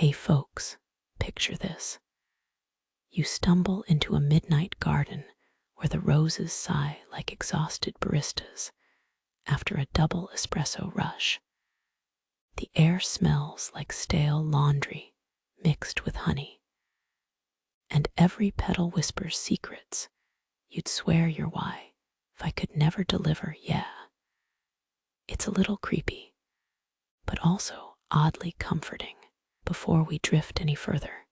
Hey folks, picture this. You stumble into a midnight garden where the roses sigh like exhausted baristas after a double espresso rush. The air smells like stale laundry mixed with honey, and every petal whispers secrets you'd swear you're why if I could never deliver, yeah. It's a little creepy, but also oddly comforting. Before we drift any further,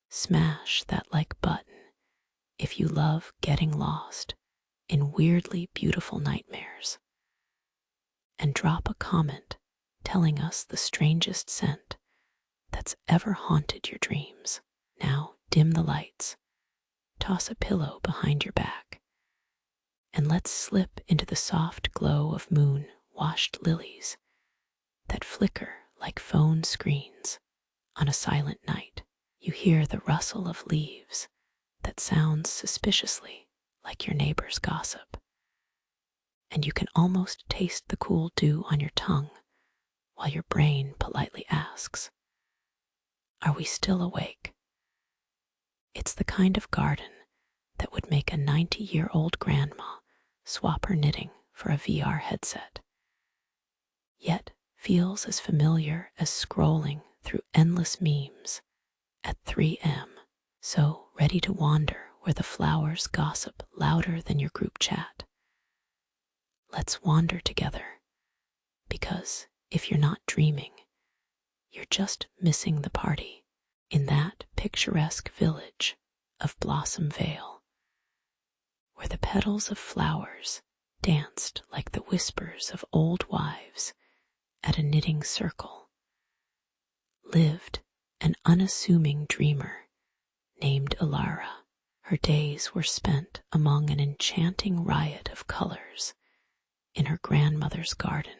smash that like button if you love getting lost in weirdly beautiful nightmares, and drop a comment telling us the strangest scent that's ever haunted your dreams. Now dim the lights, toss a pillow behind your back, and let's slip into the soft glow of moon-washed lilies that flicker like phone screens on a silent night. You hear the rustle of leaves that sounds suspiciously like your neighbor's gossip, and you can almost taste the cool dew on your tongue while your brain politely asks, are we still awake? It's the kind of garden that would make a 90-year-old grandma swap her knitting for a VR headset, yet feels as familiar as scrolling through endless memes at 3 a.m. So ready to wander where the flowers gossip louder than your group chat. Let's wander together, because if you're not dreaming, you're just missing the party in that picturesque village of Blossom Vale, where the petals of flowers danced like the whispers of old wives at a knitting circle. Lived an unassuming dreamer named Alara. Her days were spent among an enchanting riot of colors in her grandmother's garden,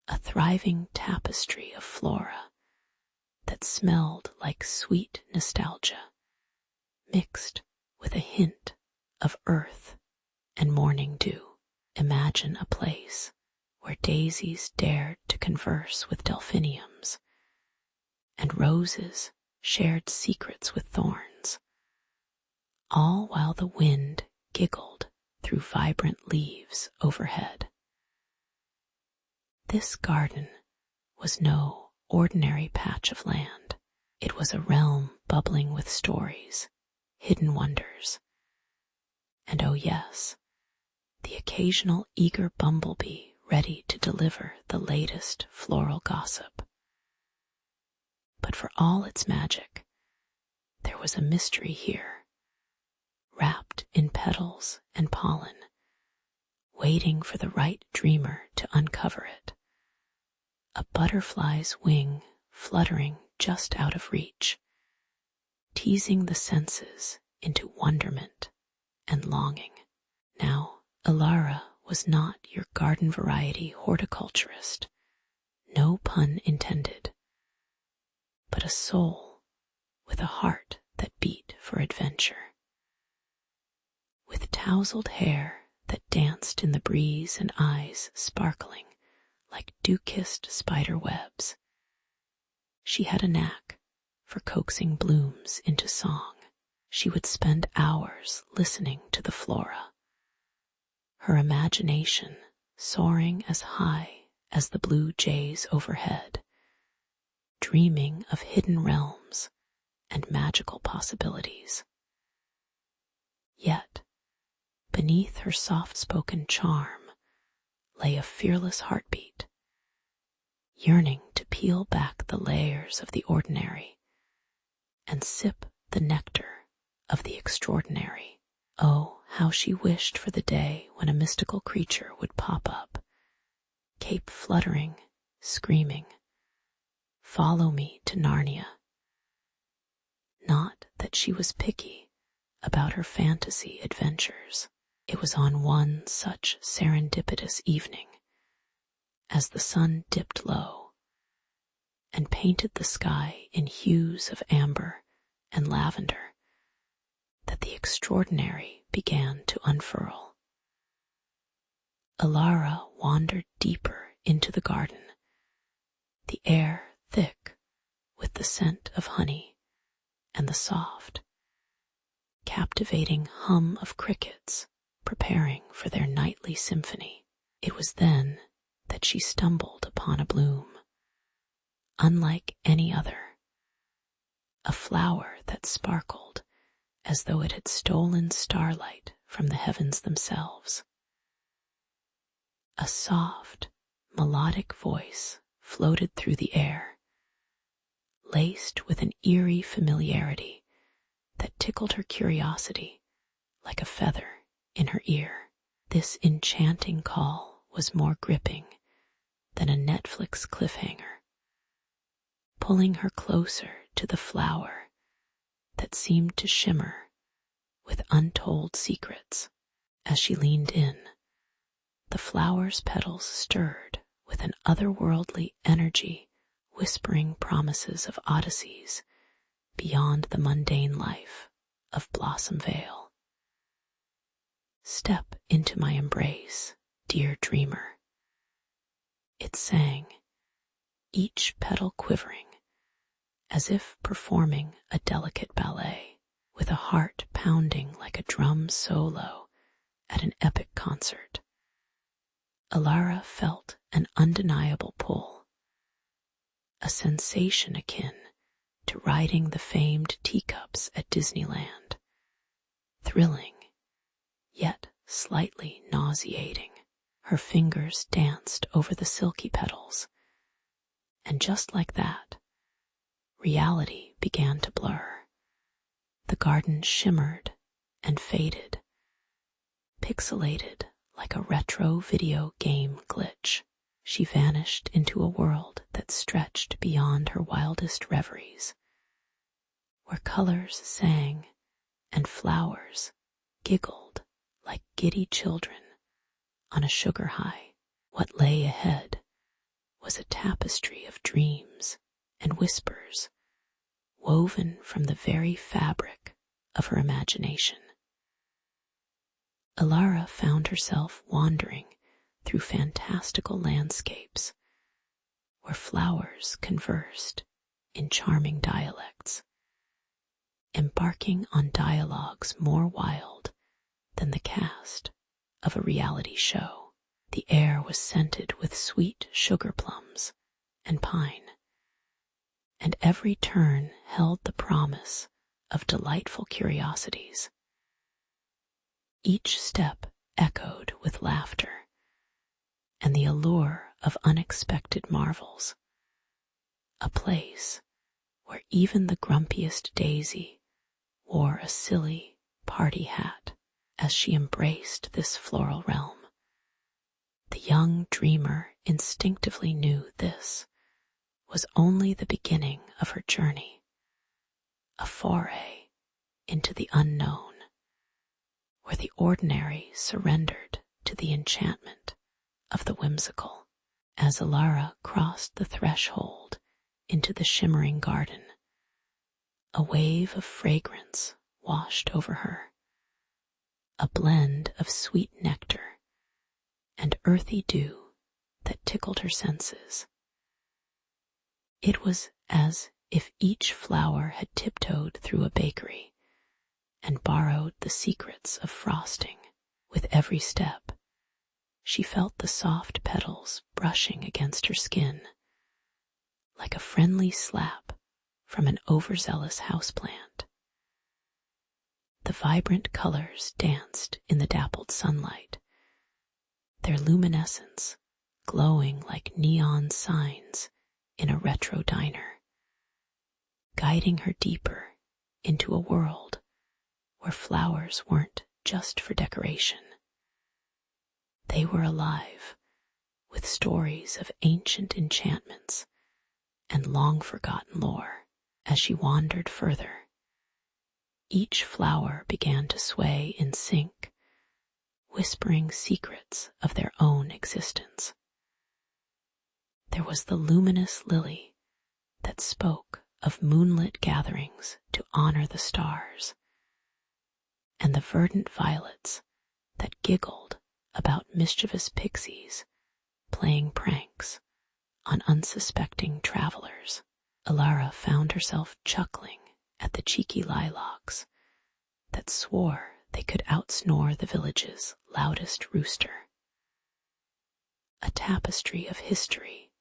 a thriving tapestry of flora that smelled like sweet nostalgia, mixed with a hint of earth and morning dew. Imagine a place where daisies dared to converse with delphiniums, and roses shared secrets with thorns, all while the wind giggled through vibrant leaves overhead. This garden was no ordinary patch of land. It was a realm bubbling with stories, hidden wonders, and oh yes, the occasional eager bumblebee ready to deliver the latest floral gossip. But for all its magic, there was a mystery here, wrapped in petals and pollen, waiting for the right dreamer to uncover it. A butterfly's wing fluttering just out of reach, teasing the senses into wonderment and longing. Now, Alara was not your garden variety horticulturist, no pun intended, but a soul with a heart that beat for adventure. With tousled hair that danced in the breeze and eyes sparkling like dew-kissed spider webs, she had a knack for coaxing blooms into song. She would spend hours listening to the flora, her imagination soaring as high as the blue jays overhead, dreaming of hidden realms and magical possibilities. Yet, beneath her soft-spoken charm lay a fearless heartbeat, yearning to peel back the layers of the ordinary and sip the nectar of the extraordinary. Oh, how she wished for the day when a mystical creature would pop up, cape fluttering, screaming, "Follow me to Narnia." Not that she was picky about her fantasy adventures. It was on one such serendipitous evening, as the sun dipped low and painted the sky in hues of amber and lavender, that the extraordinary began to unfurl. Alara wandered deeper into the garden, the air thick the scent of honey and the soft, captivating hum of crickets preparing for their nightly symphony. It was then that she stumbled upon a bloom, unlike any other, a flower that sparkled as though it had stolen starlight from the heavens themselves. A soft, melodic voice floated through the air, laced with an eerie familiarity that tickled her curiosity like a feather in her ear. This enchanting call was more gripping than a Netflix cliffhanger, pulling her closer to the flower that seemed to shimmer with untold secrets. As she leaned in, the flower's petals stirred with an otherworldly energy, whispering promises of odysseys beyond the mundane life of Blossom Vale. "Step into my embrace, dear dreamer," it sang, each petal quivering as if performing a delicate ballet, with a heart pounding like a drum solo at an epic concert. Alara felt an undeniable pull, a sensation akin to riding the famed teacups at Disneyland, thrilling, yet slightly nauseating. Her fingers danced over the silky petals, and just like that, reality began to blur. The garden shimmered and faded, pixelated like a retro video game glitch. She vanished into a world that stretched beyond her wildest reveries, where colors sang and flowers giggled like giddy children on a sugar high. What lay ahead was a tapestry of dreams and whispers woven from the very fabric of her imagination. Alara found herself wandering through fantastical landscapes where flowers conversed in charming dialects, embarking on dialogues more wild than the cast of a reality show. The air was scented with sweet sugar plums and pine, and every turn held the promise of delightful curiosities. Each step echoed with laughter and the allure of unexpected marvels, a place where even the grumpiest daisy wore a silly party hat. As she embraced this floral realm, the young dreamer instinctively knew this was only the beginning of her journey, a foray into the unknown, where the ordinary surrendered to the enchantment of the whimsical. As Alara crossed the threshold into the shimmering garden, a wave of fragrance washed over her, a blend of sweet nectar and earthy dew that tickled her senses. It was as if each flower had tiptoed through a bakery and borrowed the secrets of frosting. With every step, she felt the soft petals brushing against her skin, like a friendly slap from an overzealous houseplant. The vibrant colors danced in the dappled sunlight, their luminescence glowing like neon signs in a retro diner, guiding her deeper into a world where flowers weren't just for decoration. They were alive with stories of ancient enchantments and long-forgotten lore. As she wandered further, each flower began to sway in sync, whispering secrets of their own existence. There was the luminous lily that spoke of moonlit gatherings to honor the stars, and the verdant violets that giggled about mischievous pixies playing pranks on unsuspecting travelers. Alara found herself chuckling at the cheeky lilacs that swore they could outsnore the village's loudest rooster. A tapestry of history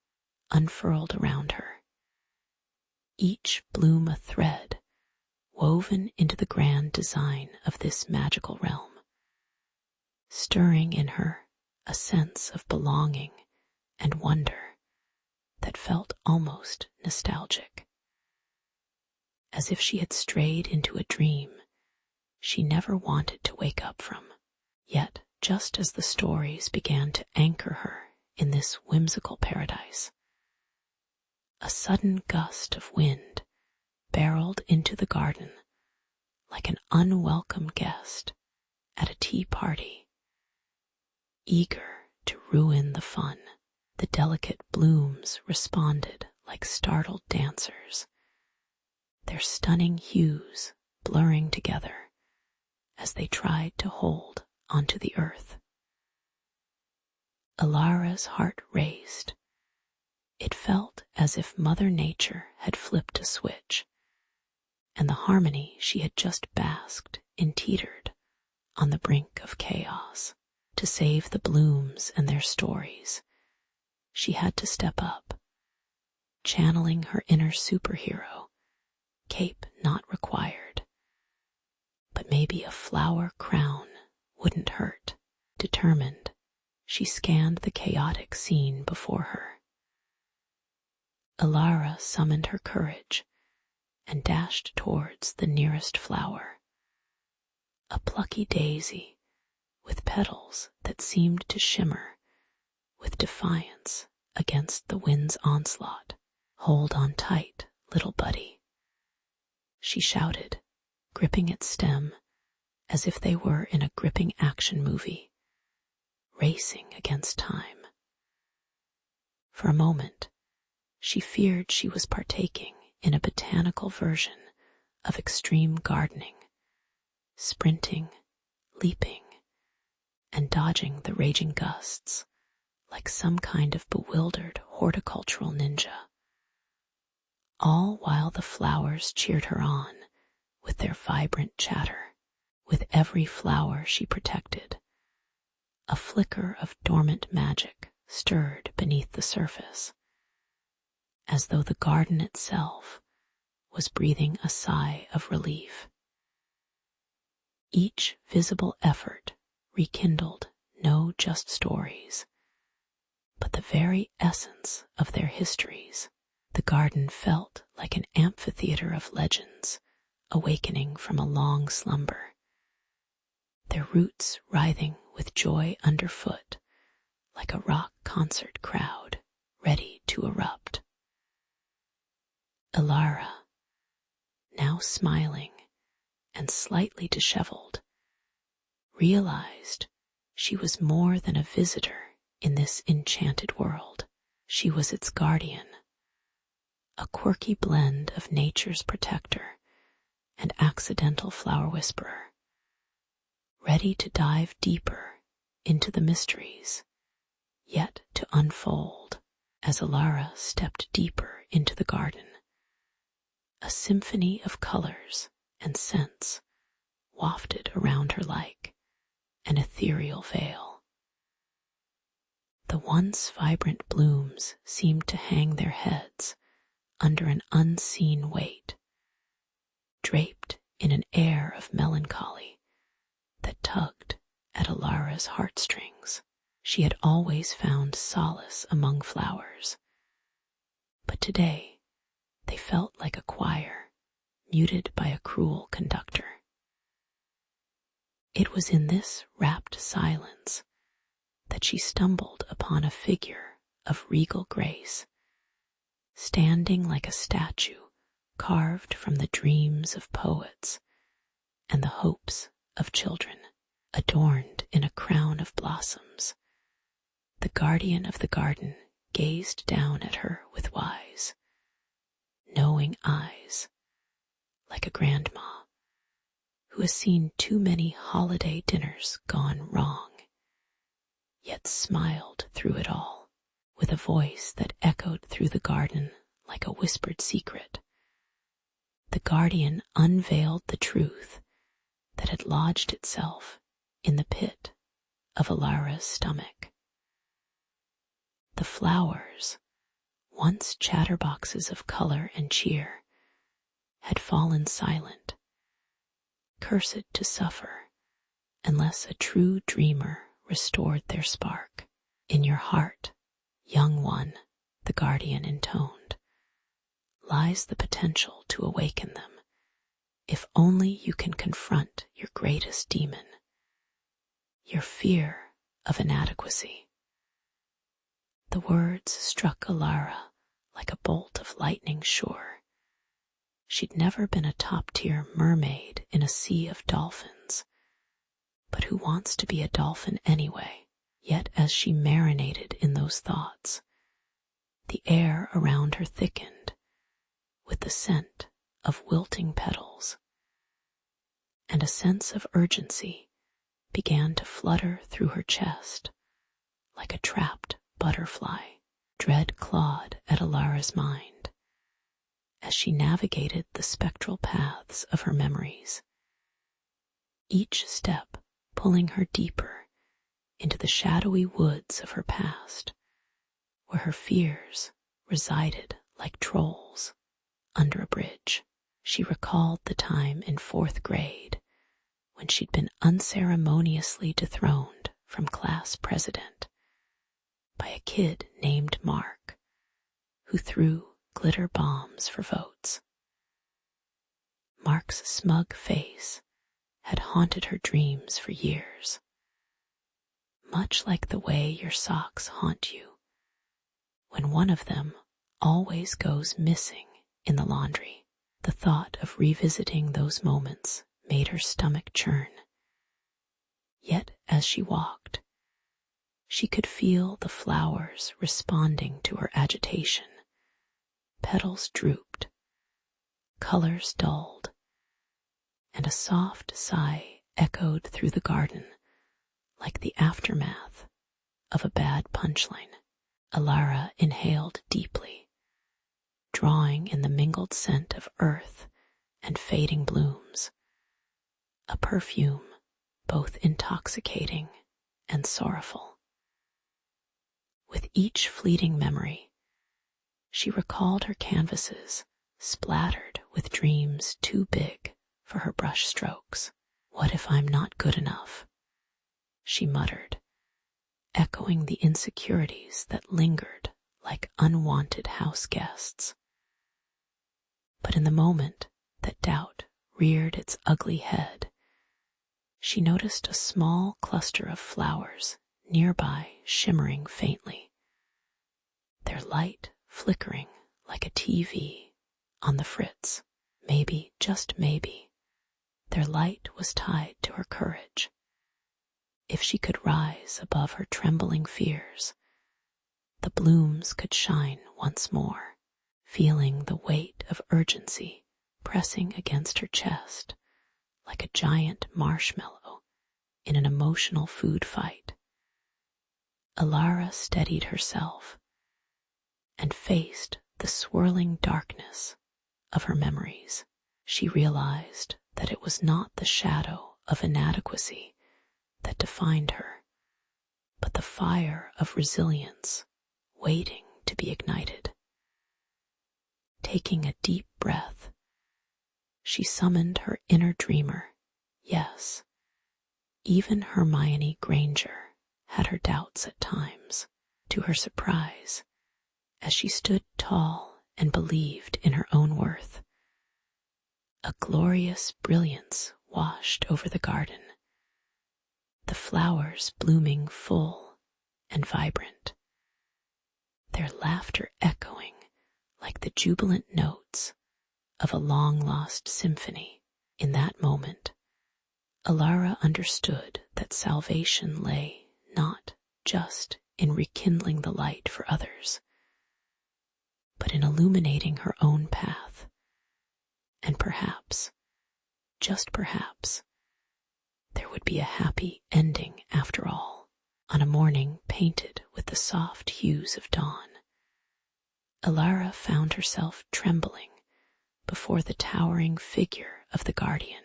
unfurled around her, each bloom a thread woven into the grand design of this magical realm, stirring in her a sense of belonging and wonder that felt almost nostalgic, as if she had strayed into a dream she never wanted to wake up from. Yet, just as the stories began to anchor her in this whimsical paradise, a sudden gust of wind barreled into the garden like an unwelcome guest at a tea party, eager to ruin the fun. The delicate blooms responded like startled dancers, their stunning hues blurring together as they tried to hold onto the earth. Alara's heart raced. It felt as if Mother Nature had flipped a switch, and the harmony she had just basked in teetered on the brink of chaos. To save the blooms and their stories, she had to step up, channeling her inner superhero, cape not required. But maybe a flower crown wouldn't hurt. Determined, she scanned the chaotic scene before her. Alara summoned her courage and dashed towards the nearest flower, a plucky daisy with petals that seemed to shimmer with defiance against the wind's onslaught. "Hold on tight, little buddy," she shouted, gripping its stem as if they were in a gripping action movie, racing against time. For a moment, she feared she was partaking in a botanical version of extreme gardening, sprinting, leaping, and dodging the raging gusts like some kind of bewildered horticultural ninja, all while the flowers cheered her on with their vibrant chatter. With every flower she protected, a flicker of dormant magic stirred beneath the surface, as though the garden itself was breathing a sigh of relief. Each visible effort rekindled no just stories, but the very essence of their histories. The garden felt like an amphitheater of legends awakening from a long slumber, their roots writhing with joy underfoot like a rock concert crowd ready to erupt. Alara, now smiling and slightly disheveled, realized she was more than a visitor in this enchanted world. She was its guardian, a quirky blend of nature's protector and accidental flower whisperer, ready to dive deeper into the mysteries yet to unfold. As Alara stepped deeper into the garden, a symphony of colors and scents wafted around her like an ethereal veil. The once vibrant blooms seemed to hang their heads under an unseen weight, draped in an air of melancholy that tugged at Alara's heartstrings. She had always found solace among flowers, but today they felt like a choir muted by a cruel conductor. It was in this rapt silence that she stumbled upon a figure of regal grace, standing like a statue carved from the dreams of poets and the hopes of children. Adorned in a crown of blossoms, the guardian of the garden gazed down at her with wise, knowing eyes, like a grandma who has seen too many holiday dinners gone wrong, yet smiled through it all, with a voice that echoed through the garden like a whispered secret. The guardian unveiled the truth that had lodged itself in the pit of Alara's stomach. The flowers, once chatterboxes of color and cheer, had fallen silent, cursed to suffer unless a true dreamer restored their spark. In your heart, young one, the guardian intoned, lies the potential to awaken them, if only you can confront your greatest demon, your fear of inadequacy. The words struck Alara like a bolt of lightning sure. She'd never been a top-tier mermaid in a sea of dolphins, but who wants to be a dolphin anyway? Yet as she marinated in those thoughts, the air around her thickened with the scent of wilting petals, and a sense of urgency began to flutter through her chest like a trapped butterfly. Dread clawed at Alara's mind as she navigated the spectral paths of her memories, each step pulling her deeper into the shadowy woods of her past, where her fears resided like trolls under a bridge. She recalled the time in 4th grade when she'd been unceremoniously dethroned from class president by a kid named Mark, who threw glitter bombs for votes. Mark's smug face had haunted her dreams for years, much like the way your socks haunt you when one of them always goes missing in the laundry. The thought of revisiting those moments made her stomach churn. Yet as she walked, she could feel the flowers responding to her agitation. Petals drooped, colors dulled, and a soft sigh echoed through the garden like the aftermath of a bad punchline. Alara inhaled deeply, drawing in the mingled scent of earth and fading blooms, a perfume both intoxicating and sorrowful. With each fleeting memory, she recalled her canvases splattered with dreams too big for her brush strokes. What if I'm not good enough? She muttered, echoing the insecurities that lingered like unwanted house guests. But in the moment that doubt reared its ugly head, she noticed a small cluster of flowers nearby shimmering faintly, their light flickering like a TV on the fritz. Maybe, just maybe, their light was tied to her courage. If she could rise above her trembling fears, the blooms could shine once more. Feeling the weight of urgency pressing against her chest like a giant marshmallow in an emotional food fight, Alara steadied herself and faced the swirling darkness of her memories. She realized that it was not the shadow of inadequacy that defined her, but the fire of resilience waiting to be ignited. Taking a deep breath, she summoned her inner dreamer. Yes, even Hermione Granger had her doubts at times. To her surprise, as she stood tall and believed in her own worth, a glorious brilliance washed over the garden, the flowers blooming full and vibrant, their laughter echoing like the jubilant notes of a long-lost symphony. In that moment, Alara understood that salvation lay not just in rekindling the light for others, but in illuminating her own path. And perhaps, just perhaps, there would be a happy ending after all, on a morning painted with the soft hues of dawn. Alara found herself trembling before the towering figure of the guardian,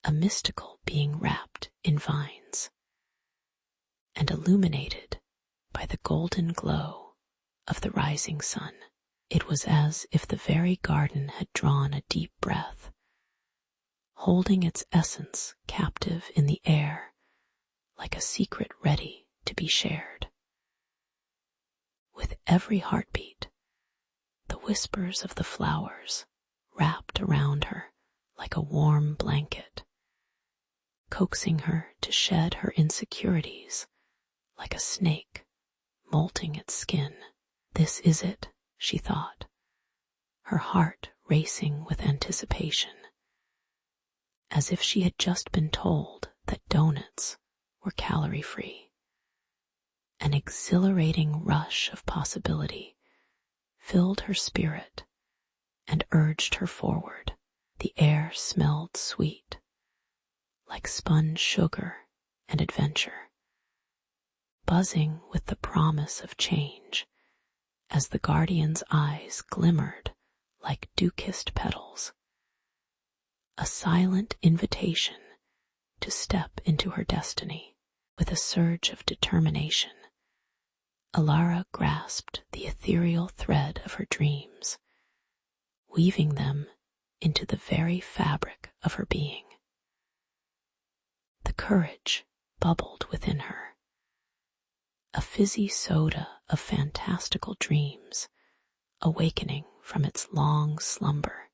a mystical being wrapped in vines and illuminated by the golden glow of the rising sun. It was as if the very garden had drawn a deep breath, holding its essence captive in the air like a secret ready to be shared. With every heartbeat, the whispers of the flowers wrapped around her like a warm blanket, coaxing her to shed her insecurities like a snake molting its skin. This is it, she thought, her heart racing with anticipation, as if she had just been told that donuts were calorie-free. An exhilarating rush of possibility filled her spirit and urged her forward. The air smelled sweet, like spun sugar and adventure, buzzing with the promise of change as the guardian's eyes glimmered like dew-kissed petals, a silent invitation to step into her destiny. With a surge of determination, Alara grasped the ethereal thread of her dreams, weaving them into the very fabric of her being. The courage bubbled within her, a fizzy soda of fantastical dreams awakening from its long slumber,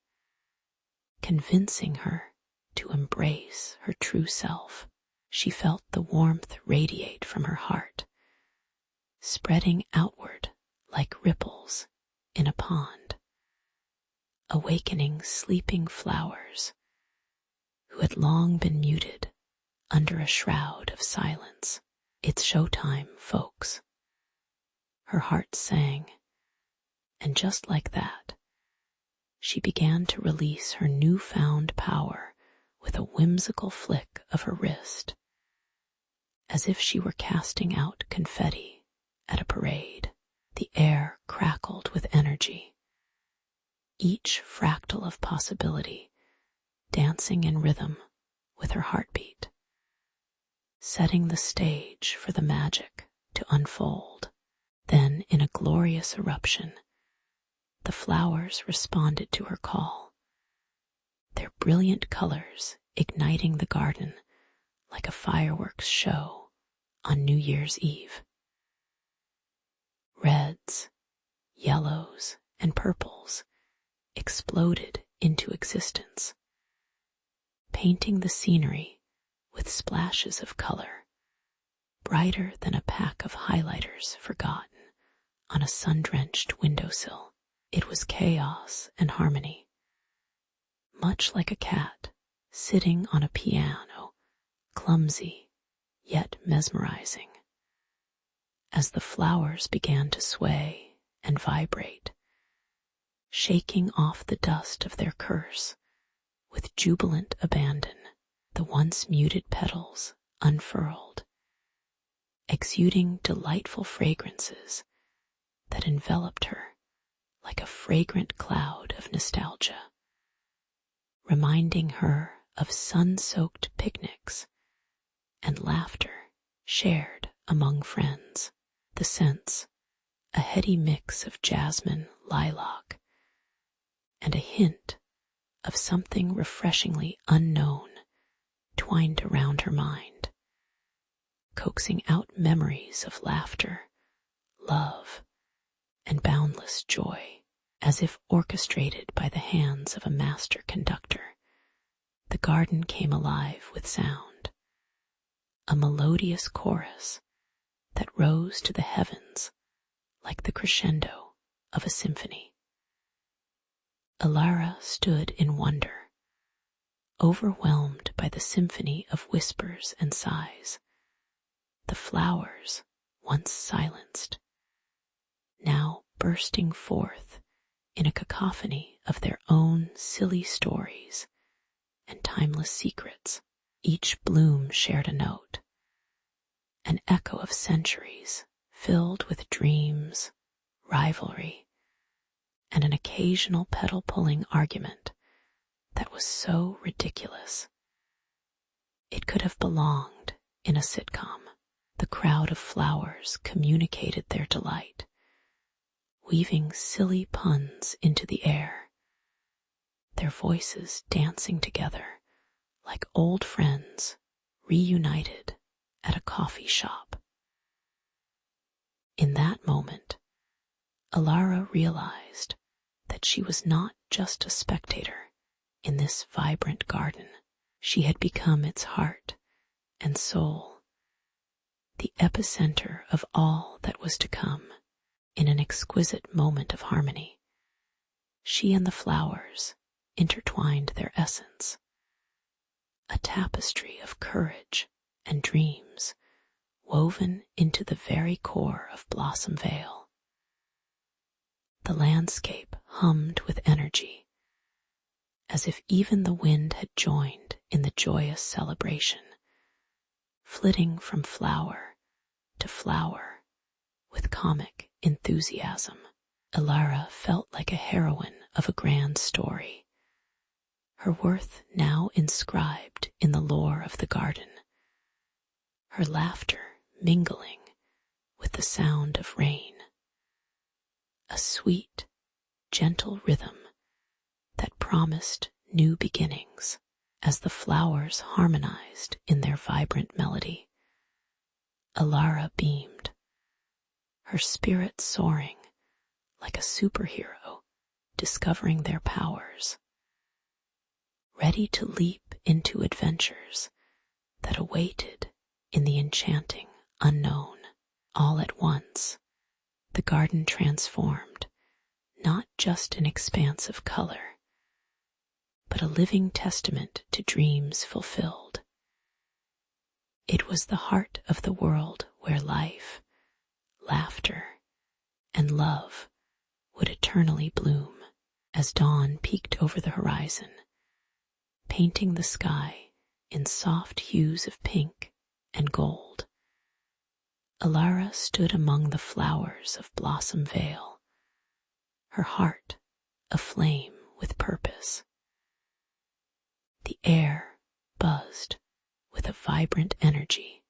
convincing her to embrace her true self. She felt the warmth radiate from her heart, spreading outward like ripples in a pond, awakening sleeping flowers who had long been muted under a shroud of silence. It's showtime, folks, her heart sang, and just like that, she began to release her newfound power with a whimsical flick of her wrist, as if she were casting out confetti at a parade. The air crackled with energy, each fractal of possibility dancing in rhythm with her heartbeat, setting the stage for the magic to unfold. Then, in a glorious eruption, the flowers responded to her call, their brilliant colors igniting the garden like a fireworks show on New Year's Eve. Reds, yellows, and purples exploded into existence, painting the scenery with splashes of color, brighter than a pack of highlighters forgotten on a sun-drenched windowsill. It was chaos and harmony, much like a cat sitting on a piano, clumsy yet mesmerizing. As the flowers began to sway and vibrate, shaking off the dust of their curse with jubilant abandon, the once muted petals unfurled, exuding delightful fragrances that enveloped her like a fragrant cloud of nostalgia, reminding her of sun-soaked picnics and laughter shared among friends. The scents, a heady mix of jasmine, lilac, and a hint of something refreshingly unknown, twined around her mind, coaxing out memories of laughter, love, and boundless joy. As if orchestrated by the hands of a master conductor, the garden came alive with sound, a melodious chorus that rose to the heavens like the crescendo of a symphony. Alara stood in wonder, overwhelmed by the symphony of whispers and sighs. The flowers, once silenced, now bursting forth in a cacophony of their own silly stories and timeless secrets. Each bloom shared a note, an echo of centuries filled with dreams, rivalry, and an occasional petal-pulling argument that was so ridiculous. It could have belonged in a sitcom. The crowd of flowers communicated their delight, weaving silly puns into the air, their voices dancing together like old friends reunited at a coffee shop. In that moment, Alara realized that she was not just a spectator in this vibrant garden. She had become its heart and soul, the epicenter of all that was to come. In an exquisite moment of harmony, she and the flowers intertwined their essence, a tapestry of courage and dreams woven into the very core of Blossom Vale. The landscape hummed with energy, as if even the wind had joined in the joyous celebration, flitting from flower to flower with comic enthusiasm. Alara felt like a heroine of a grand story, her worth now inscribed in the lore of the garden, her laughter mingling with the sound of rain, a sweet, gentle rhythm that promised new beginnings as the flowers harmonized in their vibrant melody. Alara beamed, her spirit soaring like a superhero discovering their powers, ready to leap into adventures that awaited in the enchanting unknown. All at once, the garden transformed, not just an expanse of color, but a living testament to dreams fulfilled. It was the heart of the world where life, laughter, and love would eternally bloom. As dawn peeked over the horizon, painting the sky in soft hues of pink and gold, Alara stood among the flowers of Blossom Vale, her heart aflame with purpose. The air buzzed with a vibrant energy,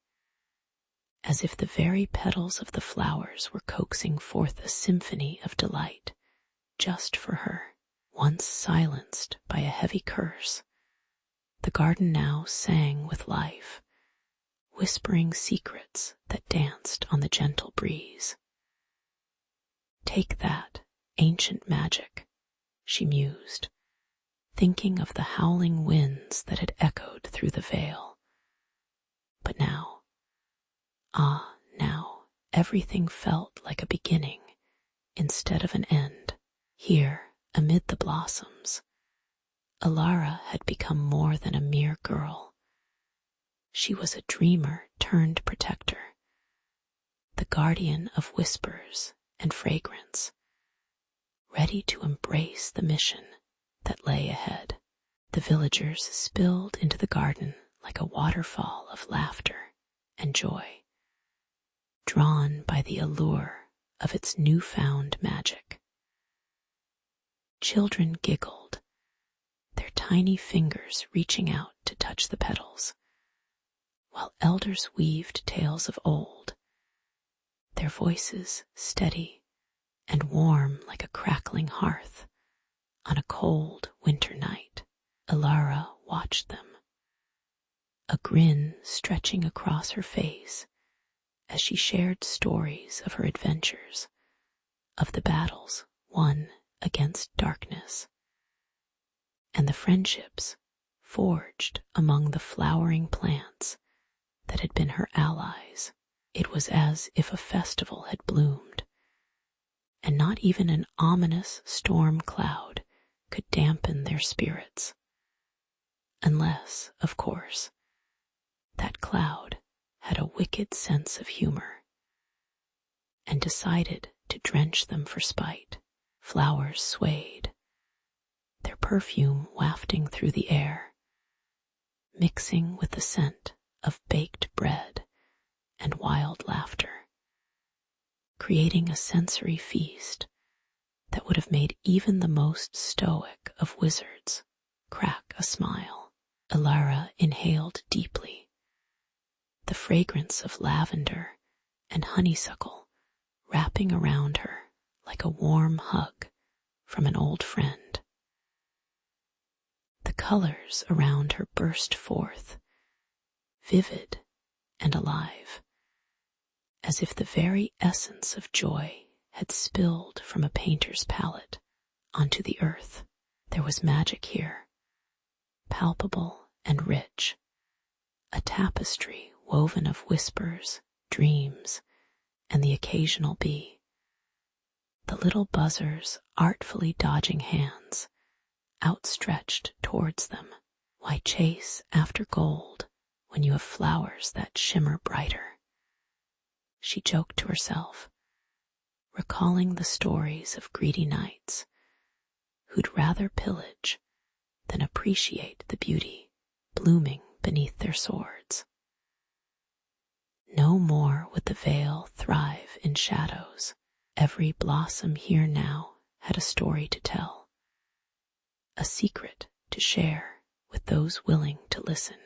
as if the very petals of the flowers were coaxing forth a symphony of delight just for her. Once silenced by a heavy curse, the garden now sang with life, whispering secrets that danced on the gentle breeze. Take that, ancient magic, she mused, thinking of the howling winds that had echoed through the vale. But now, now, everything felt like a beginning instead of an end. Here, amid the blossoms, Alara had become more than a mere girl. She was a dreamer turned protector, the guardian of whispers and fragrance, ready to embrace the mission that lay ahead. The villagers spilled into the garden like a waterfall of laughter and joy, drawn by the allure of its newfound magic. Children giggled, their tiny fingers reaching out to touch the petals, while elders weaved tales of old, their voices steady and warm like a crackling hearth on a cold winter night. Alara watched them, a grin stretching across her face as she shared stories of her adventures, of the battles won against darkness, and the friendships forged among the flowering plants that had been her allies. It was as if a festival had bloomed, and not even an ominous storm cloud could dampen their spirits. Unless, of course, that cloud had a wicked sense of humor and decided to drench them for spite. Flowers swayed, their perfume wafting through the air, mixing with the scent of baked bread and wild laughter. creating a sensory feast that would have made even the most stoic of wizards crack a smile. Alara inhaled deeply, the fragrance of lavender and honeysuckle wrapping around her like a warm hug from an old friend. The colors around her burst forth, vivid and alive, as if the very essence of joy had spilled from a painter's palette onto the earth. There was magic here, palpable and rich, a tapestry woven of whispers, dreams, and the occasional bee. The little buzzers artfully dodging hands outstretched towards them. Why chase after gold when you have flowers that shimmer brighter? She joked to herself, recalling the stories of greedy knights who'd rather pillage than appreciate the beauty blooming beneath their swords. No more would the vale thrive in shadows. Every blossom here now had a story to tell, a secret to share with those willing to listen.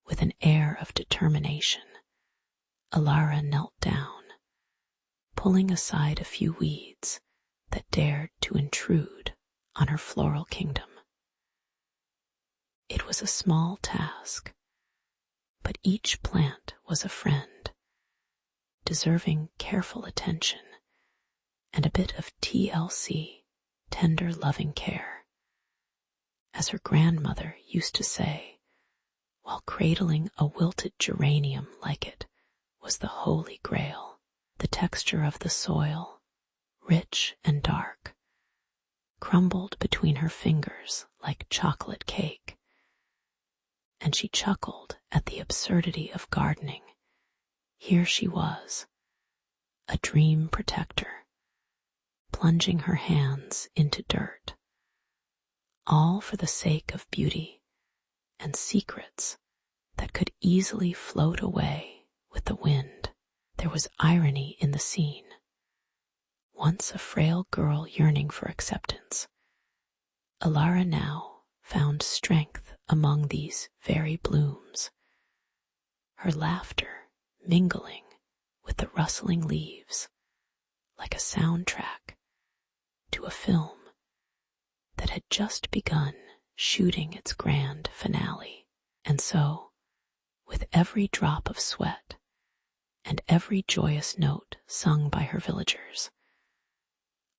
With an air of determination, Alara knelt down, pulling aside a few weeds that dared to intrude on her floral kingdom. It was a small task, but each plant was a friend, deserving careful attention and a bit of TLC, tender loving care. As her grandmother used to say, while cradling a wilted geranium like it was the holy grail. The texture of the soil, rich and dark, crumbled between her fingers like chocolate cake, and she chuckled at the absurdity of gardening. Here she was, a dream protector, plunging her hands into dirt, all for the sake of beauty and secrets that could easily float away with the wind. There was irony in the scene. Once a frail girl yearning for acceptance, Alara now found strength among these very blooms, her laughter mingling with the rustling leaves like a soundtrack to a film that had just begun shooting its grand finale. And so, with every drop of sweat and every joyous note sung by her villagers,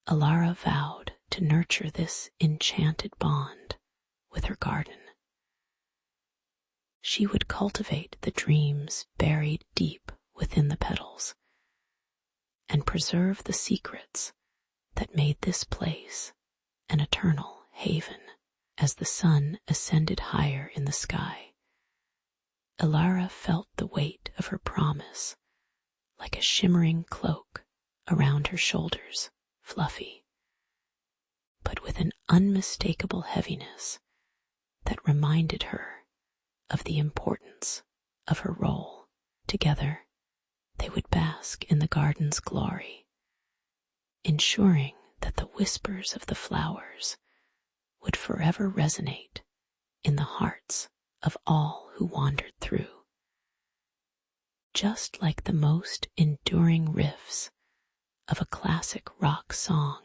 Alara vowed to nurture this enchanted bond with her garden. She would cultivate the dreams buried deep within the petals and preserve the secrets that made this place an eternal haven. As the sun ascended higher in the sky, Alara felt the weight of her promise like a shimmering cloak around her shoulders, fluffy, but with an unmistakable heaviness that reminded her of the importance of her role. Together, they would bask in the garden's glory, ensuring that the whispers of the flowers would forever resonate in the hearts of all who wandered through. Just like the most enduring riffs of a classic rock song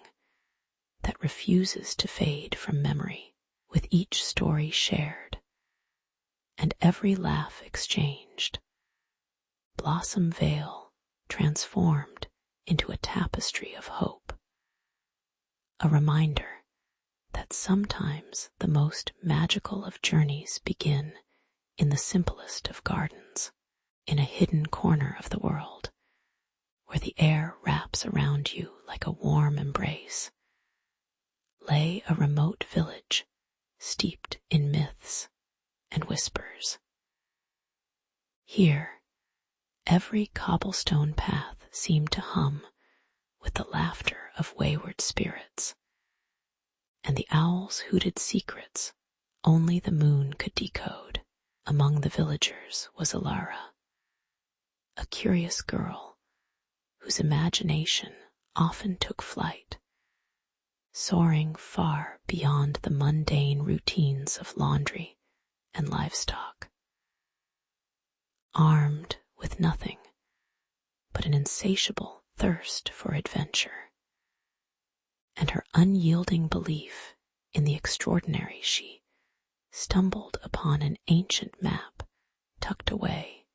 that refuses to fade from memory, with each story shared and every laugh exchanged, Blossom Vale transformed into a tapestry of hope, a reminder that sometimes the most magical of journeys begin in the simplest of gardens, in a hidden corner of the world, where the air wraps around you like a warm embrace, lay a remote village steeped in myths and whispers. Here, every cobblestone path seemed to hum with the laughter of wayward spirits, and the owls hooted secrets only the moon could decode. Among the villagers was Alara, a curious girl whose imagination often took flight, soaring far beyond the mundane routines of laundry and livestock. Armed with nothing but an insatiable thirst for adventure, and her unyielding belief in the extraordinary, she stumbled upon an ancient map tucked away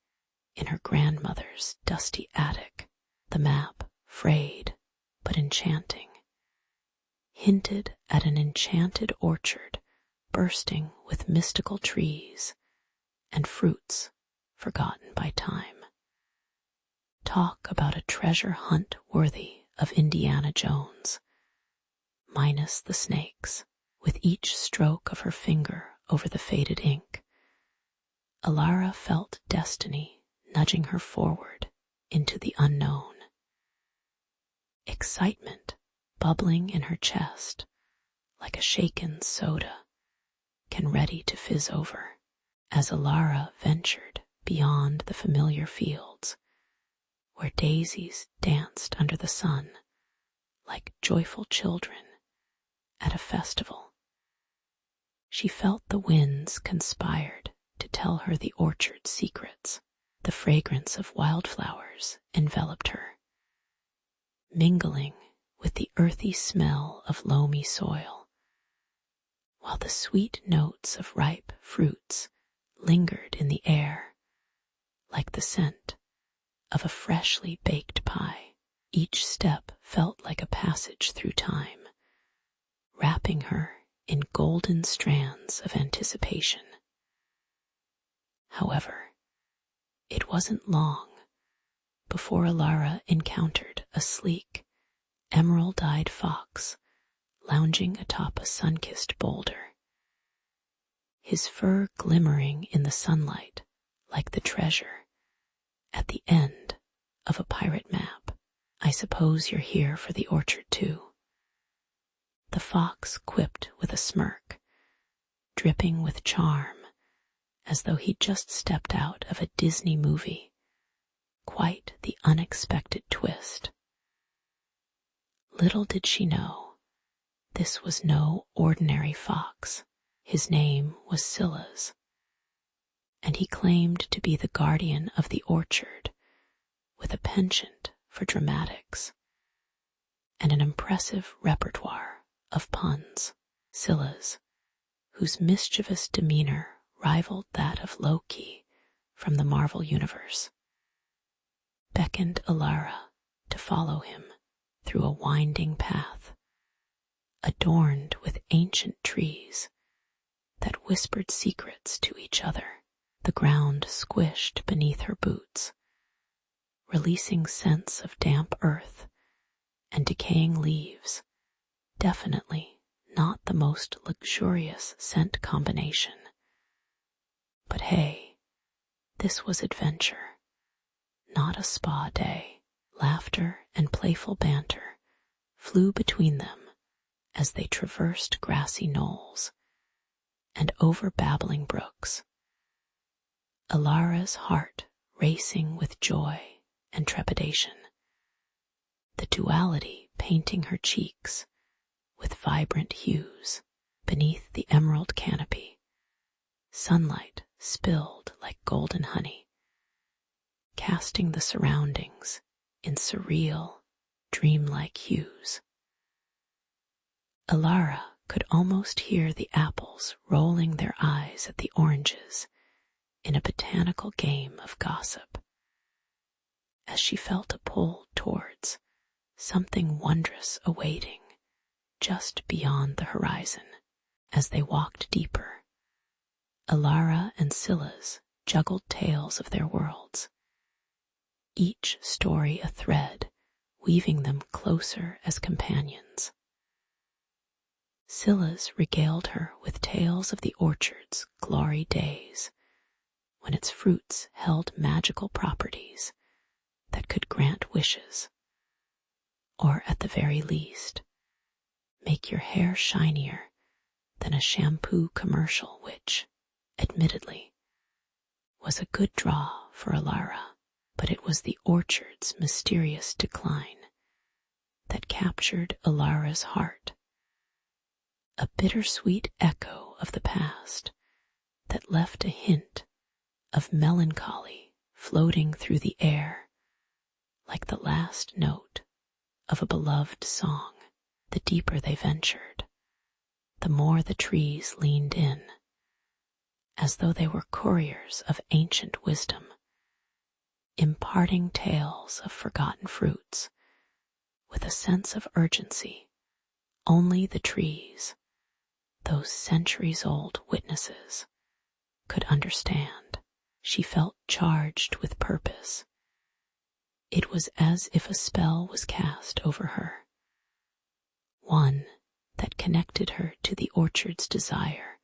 in her grandmother's dusty attic. The map, frayed but enchanting, hinted at an enchanted orchard bursting with mystical trees and fruits forgotten by time. Talk about a treasure hunt worthy of Indiana Jones, minus the snakes. With each stroke of her finger over the faded ink, Alara felt destiny nudging her forward into the unknown. Excitement bubbling in her chest like a shaken soda can ready to fizz over as Alara ventured beyond the familiar fields where daisies danced under the sun like joyful children at a festival. She felt the winds conspired to tell her the orchard's secrets. The fragrance of wildflowers enveloped her, mingling with the earthy smell of loamy soil, while the sweet notes of ripe fruits lingered in the air like the scent of a freshly baked pie. Each step felt like a passage through time, wrapping her in golden strands of anticipation. However, it wasn't long before Alara encountered a sleek, emerald-eyed fox lounging atop a sun-kissed boulder, his fur glimmering in the sunlight like the treasure at the end of a pirate map. "I suppose you're here for the orchard too," the fox quipped with a smirk, dripping with charm as though he'd just stepped out of a Disney movie. Quite the unexpected twist. Little did she know, this was no ordinary fox. His name was Scylla's, and he claimed to be the guardian of the orchard with a penchant for dramatics and an impressive repertoire of puns. Scylla's, whose mischievous demeanor rivaled that of Loki from the Marvel Universe, beckoned Alara to follow him through a winding path, adorned with ancient trees that whispered secrets to each other. The ground squished beneath her boots, releasing scents of damp earth and decaying leaves, definitely not the most luxurious scent combination. But hey, this was adventure, not a spa day. Laughter and playful banter flew between them as they traversed grassy knolls and over babbling brooks, Alara's heart racing with joy and trepidation, the duality painting her cheeks with vibrant hues. Beneath the emerald canopy, sunlight spilled like golden honey, casting the surroundings in surreal, dreamlike hues. Alara could almost hear the apples rolling their eyes at the oranges in a botanical game of gossip, as she felt a pull towards something wondrous awaiting just beyond the horizon. As they walked deeper, Alara and Scylla's juggled tales of their worlds, each story a thread weaving them closer as companions. Scylla's regaled her with tales of the orchard's glory days, when its fruits held magical properties that could grant wishes, or at the very least, make your hair shinier than a shampoo commercial, which, admittedly, was a good draw for Alara. But it was the orchard's mysterious decline that captured Alara's heart, a bittersweet echo of the past that left a hint of melancholy floating through the air like the last note of a beloved song. The deeper they ventured, the more the trees leaned in, as though they were couriers of ancient wisdom, imparting tales of forgotten fruits with a sense of urgency only the trees, those centuries-old witnesses, could understand. She felt charged with purpose. It was as if a spell was cast over her, one that connected her to the orchard's desire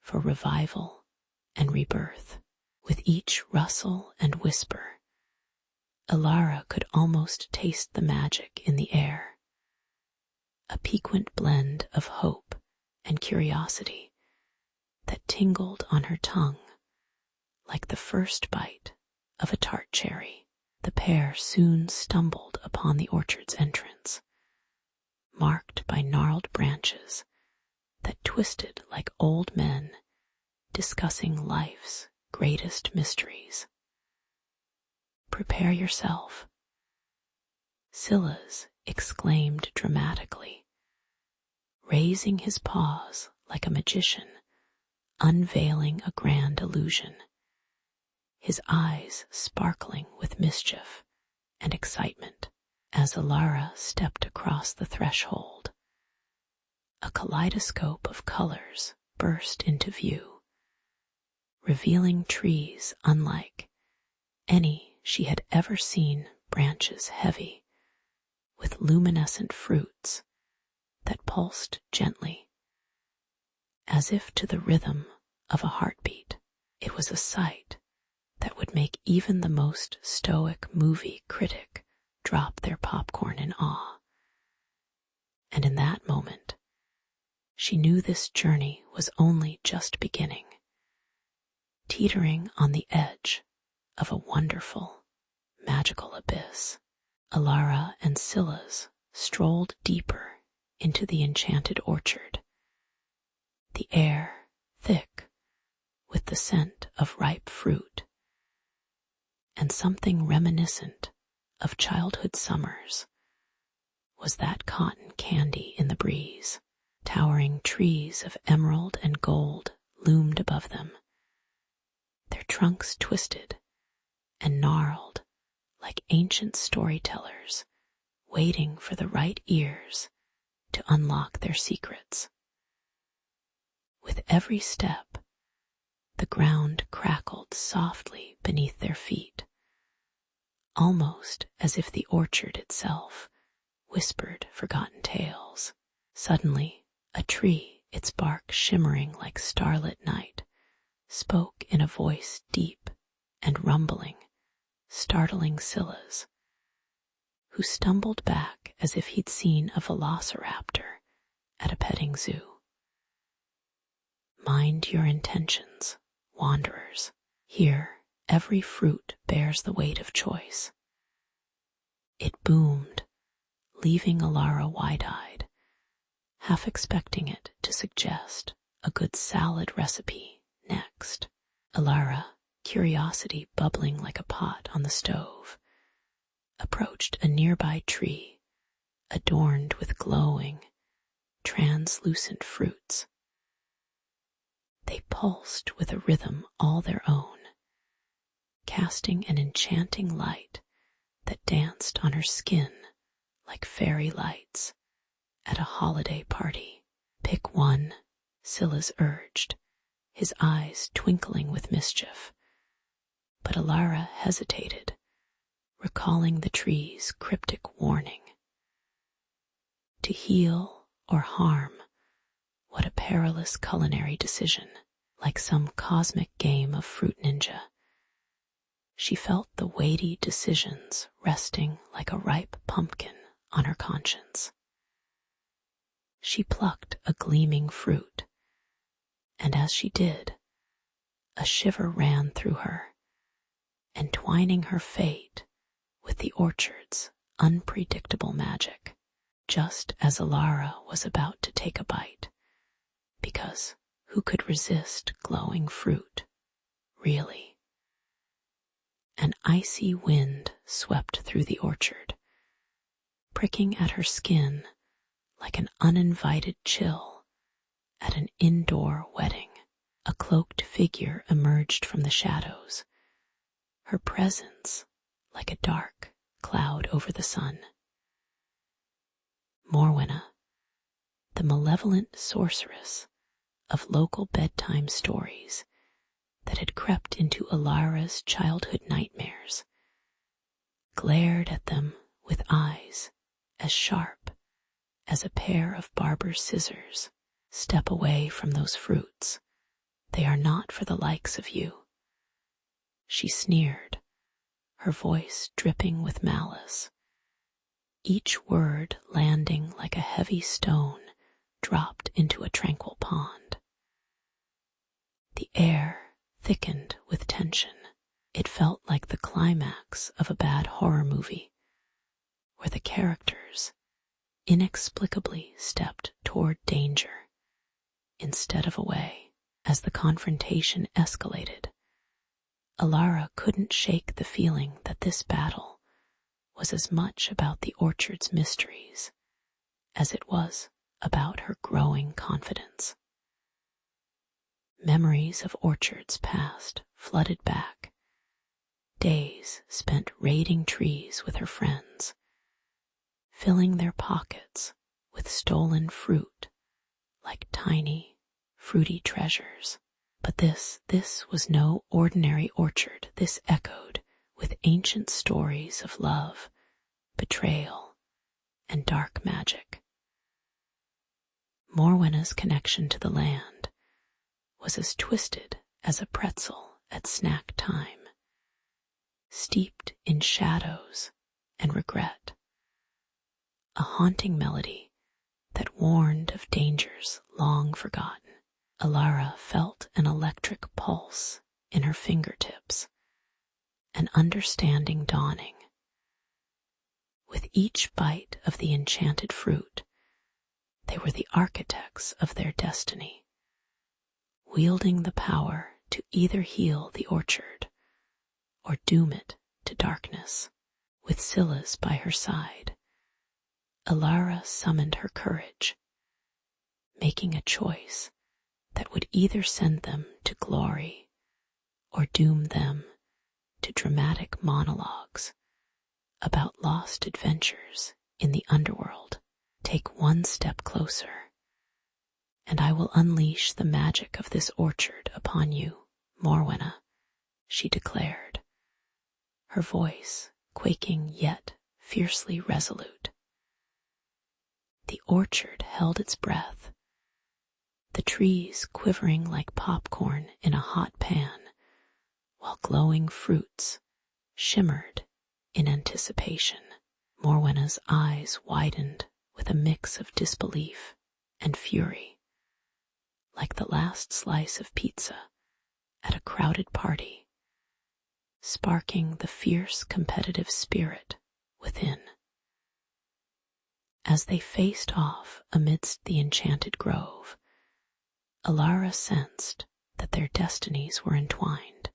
for revival and rebirth. With each rustle and whisper, Alara could almost taste the magic in the air, a piquant blend of hope and curiosity that tingled on her tongue like the first bite of a tart cherry. The pair soon stumbled upon the orchard's entrance, marked by gnarled branches that twisted like old men discussing life's greatest mysteries. "Prepare yourself," Silas exclaimed dramatically, raising his paws like a magician unveiling a grand illusion, his eyes sparkling with mischief and excitement. As Alara stepped across the threshold, a kaleidoscope of colors burst into view, revealing trees unlike any she had ever seen, branches heavy with luminescent fruits that pulsed gently, as if to the rhythm of a heartbeat. It was a sight that would make even the most stoic movie critic drop their popcorn in awe. And in that moment, she knew this journey was only just beginning, teetering on the edge of a wonderful, magical abyss. Alara and Silas strolled deeper into the enchanted orchard, the air thick with the scent of ripe fruit and something reminiscent of childhood summers was that cotton candy in the breeze. Towering trees of emerald and gold loomed above them, their trunks twisted and gnarled like ancient storytellers waiting for the right ears to unlock their secrets. With every step, the ground crackled softly beneath their feet, almost as if the orchard itself whispered forgotten tales. Suddenly, a tree, its bark shimmering like starlit night, spoke in a voice deep and rumbling, startling Silas, who stumbled back as if he'd seen a velociraptor at a petting zoo. "Mind your intentions, wanderers. Here, every fruit bears the weight of choice." It boomed, leaving Alara wide-eyed, half expecting it to suggest a good salad recipe next. Alara, curiosity bubbling like a pot on the stove, approached a nearby tree adorned with glowing, translucent fruits. They pulsed with a rhythm all their own, casting an enchanting light that danced on her skin like fairy lights at a holiday party. "Pick one," Silas urged, his eyes twinkling with mischief. But Alara hesitated, recalling the tree's cryptic warning. To heal or harm, what a perilous culinary decision, like some cosmic game of fruit ninja. She felt the weighty decisions resting like a ripe pumpkin on her conscience. She plucked a gleaming fruit, and as she did, a shiver ran through her, entwining her fate with the orchard's unpredictable magic, just as Alara was about to take a bite, because who could resist glowing fruit, really? An icy wind swept through the orchard, pricking at her skin like an uninvited chill at an indoor wedding. A cloaked figure emerged from the shadows, her presence like a dark cloud over the sun. Morwenna, the malevolent sorceress of local bedtime stories that had crept into Alara's childhood nightmares, glared at them with eyes as sharp as a pair of barber's scissors. Step away from those fruits. They are not for the likes of you. She sneered, her voice dripping with malice, each word landing like a heavy stone dropped into a tranquil pond. The air thickened with tension. It felt like the climax of a bad horror movie, where the characters inexplicably stepped toward danger instead of away. As the confrontation escalated, Alara couldn't shake the feeling that this battle was as much about the orchard's mysteries as it was about her growing confidence. Memories of orchards past flooded back, days spent raiding trees with her friends, filling their pockets with stolen fruit like tiny, fruity treasures. But this was no ordinary orchard. This echoed with ancient stories of love, betrayal, and dark magic. Morwenna's connection to the land was as twisted as a pretzel at snack time, steeped in shadows and regret, a haunting melody that warned of dangers long forgotten. Alara felt an electric pulse in her fingertips, an understanding dawning. With each bite of the enchanted fruit, they were the architects of their destiny, wielding the power to either heal the orchard or doom it to darkness. With Scylla's by her side, Alara summoned her courage, making a choice that would either send them to glory or doom them to dramatic monologues about lost adventures in the underworld. Take one step closer, and I will unleash the magic of this orchard upon you, Morwenna, she declared, her voice quaking yet fiercely resolute. The orchard held its breath, the trees quivering like popcorn in a hot pan, while glowing fruits shimmered in anticipation. Morwenna's eyes widened with a mix of disbelief and fury, like the last slice of pizza at a crowded party, sparking the fierce competitive spirit within. As they faced off amidst the enchanted grove, Alara sensed that their destinies were entwined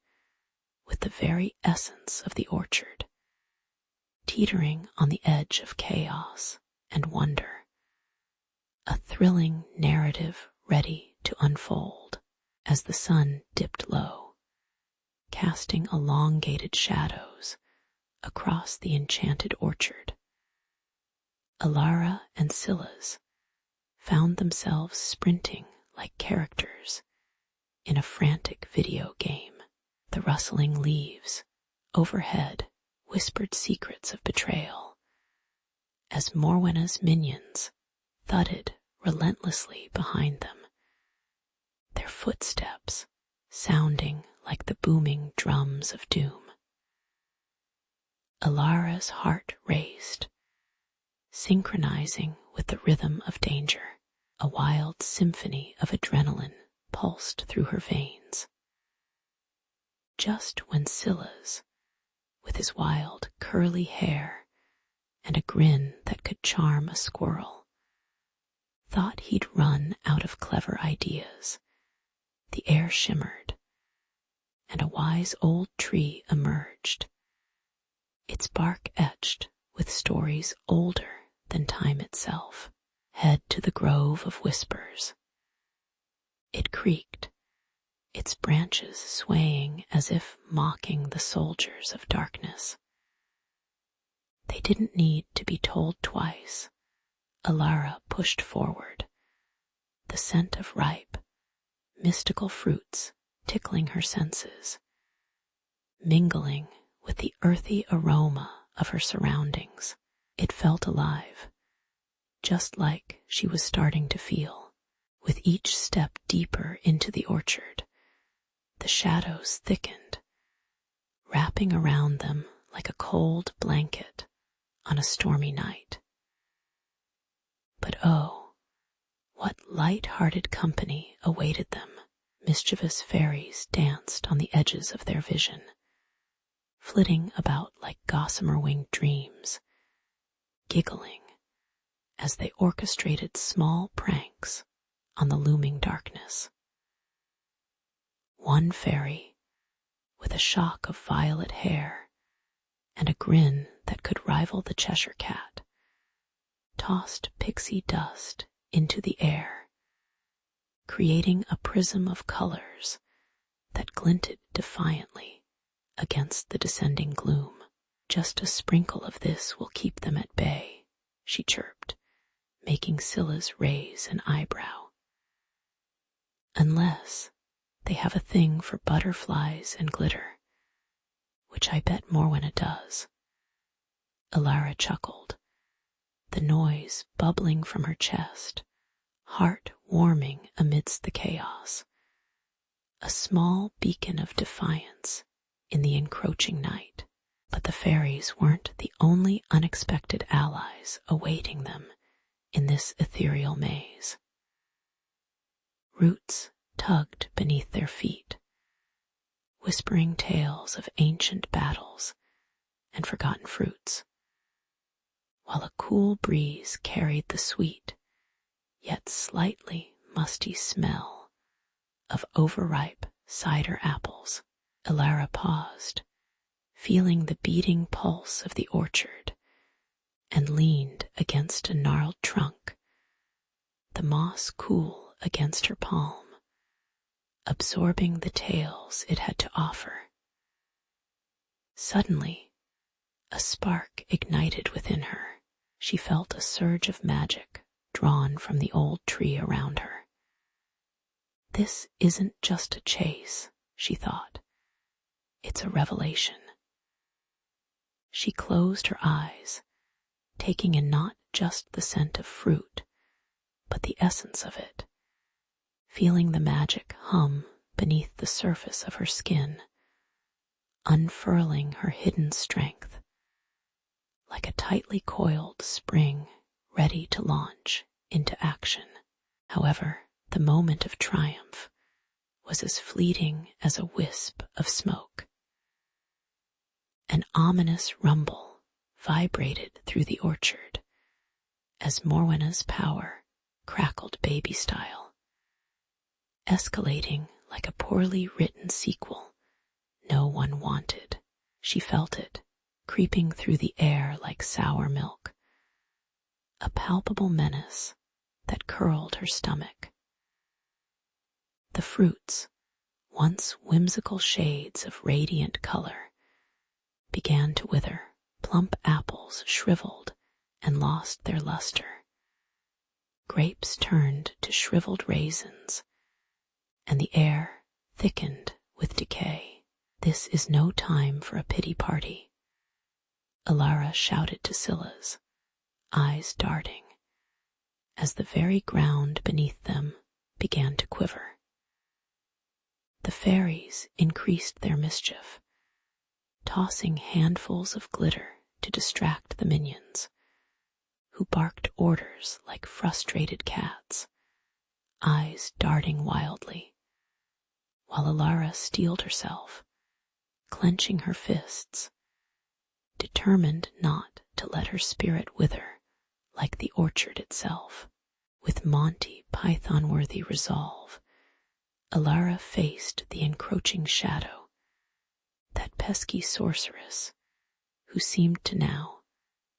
with the very essence of the orchard, teetering on the edge of chaos and wonder, a thrilling narrative ready to unfold. As the sun dipped low, casting elongated shadows across the enchanted orchard, Alara and Scylla's found themselves sprinting like characters in a frantic video game. The rustling leaves overhead whispered secrets of betrayal as Morwenna's minions thudded relentlessly behind them, their footsteps sounding like the booming drums of doom. Alara's heart raced, synchronizing with the rhythm of danger. A wild symphony of adrenaline pulsed through her veins. Just when Scylla's with his wild, curly hair and a grin that could charm a squirrel, thought he'd run out of clever ideas. The air shimmered, and a wise old tree emerged, its bark etched with stories older than time itself. Head to the grove of whispers. It creaked, its branches swaying as if mocking the soldiers of darkness. They didn't need to be told twice. Alara pushed forward, the scent of ripe, mystical fruits tickling her senses, mingling with the earthy aroma of her surroundings. It felt alive, just like she was starting to feel. With each step deeper into the orchard, the shadows thickened, wrapping around them like a cold blanket on a stormy night. But oh, what light-hearted company awaited them. Mischievous fairies danced on the edges of their vision, flitting about like gossamer-winged dreams, giggling as they orchestrated small pranks on the looming darkness. One fairy, with a shock of violet hair and a grin that could rival the Cheshire Cat, tossed pixie dust into the air, creating a prism of colors that glinted defiantly against the descending gloom. Just a sprinkle of this will keep them at bay, she chirped, making Scylla's raise an eyebrow. Unless they have a thing for butterflies and glitter, which I bet Morwenna does. Alara chuckled, the noise bubbling from her chest, heart warming amidst the chaos. A small beacon of defiance in the encroaching night. But the fairies weren't the only unexpected allies awaiting them in this ethereal maze. Roots tugged beneath their feet, whispering tales of ancient battles and forgotten fruits, while a cool breeze carried the sweet, yet slightly musty smell of overripe cider apples. Alara paused, feeling the beating pulse of the orchard, and leaned against a gnarled trunk, the moss cool against her palm, absorbing the tales it had to offer. Suddenly, a spark ignited within her. She felt a surge of magic drawn from the old tree around her. This isn't just a chase, she thought. It's a revelation. She closed her eyes, taking in not just the scent of fruit, but the essence of it, feeling the magic hum beneath the surface of her skin, unfurling her hidden strength, like a tightly coiled spring ready to launch into action. However, the moment of triumph was as fleeting as a wisp of smoke. An ominous rumble vibrated through the orchard as Morwenna's power crackled baby style, escalating like a poorly written sequel no one wanted. She felt it, creeping through the air like sour milk, a palpable menace that curled her stomach. The fruits, once whimsical shades of radiant color, began to wither. Plump apples shriveled and lost their luster. Grapes turned to shriveled raisins, and the air thickened with decay. This is no time for a pity party, Alara shouted to Scylla's, eyes darting, as the very ground beneath them began to quiver. The fairies increased their mischief, tossing handfuls of glitter to distract the minions, who barked orders like frustrated cats, eyes darting wildly, while Alara steeled herself, clenching her fists, determined not to let her spirit wither like the orchard itself. With Monty Python-worthy resolve, Alara faced the encroaching shadow, that pesky sorceress who seemed to now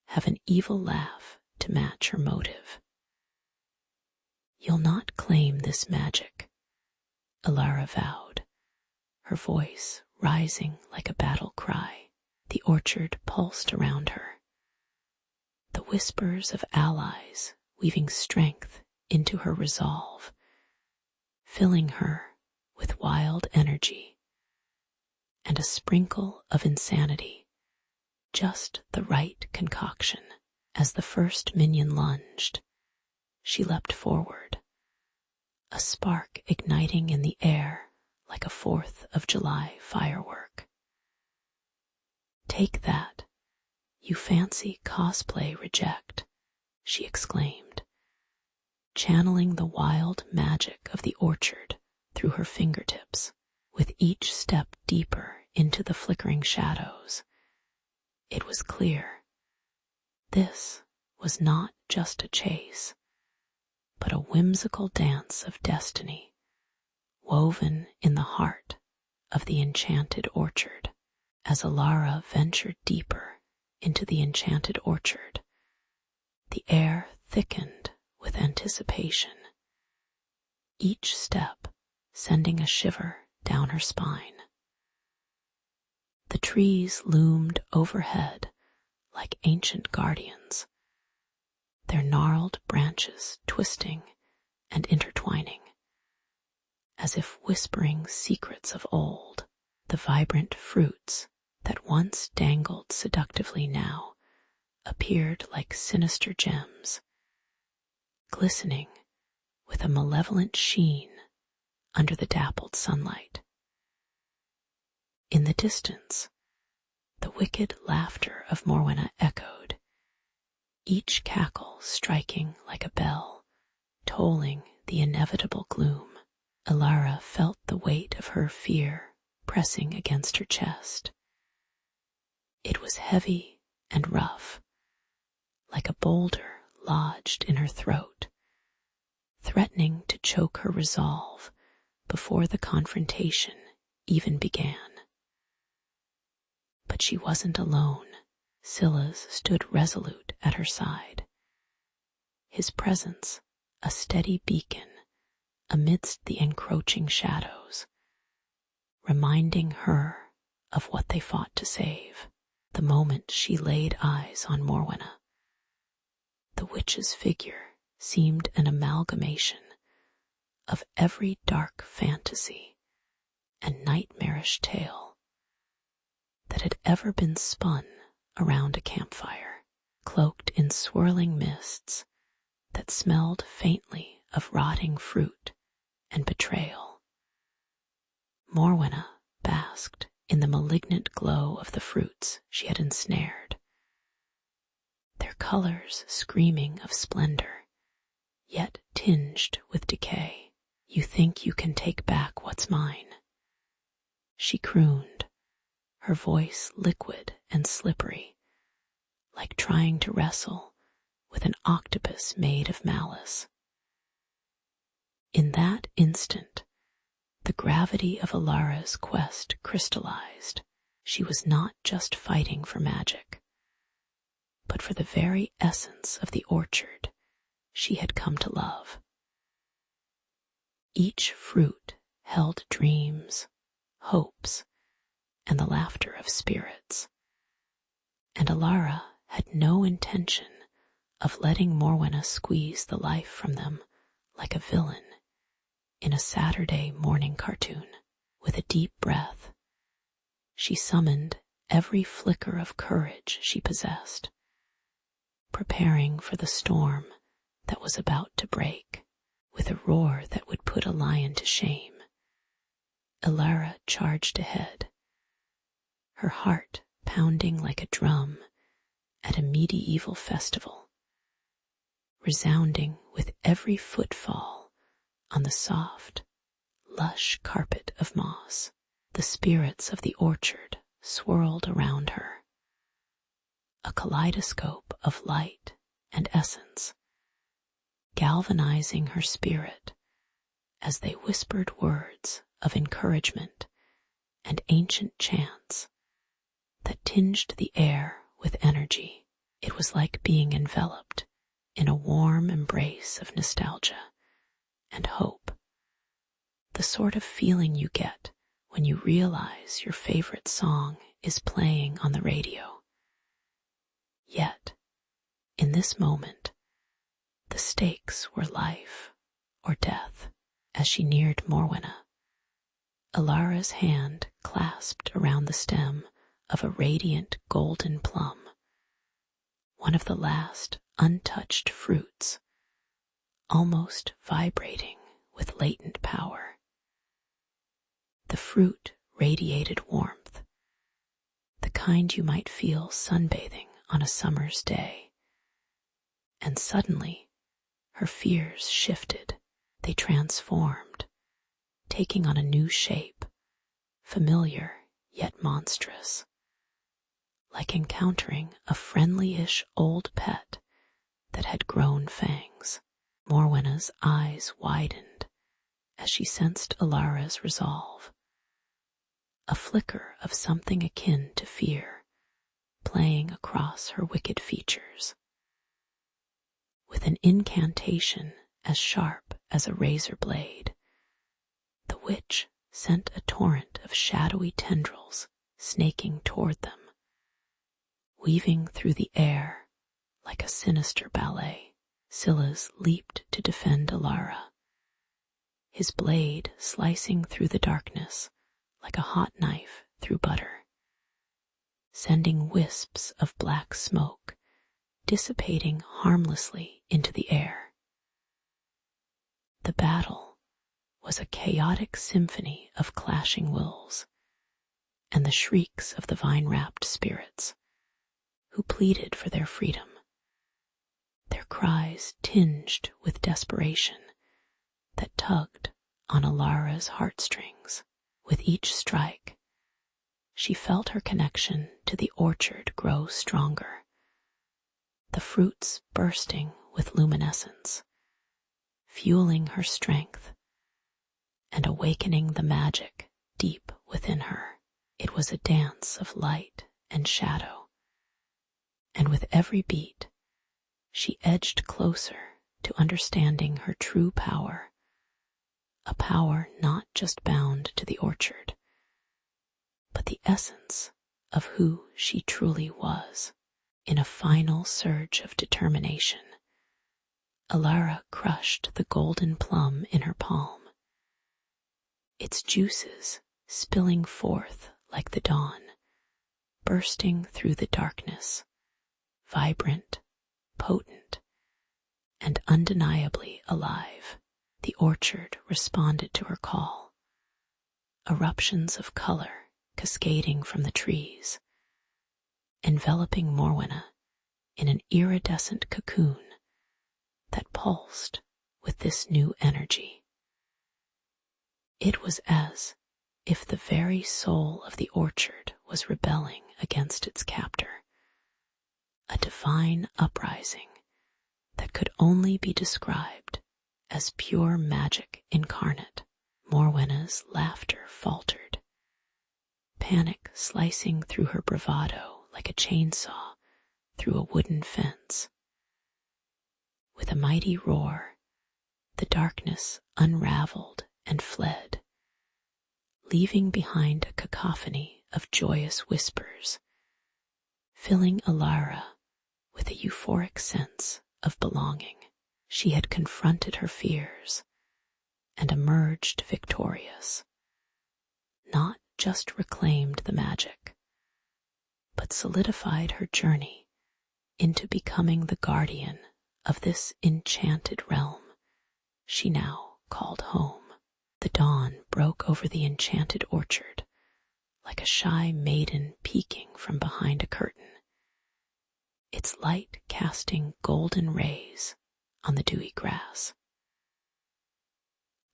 have an evil laugh to match her motive. "You'll not claim this magic," Alara vowed, her voice rising like a battle cry. The orchard pulsed around her, the whispers of allies weaving strength into her resolve, filling her with wild energy and a sprinkle of insanity, just the right concoction. As the first minion lunged, she leapt forward, a spark igniting in the air like a 4th of July firework. "Take that, you fancy cosplay reject," she exclaimed, channeling the wild magic of the orchard through her fingertips. With each step deeper into the flickering shadows, it was clear this was not just a chase, but a whimsical dance of destiny woven in the heart of the enchanted orchard. As Alara ventured deeper into the enchanted orchard, the air thickened with anticipation, each step sending a shiver down her spine. The trees loomed overhead like ancient guardians, their gnarled branches twisting and intertwining, as if whispering secrets of old. The vibrant fruits that once dangled seductively now appeared like sinister gems, glistening with a malevolent sheen under the dappled sunlight. In the distance, the wicked laughter of Morwenna echoed, each cackle striking like a bell, tolling the inevitable gloom. Alara felt the weight of her fear pressing against her chest. It was heavy and rough, like a boulder lodged in her throat, threatening to choke her resolve before the confrontation even began. But she wasn't alone. Silas stood resolute at her side, his presence a steady beacon amidst the encroaching shadows, reminding her of what they fought to save. The moment she laid eyes on Morwenna, the witch's figure seemed an amalgamation of every dark fantasy and nightmarish tale that had ever been spun around a campfire, cloaked in swirling mists that smelled faintly of rotting fruit and betrayal. Morwenna basked in the malignant glow of the fruits she had ensnared, their colors screaming of splendor, yet tinged with decay. "You think you can take back what's mine," she crooned, her voice liquid and slippery, like trying to wrestle with an octopus made of malice. In that instant, the gravity of Alara's quest crystallized. She was not just fighting for magic, but for the very essence of the orchard she had come to love. Each fruit held dreams, hopes, and the laughter of spirits, and Alara had no intention of letting Morwenna squeeze the life from them like a villain in a Saturday morning cartoon. With a deep breath, she summoned every flicker of courage she possessed, preparing for the storm that was about to break. With a roar that would put a lion to shame, Alara charged ahead, her heart pounding like a drum at a medieval festival, resounding with every footfall on the soft, lush carpet of moss. The spirits of the orchard swirled around her, a kaleidoscope of light and essence, galvanizing her spirit as they whispered words of encouragement and ancient chants that tinged the air with energy. It was like being enveloped in a warm embrace of nostalgia and hope, the sort of feeling you get when you realize your favorite song is playing on the radio. Yet, in this moment, the stakes were life or death. As she neared Morwenna, Alara's hand clasped around the stem of a radiant golden plum, one of the last untouched fruits, almost vibrating with latent power. The fruit radiated warmth, the kind you might feel sunbathing on a summer's day. And suddenly, her fears shifted. They transformed, taking on a new shape, familiar yet monstrous, like encountering a friendly-ish old pet that had grown fangs. Morwenna's eyes widened as she sensed Alara's resolve, a flicker of something akin to fear playing across her wicked features. With an incantation as sharp as a razor blade, the witch sent a torrent of shadowy tendrils snaking toward them, weaving through the air like a sinister ballet. Silas leaped to defend Alara, his blade slicing through the darkness like a hot knife through butter, sending wisps of black smoke dissipating harmlessly into the air. The battle was a chaotic symphony of clashing wills and the shrieks of the vine-wrapped spirits who pleaded for their freedom, their cries tinged with desperation that tugged on Alara's heartstrings. With each strike, she felt her connection to the orchard grow stronger, the fruits bursting with luminescence, fueling her strength and awakening the magic deep within her. It was a dance of light and shadow, and with every beat, she edged closer to understanding her true power, a power not just bound to the orchard, but the essence of who she truly was. In a final surge of determination, Alara crushed the golden plum in her palm, its juices spilling forth like the dawn, bursting through the darkness, vibrant, potent, and undeniably alive. The orchard responded to her call, eruptions of color cascading from the trees, enveloping Morwenna in an iridescent cocoon that pulsed with this new energy. It was as if the very soul of the orchard was rebelling against its captor, a divine uprising that could only be described as pure magic incarnate. Morwenna's laughter faltered, panic slicing through her bravado like a chainsaw through a wooden fence. With a mighty roar, the darkness unraveled and fled, leaving behind a cacophony of joyous whispers, filling Alara with a euphoric sense of belonging. She had confronted her fears and emerged victorious, not just reclaimed the magic, but solidified her journey into becoming the guardian of this enchanted realm she now called home. The dawn broke over the enchanted orchard like a shy maiden peeking from behind a curtain, its light casting golden rays on the dewy grass.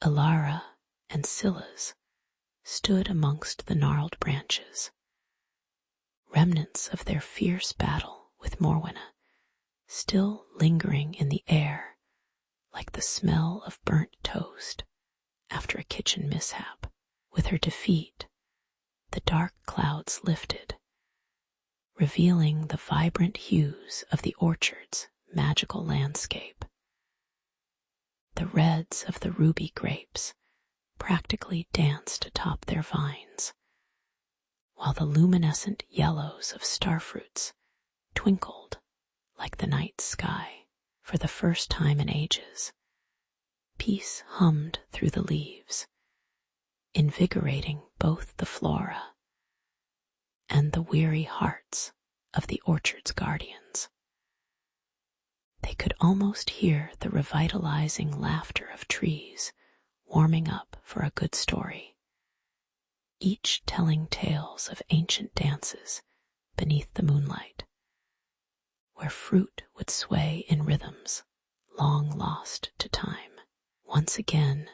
Alara and Silas stood amongst the gnarled branches, remnants of their fierce battle with Morwenna still lingering in the air like the smell of burnt toast after a kitchen mishap. With her defeat, the dark clouds lifted, revealing the vibrant hues of the orchard's magical landscape. The reds of the ruby grapes practically danced atop their vines, while the luminescent yellows of starfruits twinkled like the night sky. For the first time in ages, peace hummed through the leaves, invigorating both the flora and the weary hearts of the orchard's guardians. They could almost hear the revitalizing laughter of trees warming up for a good story, each telling tales of ancient dances beneath the moonlight, where fruit would sway in rhythms long lost to time. Once again,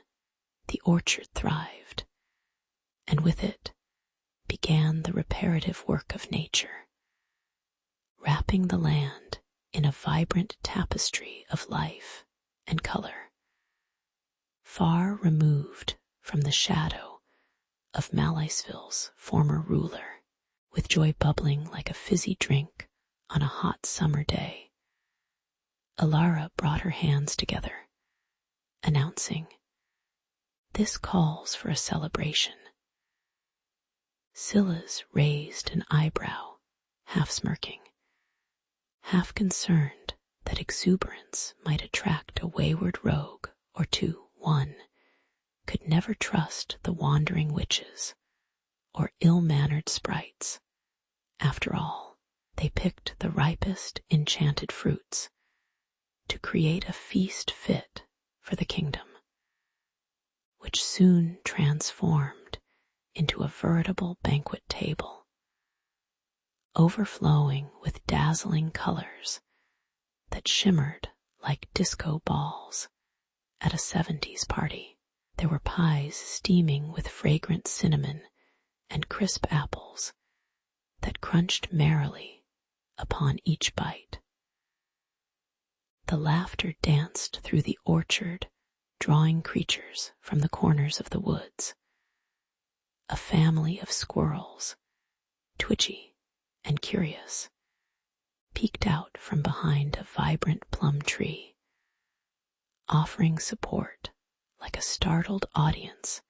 the orchard thrived, and with it began the reparative work of nature, wrapping the land in a vibrant tapestry of life and color, far removed from the shadow of Malisville's former ruler. With joy bubbling like a fizzy drink on a hot summer day, Alara brought her hands together, announcing, "This calls for a celebration." Scylla's raised an eyebrow, half smirking, half concerned that exuberance might attract a wayward rogue or two. One could never trust the wandering witches or ill-mannered sprites. After all, they picked the ripest enchanted fruits to create a feast fit for the kingdom, which soon transformed into a veritable banquet table, overflowing with dazzling colors that shimmered like disco balls at a 70s party. There were pies steaming with fragrant cinnamon and crisp apples that crunched merrily upon each bite. The laughter danced through the orchard, drawing creatures from the corners of the woods. A family of squirrels, twitchy and curious, peeked out from behind a vibrant plum tree, offering support like a startled audience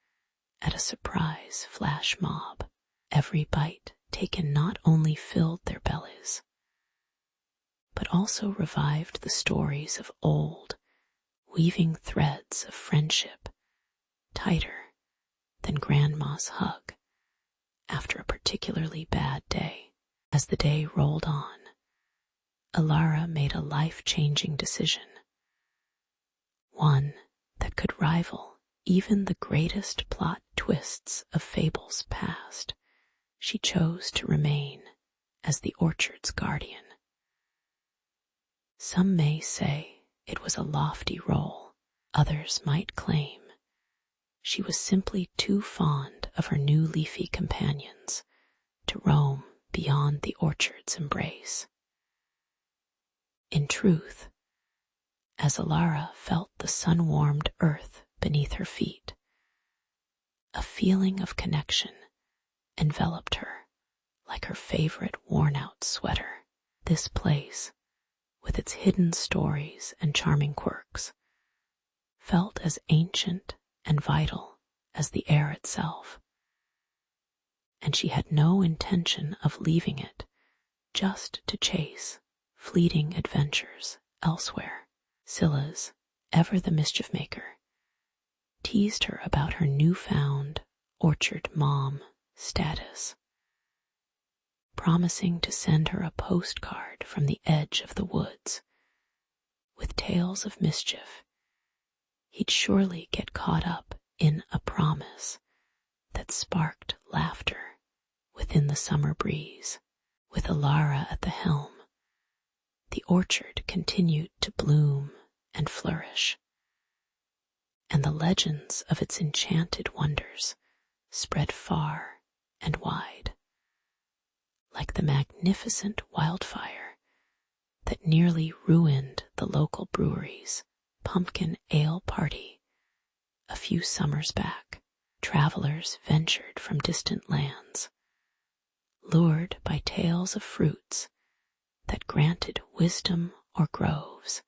at a surprise flash mob. Every bite taken not only filled their bellies, but also revived the stories of old, weaving threads of friendship tighter than Grandma's hug after a particularly bad day. As the day rolled on, Alara made a life-changing decision, one that could rival even the greatest plot twists of fables past. She chose to remain as the orchard's guardian. Some may say it was a lofty role. Others might claim she was simply too fond of her new leafy companions to roam beyond the orchard's embrace. In truth, as Alara felt the sun-warmed earth beneath her feet, a feeling of connection enveloped her like her favorite worn-out sweater. This place, with its hidden stories and charming quirks, felt as ancient and vital as the air itself, and she had no intention of leaving it just to chase fleeting adventures elsewhere. Scylla's, ever the mischief maker, teased her about her newfound orchard mom status, promising to send her a postcard from the edge of the woods with tales of mischief. He'd surely get caught up in a promise that sparked laughter within the summer breeze. With Alara at the helm, the orchard continued to bloom and flourish, and the legends of its enchanted wonders spread far and wide, like the magnificent wildfire that nearly ruined the local brewery's pumpkin ale party a few summers back. Travelers ventured from distant lands, lured by tales of fruits that granted wisdom or groves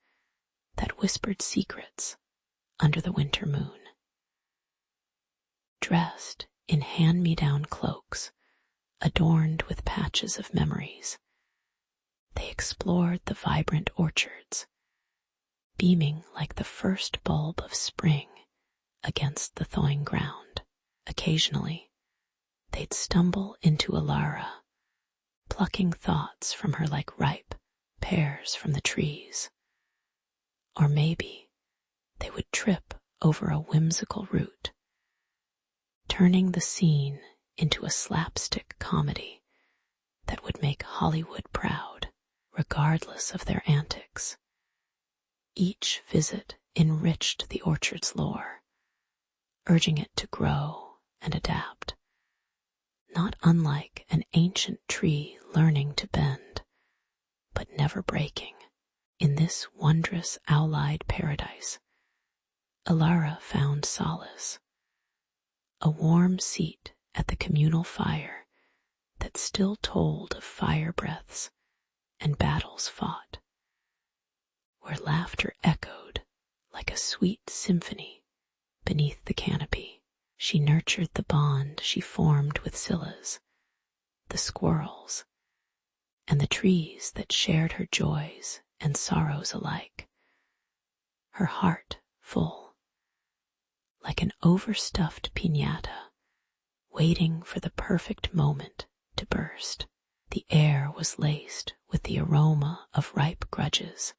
that whispered secrets under the winter moon. Dressed in hand-me-down cloaks adorned with patches of memories, they explored the vibrant orchards, beaming like the first bulb of spring against the thawing ground. Occasionally, they'd stumble into Alara, plucking thoughts from her like ripe pears from the trees. Or maybe they would trip over a whimsical root, turning the scene into a slapstick comedy that would make Hollywood proud, regardless of their antics. Each visit enriched the orchard's lore, urging it to grow and adapt, not unlike an ancient tree learning to bend, but never breaking. In this wondrous owl-eyed paradise, Alara found solace, a warm seat at the communal fire that still told of fire breaths and battles fought, where laughter echoed like a sweet symphony beneath the canopy. She nurtured the bond she formed with Scyllas, the squirrels, and the trees that shared her joys and sorrows alike, her heart full, like an overstuffed piñata, waiting for the perfect moment to burst. The air was laced with the aroma of ripe grudges,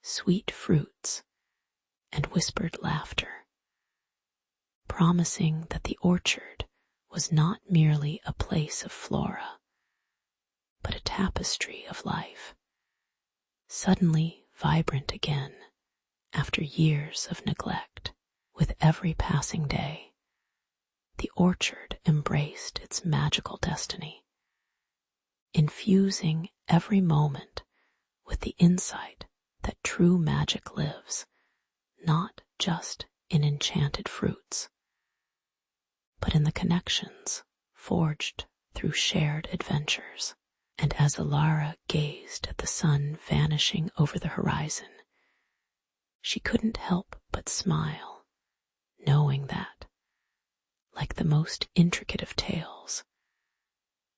sweet fruits, and whispered laughter, promising that the orchard was not merely a place of flora, but a tapestry of life, suddenly vibrant again after years of neglect. With every passing day, the orchard embraced its magical destiny, infusing every moment with the insight that true magic lives not just in enchanted fruits, but in the connections forged through shared adventures. And as Alara gazed at the sun vanishing over the horizon, she couldn't help but smile, knowing that, like the most intricate of tales,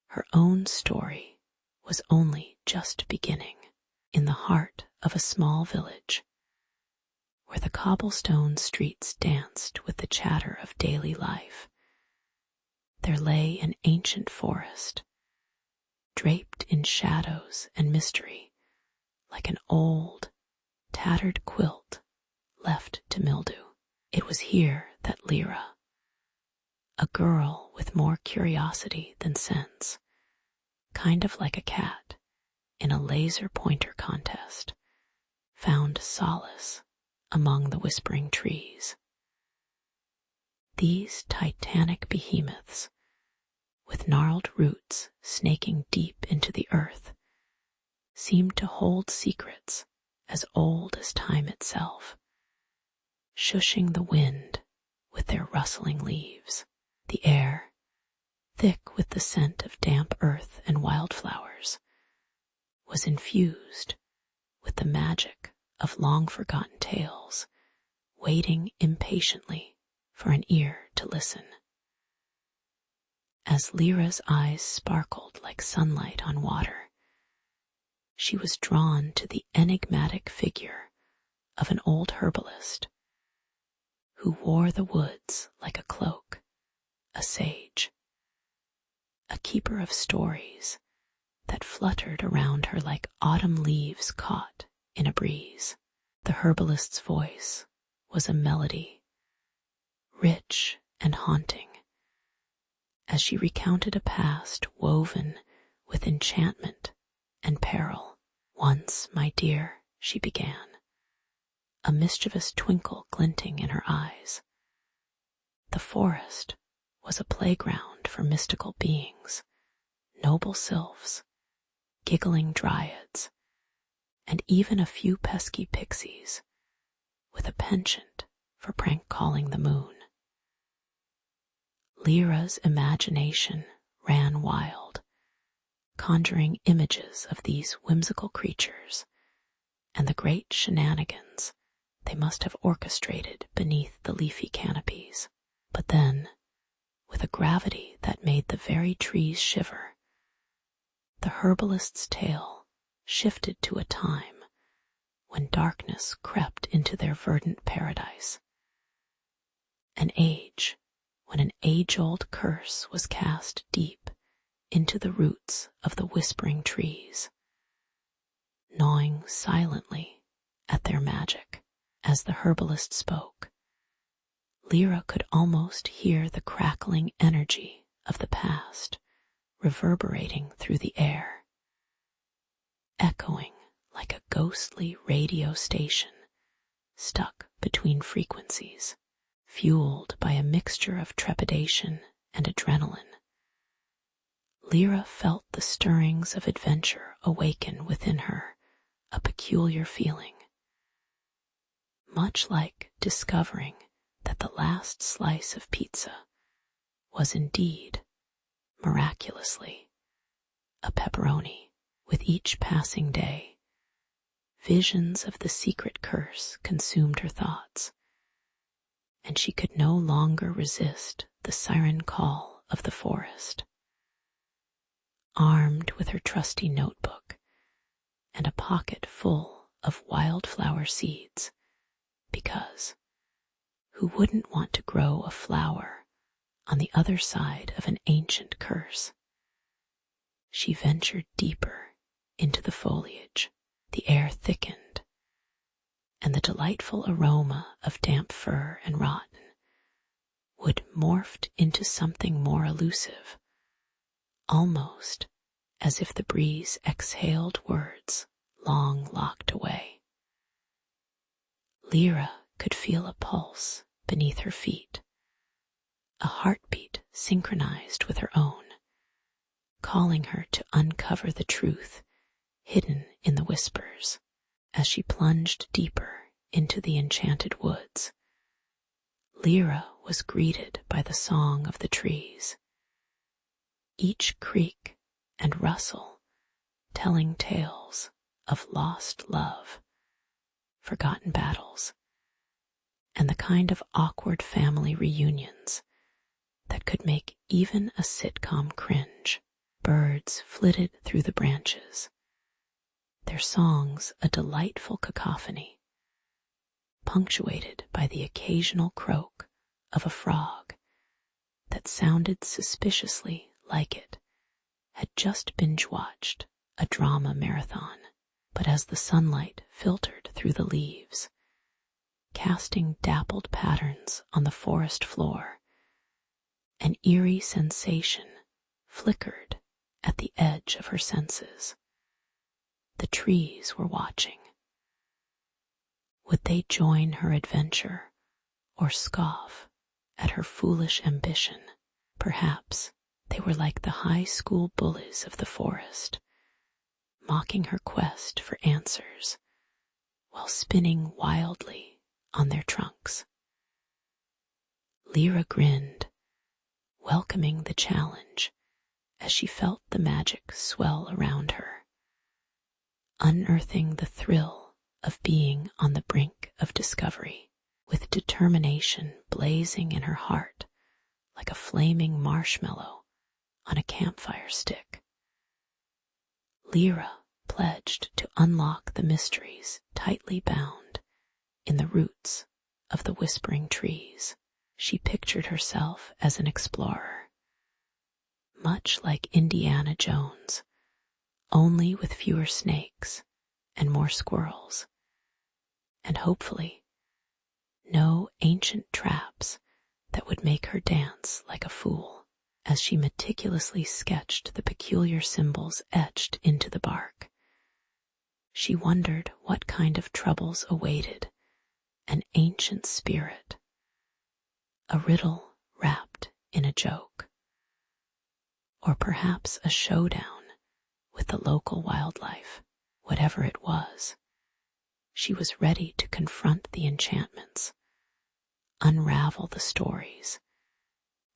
her own story was only just beginning. In the heart of a small village, where the cobblestone streets danced with the chatter of daily life, there lay an ancient forest, draped in shadows and mystery, like an old, tattered quilt left to mildew. It was here that Lyra, a girl with more curiosity than sense, kind of like a cat in a laser pointer contest, found solace among the whispering trees. These titanic behemoths, with gnarled roots snaking deep into the earth, seemed to hold secrets as old as time itself, shushing the wind with their rustling leaves. The air, thick with the scent of damp earth and wildflowers, was infused with the magic of long-forgotten tales, waiting impatiently for an ear to listen. As Lyra's eyes sparkled like sunlight on water, she was drawn to the enigmatic figure of an old herbalist who wore the woods like a cloak, a sage, a keeper of stories that fluttered around her like autumn leaves caught in a breeze. The herbalist's voice was a melody, rich and haunting, as she recounted a past woven with enchantment and peril. Once, my dear, she began, a mischievous twinkle glinting in her eyes, the forest was a playground for mystical beings, noble sylphs, giggling dryads, and even a few pesky pixies with a penchant for prank calling the moon. Lyra's imagination ran wild, conjuring images of these whimsical creatures and the great shenanigans they must have orchestrated beneath the leafy canopies. But then, with a gravity that made the very trees shiver, the herbalist's tale shifted to a time when darkness crept into their verdant paradise, an age when an age-old curse was cast deep into the roots of the whispering trees, gnawing silently at their magic. As the herbalist spoke, Lyra could almost hear the crackling energy of the past reverberating through the air, echoing like a ghostly radio station stuck between frequencies, fueled by a mixture of trepidation and adrenaline. Lyra felt the stirrings of adventure awaken within her, a peculiar feeling, much like discovering that the last slice of pizza was indeed, miraculously, a pepperoni. With each passing day, visions of the secret curse consumed her thoughts, and she could no longer resist the siren call of the forest. Armed with her trusty notebook and a pocket full of wildflower seeds, because who wouldn't want to grow a flower on the other side of an ancient curse? She ventured deeper into the foliage. The air thickened, and the delightful aroma of damp fir and rotten wood morphed into something more elusive, almost as if the breeze exhaled words long locked away. Lyra could feel a pulse beneath her feet, a heartbeat synchronized with her own, calling her to uncover the truth hidden in the whispers. As she plunged deeper into the enchanted woods, Lyra was greeted by the song of the trees, each creak and rustle telling tales of lost love, forgotten battles, and the kind of awkward family reunions that could make even a sitcom cringe. Birds flitted through the branches, their songs a delightful cacophony, punctuated by the occasional croak of a frog that sounded suspiciously like it had just binge-watched a drama marathon. But as the sunlight filtered through the leaves, casting dappled patterns on the forest floor, an eerie sensation flickered at the edge of her senses. The trees were watching. Would they join her adventure or scoff at her foolish ambition? Perhaps they were like the high school bullies of the forest, mocking her quest for answers while spinning wildly on their trunks. Lyra grinned, welcoming the challenge as she felt the magic swell around her, unearthing the thrill of being on the brink of discovery. With determination blazing in her heart like a flaming marshmallow on a campfire stick, Lyra pledged to unlock the mysteries tightly bound in the roots of the whispering trees. She pictured herself as an explorer, much like Indiana Jones, only with fewer snakes and more squirrels, and hopefully no ancient traps that would make her dance like a fool. As she meticulously sketched the peculiar symbols etched into the bark, she wondered what kind of troubles awaited an ancient spirit, a riddle wrapped in a joke, or perhaps a showdown with the local wildlife. Whatever it was, she was ready to confront the enchantments, unravel the stories,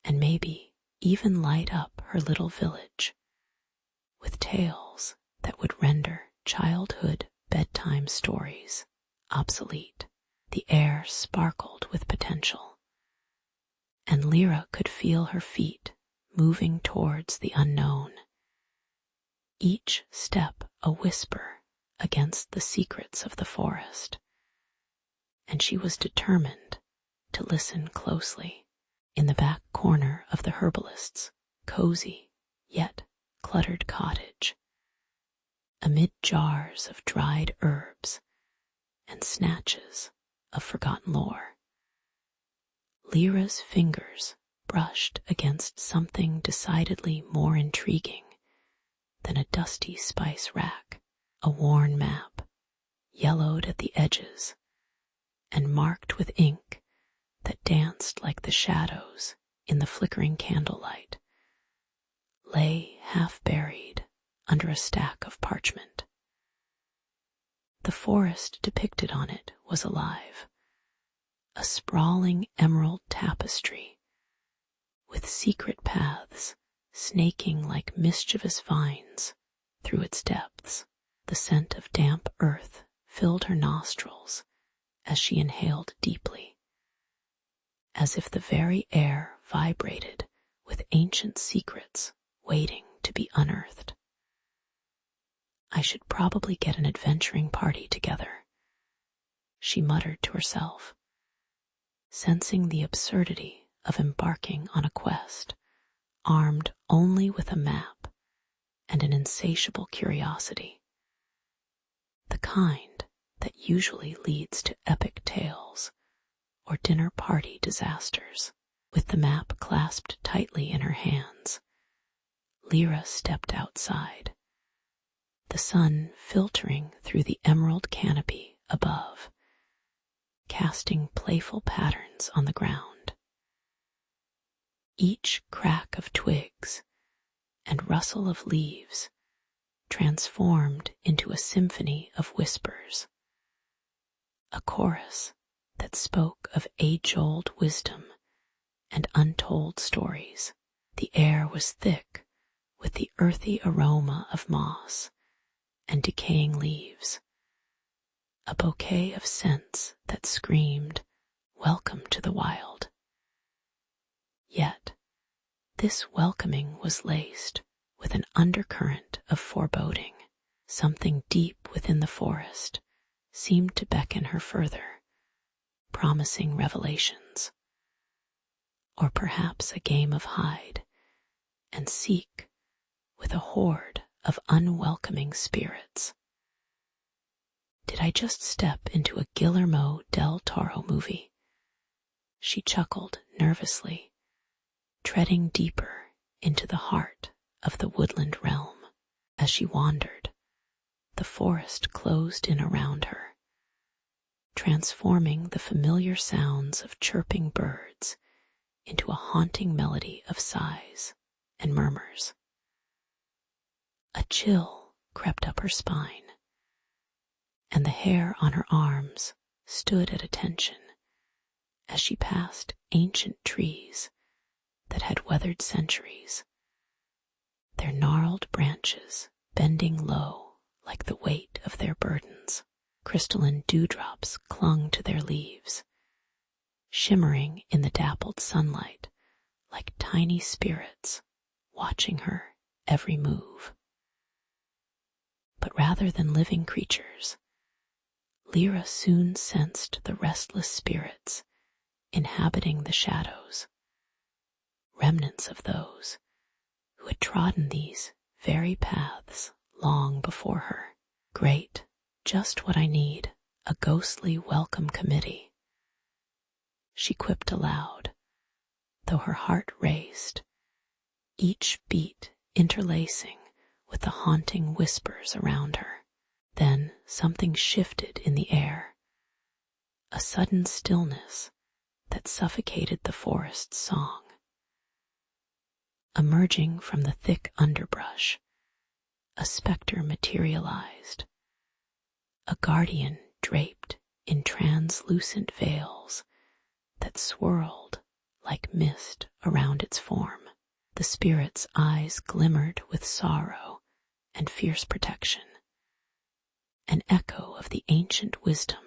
and maybe even light up her little village with tales that would render childhood bedtime stories obsolete. The air sparkled with potential, and Lyra could feel her feet moving towards the unknown, each step a whisper against the secrets of the forest, and she was determined to listen closely. In the back corner of the herbalist's cozy yet cluttered cottage, amid jars of dried herbs and snatches of forgotten lore, Lyra's fingers brushed against something decidedly more intriguing than a dusty spice rack, a worn map, yellowed at the edges and marked with ink that danced like the shadows in the flickering candlelight, lay half buried under a stack of parchment. The forest depicted on it was alive, a sprawling emerald tapestry with secret paths snaking like mischievous vines through its depths. The scent of damp earth filled her nostrils as she inhaled deeply, as if the very air vibrated with ancient secrets waiting to be unearthed. I should probably get an adventuring party together, she muttered to herself, sensing the absurdity of embarking on a quest armed only with a map and an insatiable curiosity, the kind that usually leads to epic tales or dinner party disasters. With the map clasped tightly in her hands, Lyra stepped outside, the sun filtering through the emerald canopy above, casting playful patterns on the ground. Each crack of twigs and rustle of leaves transformed into a symphony of whispers, a chorus that spoke of age-old wisdom and untold stories. The air was thick with the earthy aroma of moss and decaying leaves, a bouquet of scents that screamed, "Welcome to the wild." Yet, this welcoming was laced with an undercurrent of foreboding. Something deep within the forest seemed to beckon her further, promising revelations. Or perhaps a game of hide and seek with a horde of unwelcoming spirits. Did I just step into a Guillermo del Toro movie? She chuckled nervously, treading deeper into the heart of the woodland realm. As she wandered, the forest closed in around her, transforming the familiar sounds of chirping birds into a haunting melody of sighs and murmurs. A chill crept up her spine, and the hair on her arms stood at attention as she passed ancient trees that had weathered centuries, their gnarled branches bending low like the weight of their burdens. Crystalline dewdrops clung to their leaves, shimmering in the dappled sunlight like tiny spirits watching her every move. But rather than living creatures, Lyra soon sensed the restless spirits inhabiting the shadows, remnants of those who had trodden these very paths long before her. Great, just what I need, a ghostly welcome committee, she quipped aloud, though her heart raced, each beat interlacing with the haunting whispers around her. Then something shifted in the air, a sudden stillness that suffocated the forest's song. Emerging from the thick underbrush, a spectre materialized, a guardian draped in translucent veils that swirled like mist around its form. The spirit's eyes glimmered with sorrow and fierce protection, an echo of the ancient wisdom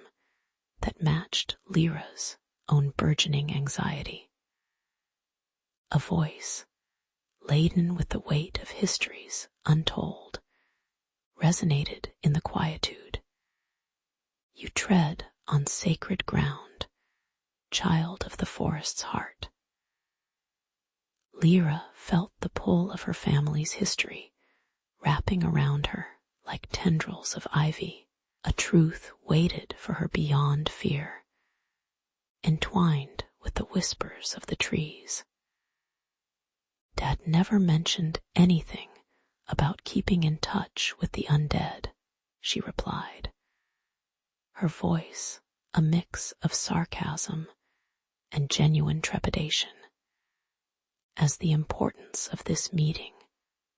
that matched Lyra's own burgeoning anxiety. A voice, laden with the weight of histories untold, resonated in the quietude. You tread on sacred ground, child of the forest's heart. Lyra felt the pull of her family's history wrapping around her like tendrils of ivy. A truth waited for her beyond fear, entwined with the whispers of the trees. Dad never mentioned anything about keeping in touch with the undead, she replied, her voice a mix of sarcasm and genuine trepidation. As the importance of this meeting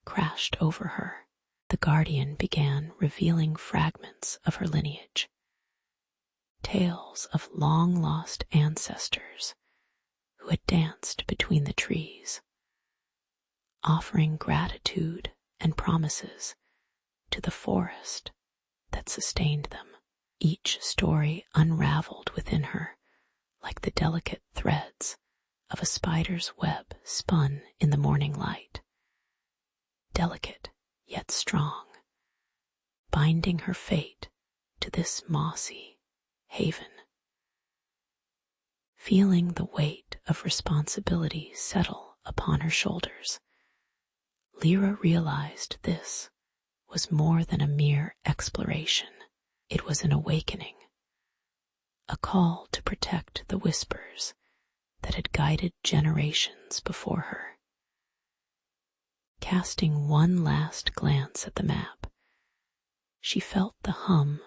crashed over her, the guardian began revealing fragments of her lineage, tales of long-lost ancestors who had danced between the trees, offering gratitude and promises to the forest that sustained them. Each story unraveled within her like the delicate threads of a spider's web spun in the morning light. Delicate yet strong, binding her fate to this mossy haven. Feeling the weight of responsibility settle upon her shoulders, Lyra realized this was more than a mere exploration. It was an awakening, a call to protect the whispers that had guided generations before her. Casting one last glance at the map, she felt the hum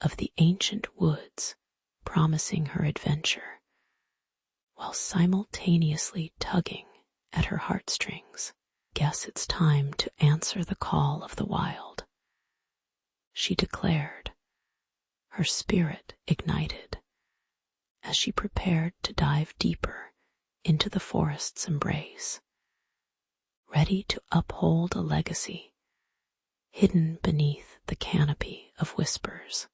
of the ancient woods promising her adventure, while simultaneously tugging at her heartstrings. Guess it's time to answer the call of the wild, she declared, her spirit ignited as she prepared to dive deeper into the forest's embrace, ready to uphold a legacy hidden beneath the canopy of whispers.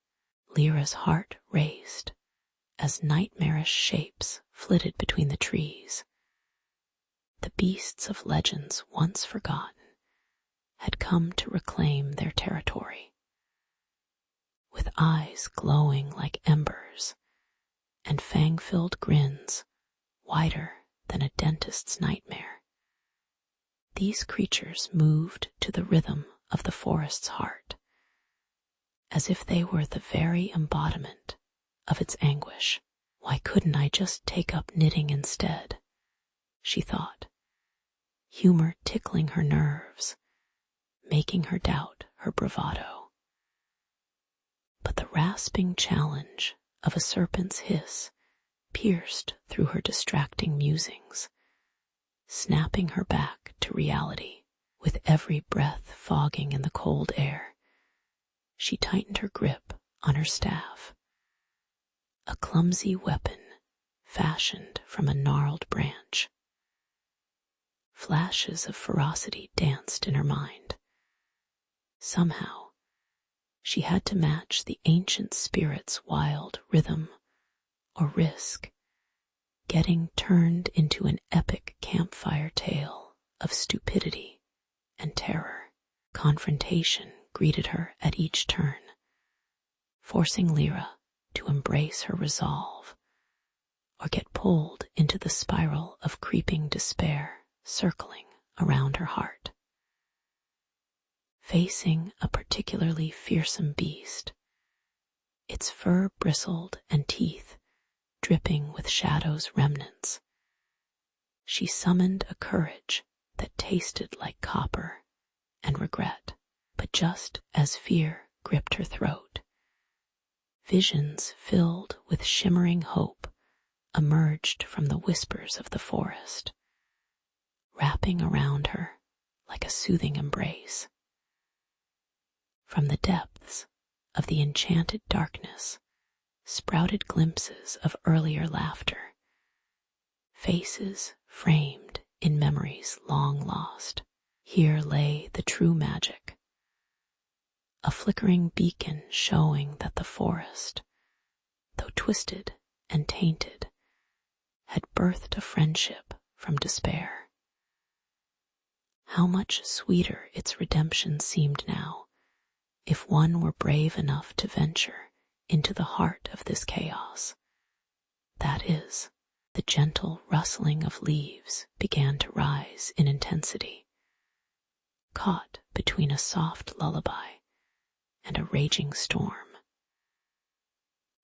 Lyra's heart raced as nightmarish shapes flitted between the trees. The beasts of legends once forgotten had come to reclaim their territory. With eyes glowing like embers and fang-filled grins wider than a dentist's nightmare, these creatures moved to the rhythm of the forest's heart, as if they were the very embodiment of its anguish. Why couldn't I just take up knitting instead? She thought, humor tickling her nerves, making her doubt her bravado. But the rasping challenge of a serpent's hiss pierced through her distracting musings, snapping her back to reality. With every breath fogging in the cold air, she tightened her grip on her staff, a clumsy weapon fashioned from a gnarled branch. Flashes of ferocity danced in her mind. Somehow, she had to match the ancient spirit's wild rhythm, or risk getting turned into an epic campfire tale of stupidity and terror. Confrontation greeted her at each turn, forcing Lyra to embrace her resolve or get pulled into the spiral of creeping despair circling around her heart. Facing a particularly fearsome beast, its fur bristled and teeth dripping with shadow's remnants, she summoned a courage that tasted like copper and regret. But just as fear gripped her throat, visions filled with shimmering hope emerged from the whispers of the forest, wrapping around her like a soothing embrace. From the depths of the enchanted darkness sprouted glimpses of earlier laughter, faces framed in memories long lost. Here lay the true magic, a flickering beacon showing that the forest, though twisted and tainted, had birthed a friendship from despair. How much sweeter its redemption seemed now, if one were brave enough to venture into the heart of this chaos. That is, the gentle rustling of leaves began to rise in intensity, caught between a soft lullaby and a raging storm.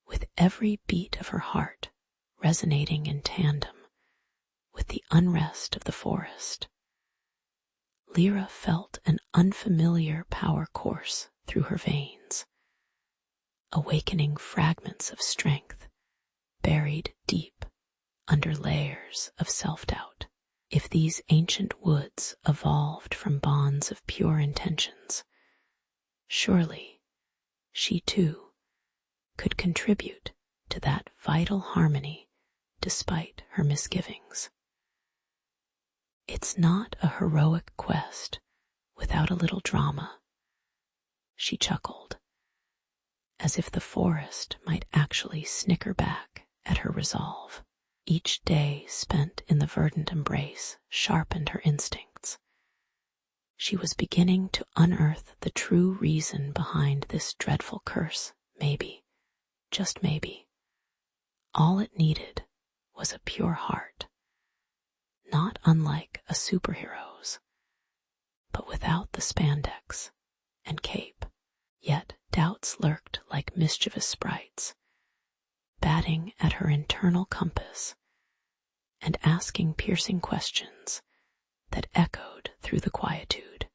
With every beat of her heart resonating in tandem with the unrest of the forest, Lyra felt an unfamiliar power course through her veins, awakening fragments of strength buried deep under layers of self-doubt. If these ancient woods evolved from bonds of pure intentions, surely she too could contribute to that vital harmony despite her misgivings. It's not a heroic quest without a little drama, she chuckled, as if the forest might actually snicker back at her resolve. Each day spent in the verdant embrace sharpened her instincts. She was beginning to unearth the true reason behind this dreadful curse. Maybe, just maybe, all it needed was a pure heart, not unlike a superhero's, but without the spandex and cape. Yet doubts lurked like mischievous sprites, batting at her internal compass and asking piercing questions that echoed through the quietude.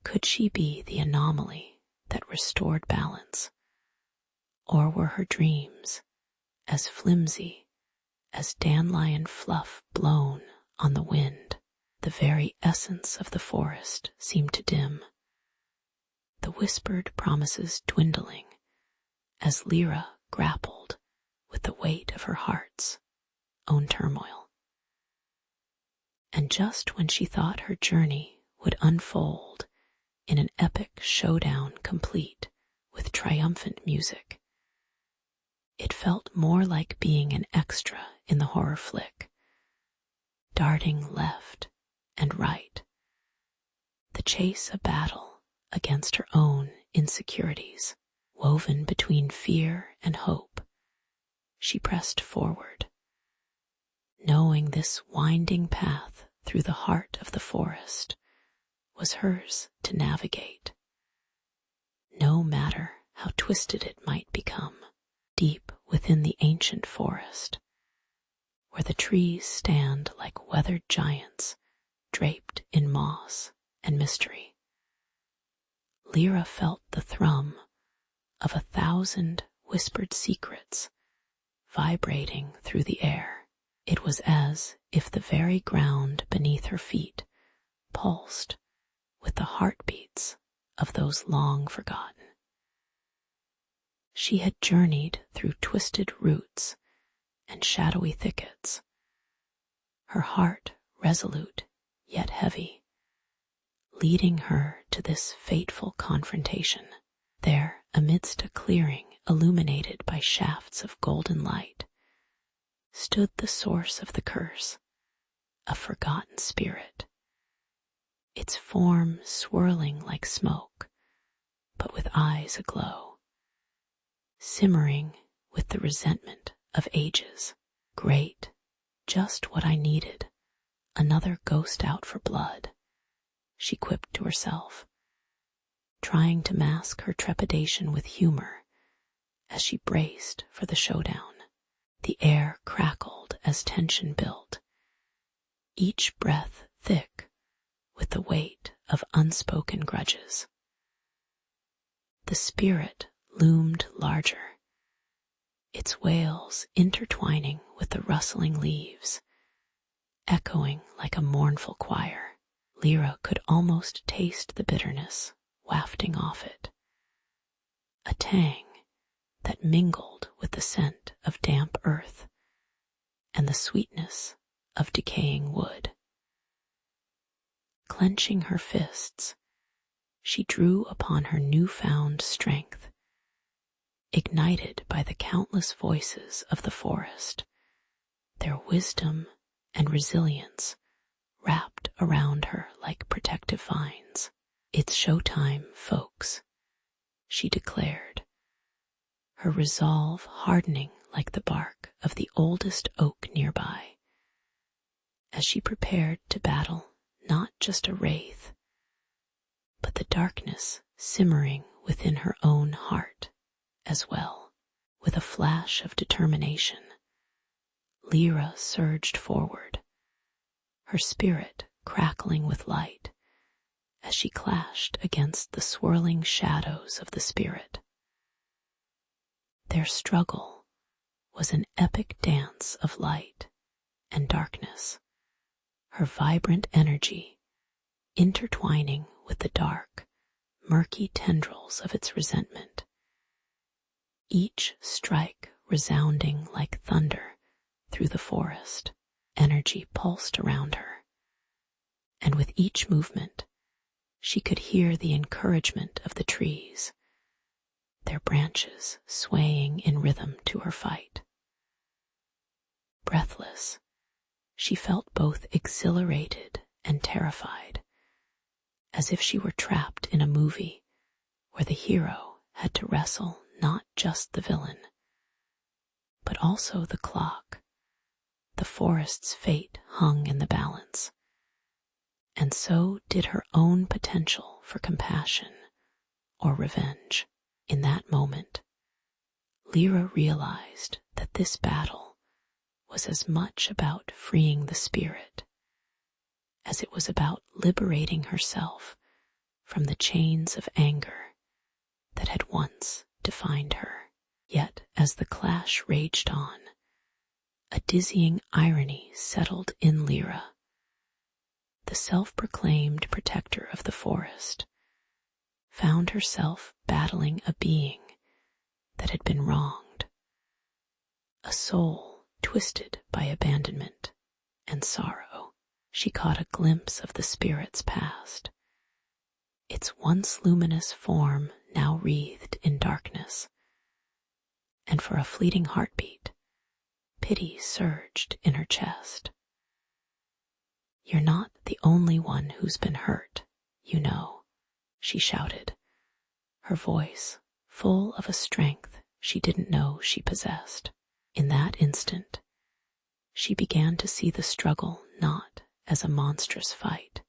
Could she be the anomaly that restored balance, or were her dreams as flimsy as dandelion fluff blown on the wind? The very essence of the forest seemed to dim, the whispered promises dwindling as Lyra grappled with the weight of her heart's own turmoil. And just when she thought her journey would unfold in an epic showdown complete with triumphant music, it felt more like being an extra in the horror flick, darting left and right, the chase a battle against her own insecurities. Woven between fear and hope, she pressed forward, knowing this winding path through the heart of the forest was hers to navigate, no matter how twisted it might become. Deep within the ancient forest, where the trees stand like weathered giants draped in moss and mystery, Lyra felt the thrum of 1,000 whispered secrets vibrating through the air. It was as if the very ground beneath her feet pulsed with the heartbeats of those long forgotten. She had journeyed through twisted roots and shadowy thickets, her heart resolute yet heavy, leading her to this fateful confrontation. There, amidst a clearing illuminated by shafts of golden light, stood the source of the curse, a forgotten spirit, its form swirling like smoke, but with eyes aglow, simmering with the resentment of ages. Great, just what I needed, another ghost out for blood, she quipped to herself, trying to mask her trepidation with humor as she braced for the showdown. The air crackled as tension built, each breath thick with the weight of unspoken grudges. The spirit loomed larger, its wails intertwining with the rustling leaves, echoing like a mournful choir. Lyra could almost taste the bitterness wafting off it, a tang that mingled with the scent of damp earth and the sweetness of decaying wood. Clenching her fists, she drew upon her newfound strength, ignited by the countless voices of the forest, their wisdom and resilience wrapped around her like protective vines. "It's showtime, folks," she declared, her resolve hardening like the bark of the oldest oak nearby, as she prepared to battle not just a wraith, but the darkness simmering within her own heart as well. With a flash of determination, Lyra surged forward, her spirit crackling with light as she clashed against the swirling shadows of the spirit. Their struggle was an epic dance of light and darkness, her vibrant energy intertwining with the dark, murky tendrils of its resentment, each strike resounding like thunder through the forest. Energy pulsed around her, and with each movement she could hear the encouragement of the trees, their branches swaying in rhythm to her fight. Breathless, she felt both exhilarated and terrified, as if she were trapped in a movie where the hero had to wrestle not just the villain, but also the clock. The forest's fate hung in the balance, and so did her own potential for compassion or revenge. In that moment, Lyra realized that this battle was as much about freeing the spirit as it was about liberating herself from the chains of anger that had once defined her. Yet, as the clash raged on, a dizzying irony settled in Lyra. The self-proclaimed protector of the forest found herself battling a being that had been wronged, a soul twisted by abandonment and sorrow. She caught a glimpse of the spirit's past, its once luminous form now wreathed in darkness, and for a fleeting heartbeat, pity surged in her chest. "You're not the only one who's been hurt, you know," she shouted, her voice full of a strength she didn't know she possessed. In that instant, she began to see the struggle not as a monstrous fight,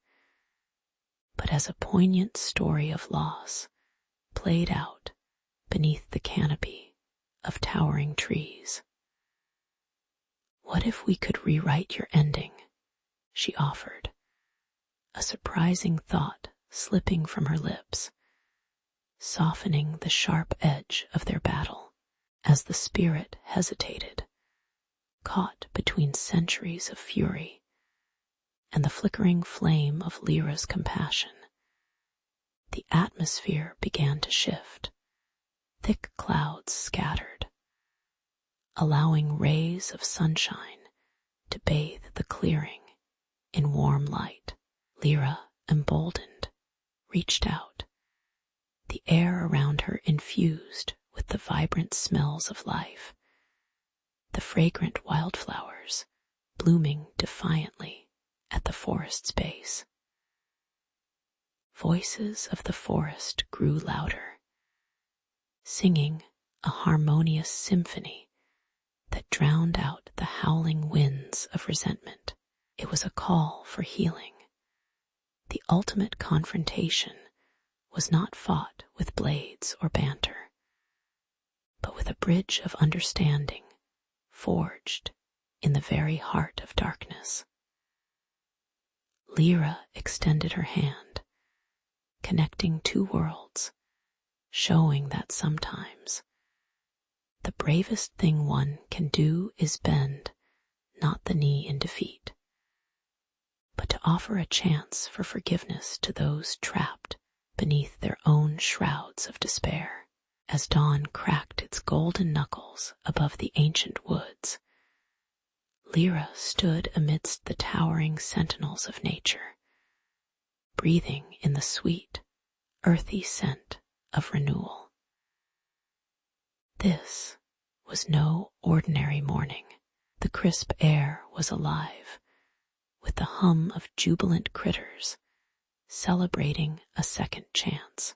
but as a poignant story of loss played out beneath the canopy of towering trees. "What if we could rewrite your ending?" she offered, a surprising thought slipping from her lips, softening the sharp edge of their battle. As the spirit hesitated, caught between centuries of fury and the flickering flame of Lyra's compassion, the atmosphere began to shift. Thick clouds scattered, allowing rays of sunshine to bathe the clearing in warm light. Lyra, emboldened, reached out, the air around her infused with the vibrant smells of life, the fragrant wildflowers blooming defiantly at the forest's base. Voices of the forest grew louder, singing a harmonious symphony that drowned out the howling winds of resentment. It was a call for healing. The ultimate confrontation was not fought with blades or banter, but with a bridge of understanding forged in the very heart of darkness. Lyra extended her hand, connecting two worlds, showing that sometimes the bravest thing one can do is bend not the knee in defeat, but to offer a chance for forgiveness to those trapped beneath their own shrouds of despair. As dawn cracked its golden knuckles above the ancient woods, Lyra stood amidst the towering sentinels of nature, breathing in the sweet, earthy scent of renewal. This was no ordinary morning. The crisp air was alive with the hum of jubilant critters celebrating a second chance.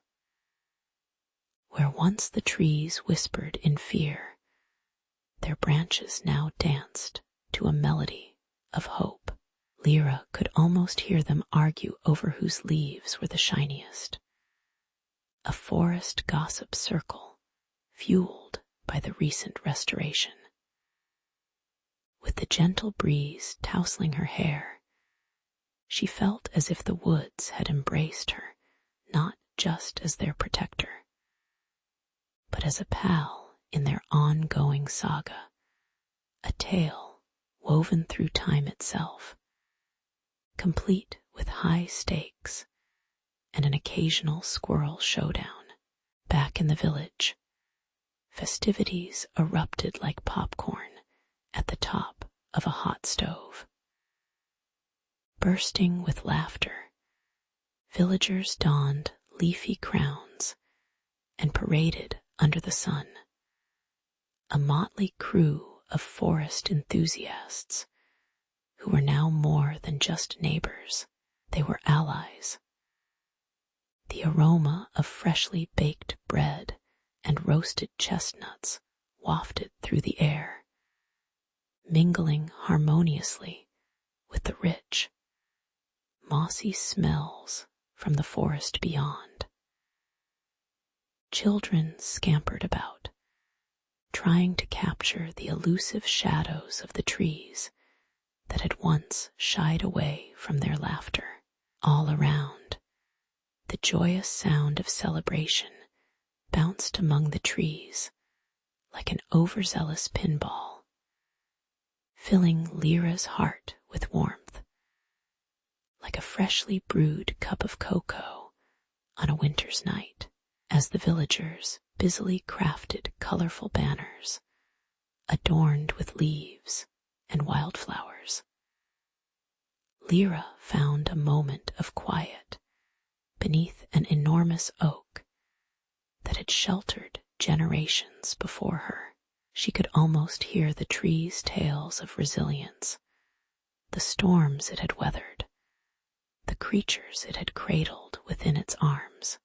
Where once the trees whispered in fear, their branches now danced to a melody of hope. Lyra could almost hear them argue over whose leaves were the shiniest. A forest gossip circle, fueled by the recent restoration. With the gentle breeze tousling her hair, she felt as if the woods had embraced her, not just as their protector, but as a pal in their ongoing saga, a tale woven through time itself, complete with high stakes and an occasional squirrel showdown. Back in the village, festivities erupted like popcorn at the top of a hot stove. Bursting with laughter, villagers donned leafy crowns and paraded under the sun, a motley crew of forest enthusiasts who were now more than just neighbors. They were allies. The aroma of freshly baked bread and roasted chestnuts wafted through the air, mingling harmoniously with the rich, mossy smells from the forest beyond. Children scampered about, trying to capture the elusive shadows of the trees that had once shied away from their laughter. All around, the joyous sound of celebration bounced among the trees like an overzealous pinball, filling Lyra's heart with warmth, like a freshly brewed cup of cocoa on a winter's night. As the villagers busily crafted colorful banners adorned with leaves and wildflowers, Lyra found a moment of quiet beneath an enormous oak that had sheltered generations before her. She could almost hear the tree's tales of resilience, the storms it had weathered, the creatures it had cradled within its arms.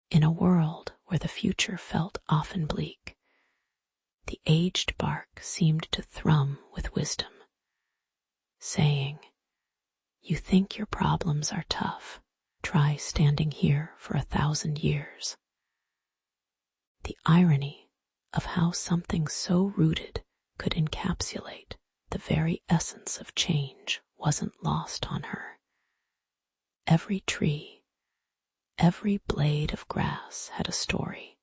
In a world where the future felt often bleak, the aged bark seemed to thrum with wisdom, saying, "You think your problems are tough. Try standing here for 1,000 years." The irony of how something so rooted could encapsulate the very essence of change wasn't lost on her. Every tree, every blade of grass had a story,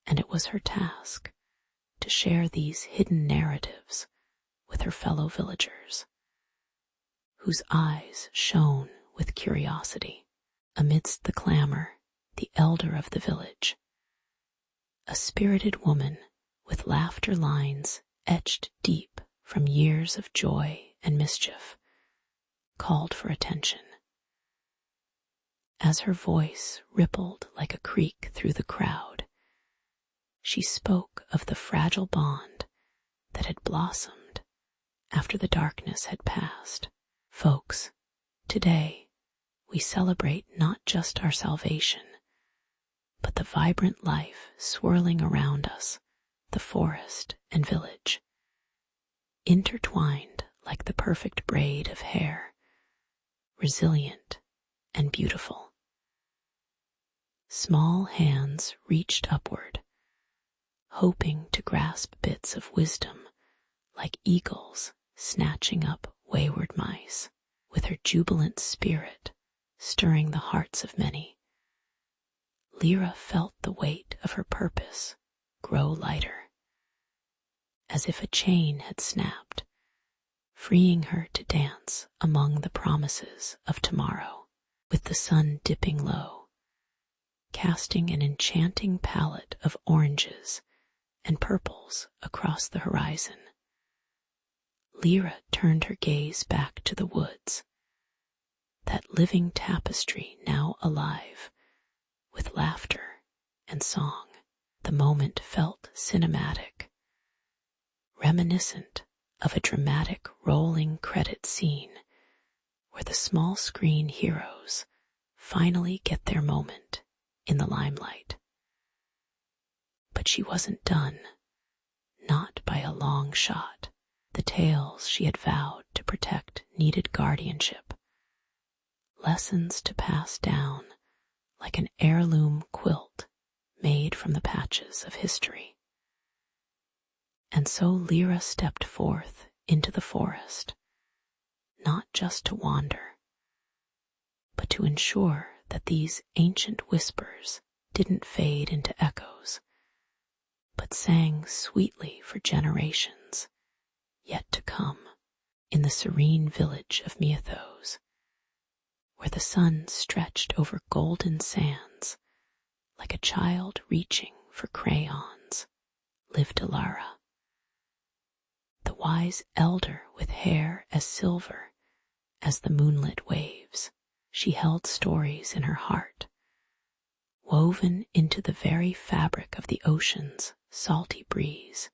and it was her task to share these hidden narratives with her fellow villagers, whose eyes shone with curiosity. Amidst the clamor, the elder of the village, a spirited woman with laughter lines etched deep from years of joy and mischief, called for attention. As her voice rippled like a creek through the crowd, she spoke of the fragile bond that had blossomed after the darkness had passed. Folks, today we celebrate not just our salvation, but the vibrant life swirling around us, the forest and village, intertwined like the perfect braid of hair, resilient and beautiful. Small hands reached upward, hoping to grasp bits of wisdom like eagles snatching up wayward mice. With her jubilant spirit stirring the hearts of many, Lyra felt the weight of her purpose grow lighter, as if a chain had snapped, freeing her to dance among the promises of tomorrow. With the sun dipping low, casting an enchanting palette of oranges and purples across the horizon. Lyra turned her gaze back to the woods, that living tapestry now alive with laughter and song. The moment felt cinematic, reminiscent of a dramatic rolling credit scene where the small screen heroes finally get their moment in the limelight. But she wasn't done, not by a long shot. The tales she had vowed to protect needed guardianship, lessons to pass down like an heirloom quilt made from the patches of history. And so Lyra stepped forth into the forest, not just to wander, but to ensure that these ancient whispers didn't fade into echoes, but sang sweetly for generations yet to come. In the serene village of Mythos, where the sun stretched over golden sands like a child reaching for crayons, lived Alara, the wise elder with hair as silver as the moonlit waves. She held stories in her heart, woven into the very fabric of the ocean's salty breeze,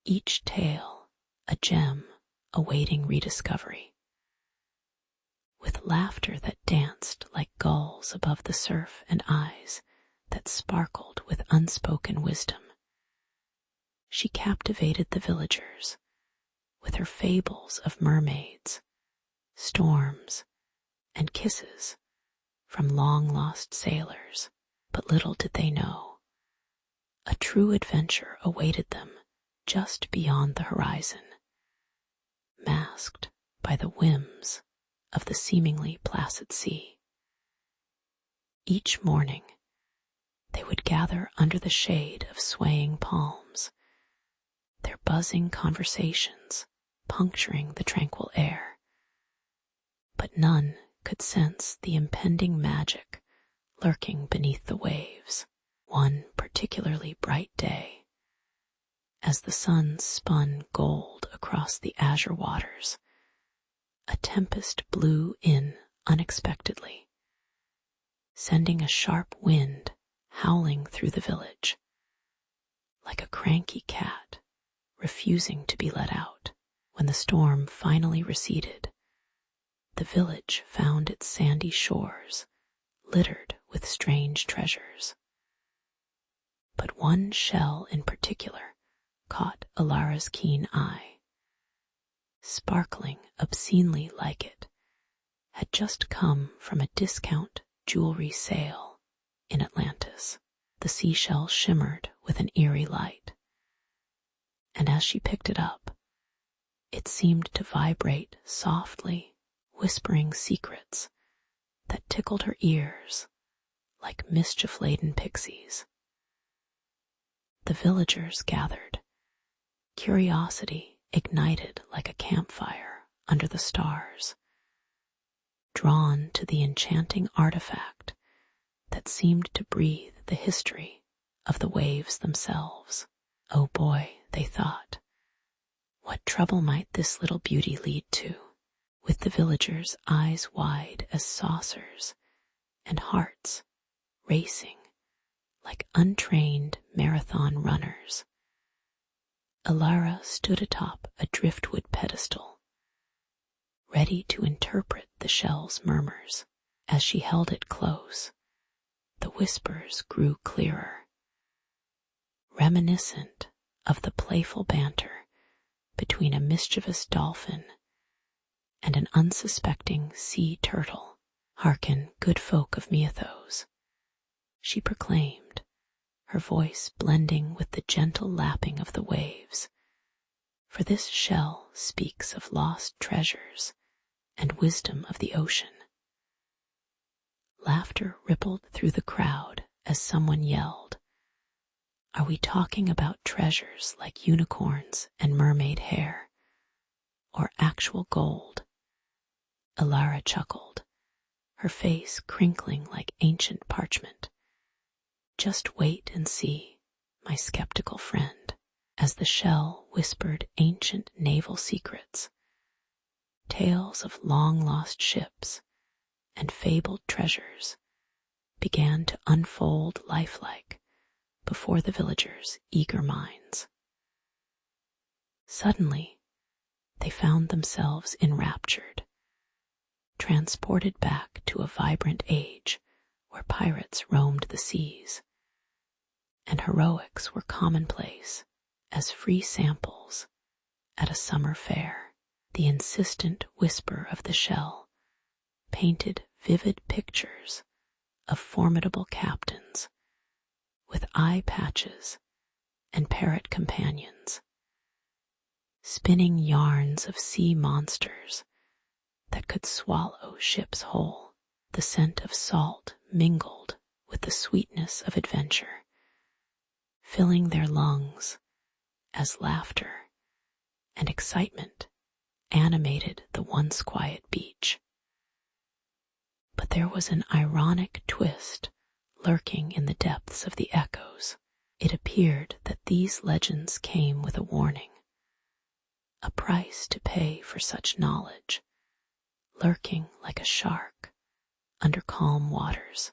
each tale a gem awaiting rediscovery. With laughter that danced like gulls above the surf and eyes that sparkled with unspoken wisdom, she captivated the villagers with her fables of mermaids, storms, and kisses from long-lost sailors. But little did they know, a true adventure awaited them just beyond the horizon, masked by the whims of the seemingly placid sea. Each morning, they would gather under the shade of swaying palms, their buzzing conversations puncturing the tranquil air. But none could sense the impending magic lurking beneath the waves. One particularly bright day, as the sun spun gold across the azure waters, a tempest blew in unexpectedly, sending a sharp wind howling through the village, like a cranky cat refusing to be let out. When the storm finally receded, the village found its sandy shores littered with strange treasures. But one shell in particular caught Alara's keen eye. Sparkling obscenely like it had just come from a discount jewelry sale in Atlantis. The seashell shimmered with an eerie light, and as she picked it up, it seemed to vibrate softly, whispering secrets that tickled her ears like mischief-laden pixies. The villagers gathered, curiosity ignited like a campfire under the stars, drawn to the enchanting artifact that seemed to breathe the history of the waves themselves. Oh boy, they thought, what trouble might this little beauty lead to? With the villagers' eyes wide as saucers and hearts racing like untrained marathon runners, Alara stood atop a driftwood pedestal, ready to interpret the shell's murmurs. As she held it close, the whispers grew clearer, reminiscent of the playful banter between a mischievous dolphin and an unsuspecting sea turtle. Hearken, good folk of Mythos, she proclaimed, her voice blending with the gentle lapping of the waves, for this shell speaks of lost treasures and wisdom of the ocean. Laughter rippled through the crowd as someone yelled, "Are we talking about treasures like unicorns and mermaid hair, or actual gold?" Alara chuckled, her face crinkling like ancient parchment. "Just wait and see, my skeptical friend," as the shell whispered ancient naval secrets, tales of long-lost ships and fabled treasures began to unfold lifelike before the villagers' eager minds. Suddenly, they found themselves enraptured, transported back to a vibrant age where pirates roamed the seas, and heroics were commonplace as free samples at a summer fair. The insistent whisper of the shell painted vivid pictures of formidable captains with eye patches and parrot companions, spinning yarns of sea monsters that could swallow ships whole. The scent of salt mingled with the sweetness of adventure, filling their lungs as laughter and excitement animated the once quiet beach. But there was an ironic twist lurking in the depths of the echoes. It appeared that these legends came with a warning, a price to pay for such knowledge, lurking like a shark under calm waters.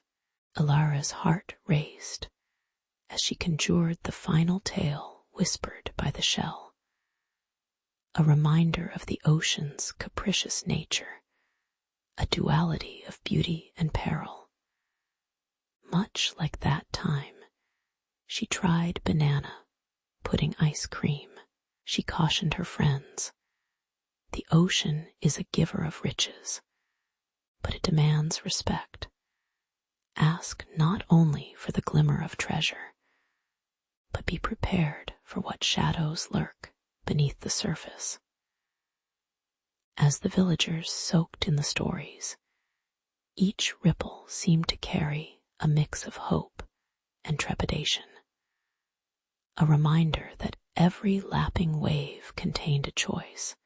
Alara's heart raced as she conjured the final tale whispered by the shell, a reminder of the ocean's capricious nature, a duality of beauty and peril. Much like that time, she tried banana pudding ice cream. She cautioned her friends, "The ocean is a giver of riches, but it demands respect. Ask not only for the glimmer of treasure, but be prepared for what shadows lurk beneath the surface." As the villagers soaked in the stories, each ripple seemed to carry a mix of hope and trepidation, a reminder that every lapping wave contained a choice,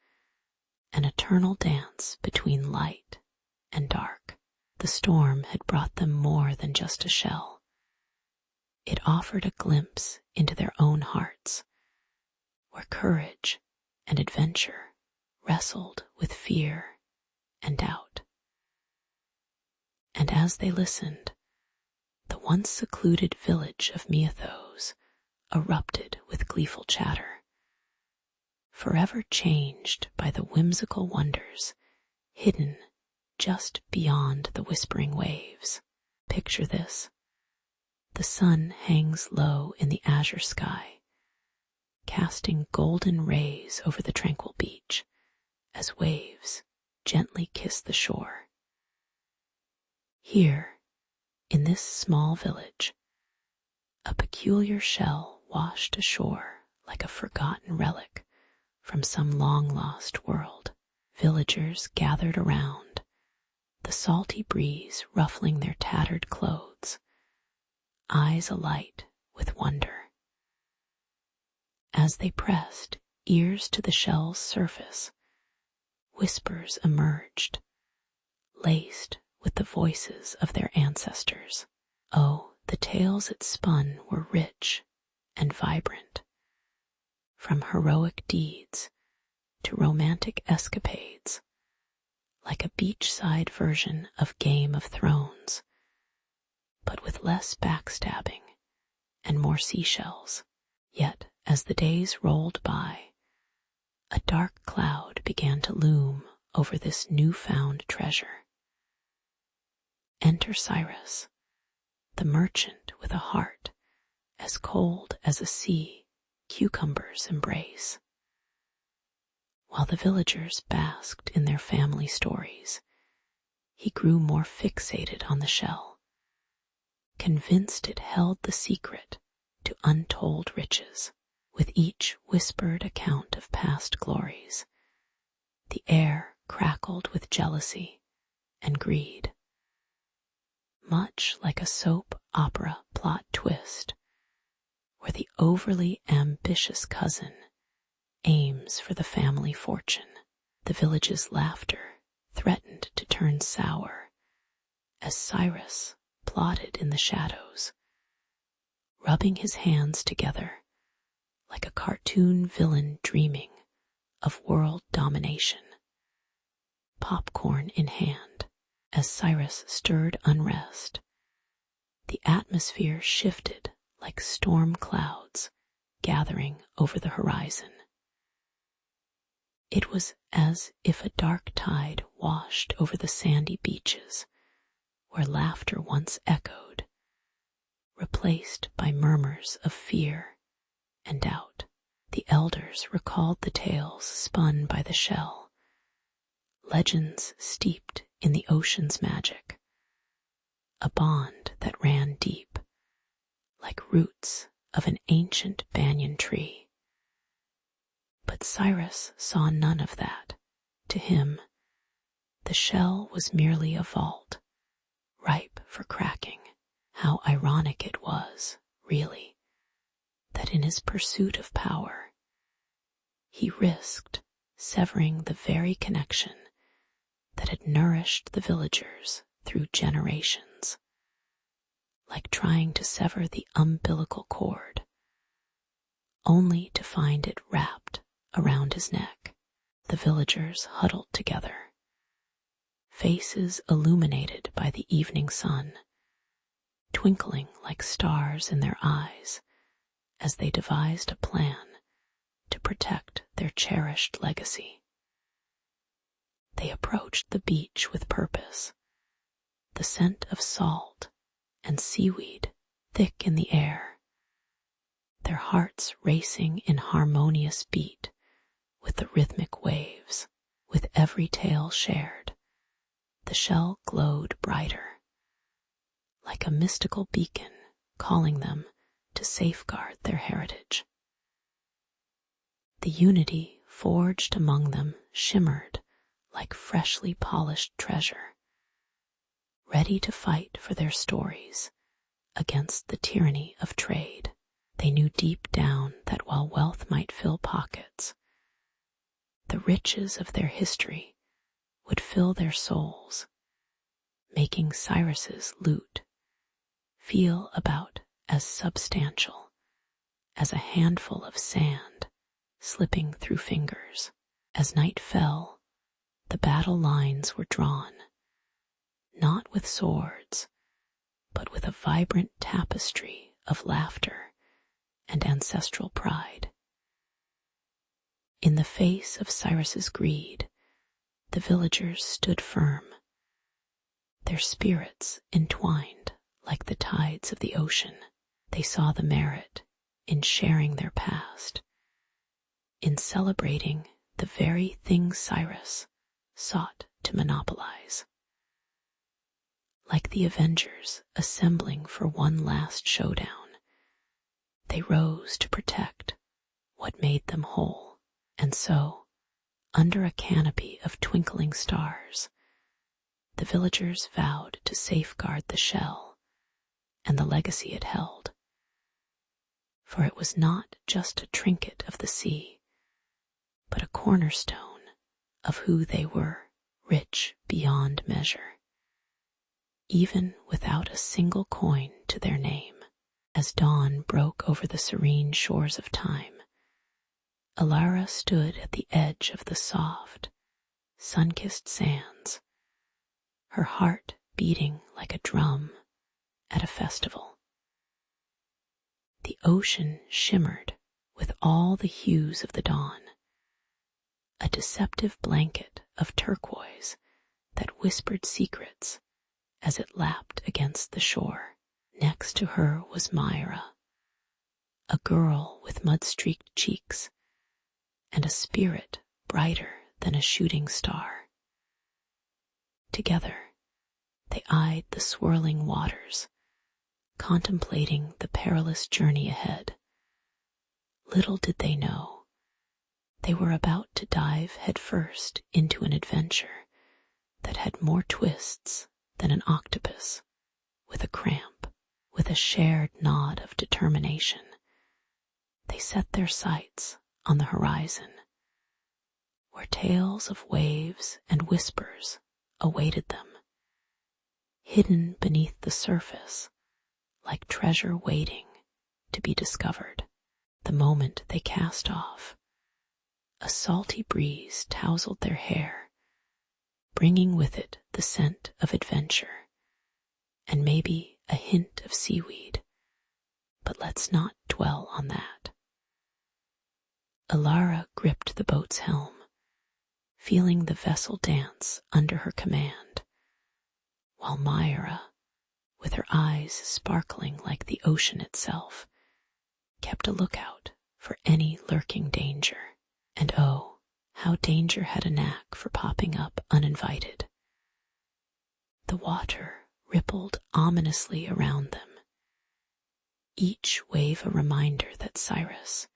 an eternal dance between light and dark. The storm had brought them more than just a shell. It offered a glimpse into their own hearts, where courage and adventure wrestled with fear and doubt. And as they listened, the once secluded village of Mythos erupted with gleeful chatter, forever changed by the whimsical wonders hidden just beyond the whispering waves. Picture this. The sun hangs low in the azure sky, casting golden rays over the tranquil beach as waves gently kiss the shore. Here, in this small village, a peculiar shell washed ashore like a forgotten relic from some long-lost world. Villagers gathered around, the salty breeze ruffling their tattered clothes, eyes alight with wonder. As they pressed ears to the shell's surface, whispers emerged, laced with the voices of their ancestors. Oh, the tales it spun were rich and vibrant, from heroic deeds to romantic escapades, like a beachside version of Game of Thrones, but with less backstabbing and more seashells. Yet, as the days rolled by, a dark cloud began to loom over this newfound treasure. Enter Cyrus, the merchant with a heart as cold as a sea cucumbers embrace. While the villagers basked in their family stories, he grew more fixated on the shell, convinced it held the secret to untold riches. With each whispered account of past glories, the air crackled with jealousy and greed, much like a soap opera plot twist, where the overly ambitious cousin aims for the family fortune. The village's laughter threatened to turn sour as Cyrus plodded in the shadows, rubbing his hands together like a cartoon villain dreaming of world domination. Popcorn in hand, as Cyrus stirred unrest, the atmosphere shifted like storm clouds gathering over the horizon. It was as if a dark tide washed over the sandy beaches where laughter once echoed, replaced by murmurs of fear and doubt. The elders recalled the tales spun by the shell, legends steeped in the ocean's magic, a bond that ran deep, like roots of an ancient banyan tree. But Cyrus saw none of that. To him, the shell was merely a vault, ripe for cracking. How ironic it was, really, that in his pursuit of power, he risked severing the very connection that had nourished the villagers through generations, like trying to sever the umbilical cord, only to find it wrapped around his neck. The villagers huddled together, faces illuminated by the evening sun, twinkling like stars in their eyes as they devised a plan to protect their cherished legacy. They approached the beach with purpose, the scent of salt and seaweed thick in the air, their hearts racing in harmonious beat with the rhythmic waves. With every tale shared, the shell glowed brighter, like a mystical beacon calling them to safeguard their heritage. The unity forged among them shimmered like freshly polished treasure, ready to fight for their stories against the tyranny of trade. They knew deep down that while wealth might fill pockets, the riches of their history would fill their souls, making Cyrus's loot feel about as substantial as a handful of sand slipping through fingers. As night fell, the battle lines were drawn, not with swords, but with a vibrant tapestry of laughter and ancestral pride. In the face of Cyrus's greed, the villagers stood firm, their spirits entwined like the tides of the ocean. They saw the merit in sharing their past, in celebrating the very thing Cyrus sought to monopolize. Like the Avengers assembling for one last showdown, they rose to protect what made them whole. And so, under a canopy of twinkling stars, the villagers vowed to safeguard the shell and the legacy it held. For it was not just a trinket of the sea, but a cornerstone of who they were, rich beyond measure, even without a single coin to their name. As dawn broke over the serene shores of time, Alara stood at the edge of the soft, sun-kissed sands, her heart beating like a drum at a festival. The ocean shimmered with all the hues of the dawn, a deceptive blanket of turquoise that whispered secrets as it lapped against the shore. Next to her was Myra, a girl with mud-streaked cheeks and a spirit brighter than a shooting star. Together, they eyed the swirling waters, contemplating the perilous journey ahead. Little did they know, they were about to dive headfirst into an adventure that had more twists than an octopus with a cramp. With a shared nod of determination, they set their sights on the horizon, where tales of waves and whispers awaited them. hidden beneath the surface, like treasure waiting to be discovered. The moment they cast off, a salty breeze tousled their hair, bringing with it the scent of adventure and maybe a hint of seaweed, but let's not dwell on that. Alara gripped the boat's helm, feeling the vessel dance under her command, while Myra, with her eyes sparkling like the ocean itself, kept a lookout for any lurking danger. And oh, how danger had a knack for popping up uninvited. The water rippled ominously around them, each wave a reminder that Cyrus,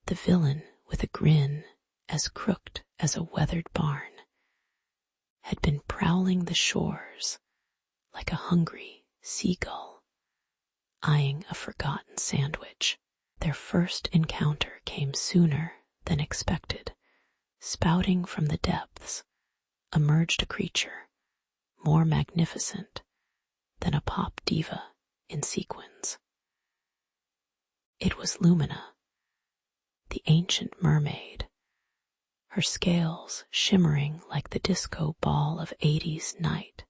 the villain with a grin as crooked as a weathered barn, had been prowling the shores like a hungry seagull eyeing a forgotten sandwich. Their first encounter came sooner than expected. Spouting from the depths emerged a creature more magnificent than a pop diva in sequins. It was Lumina, the ancient mermaid, her scales shimmering like the disco ball of 80s night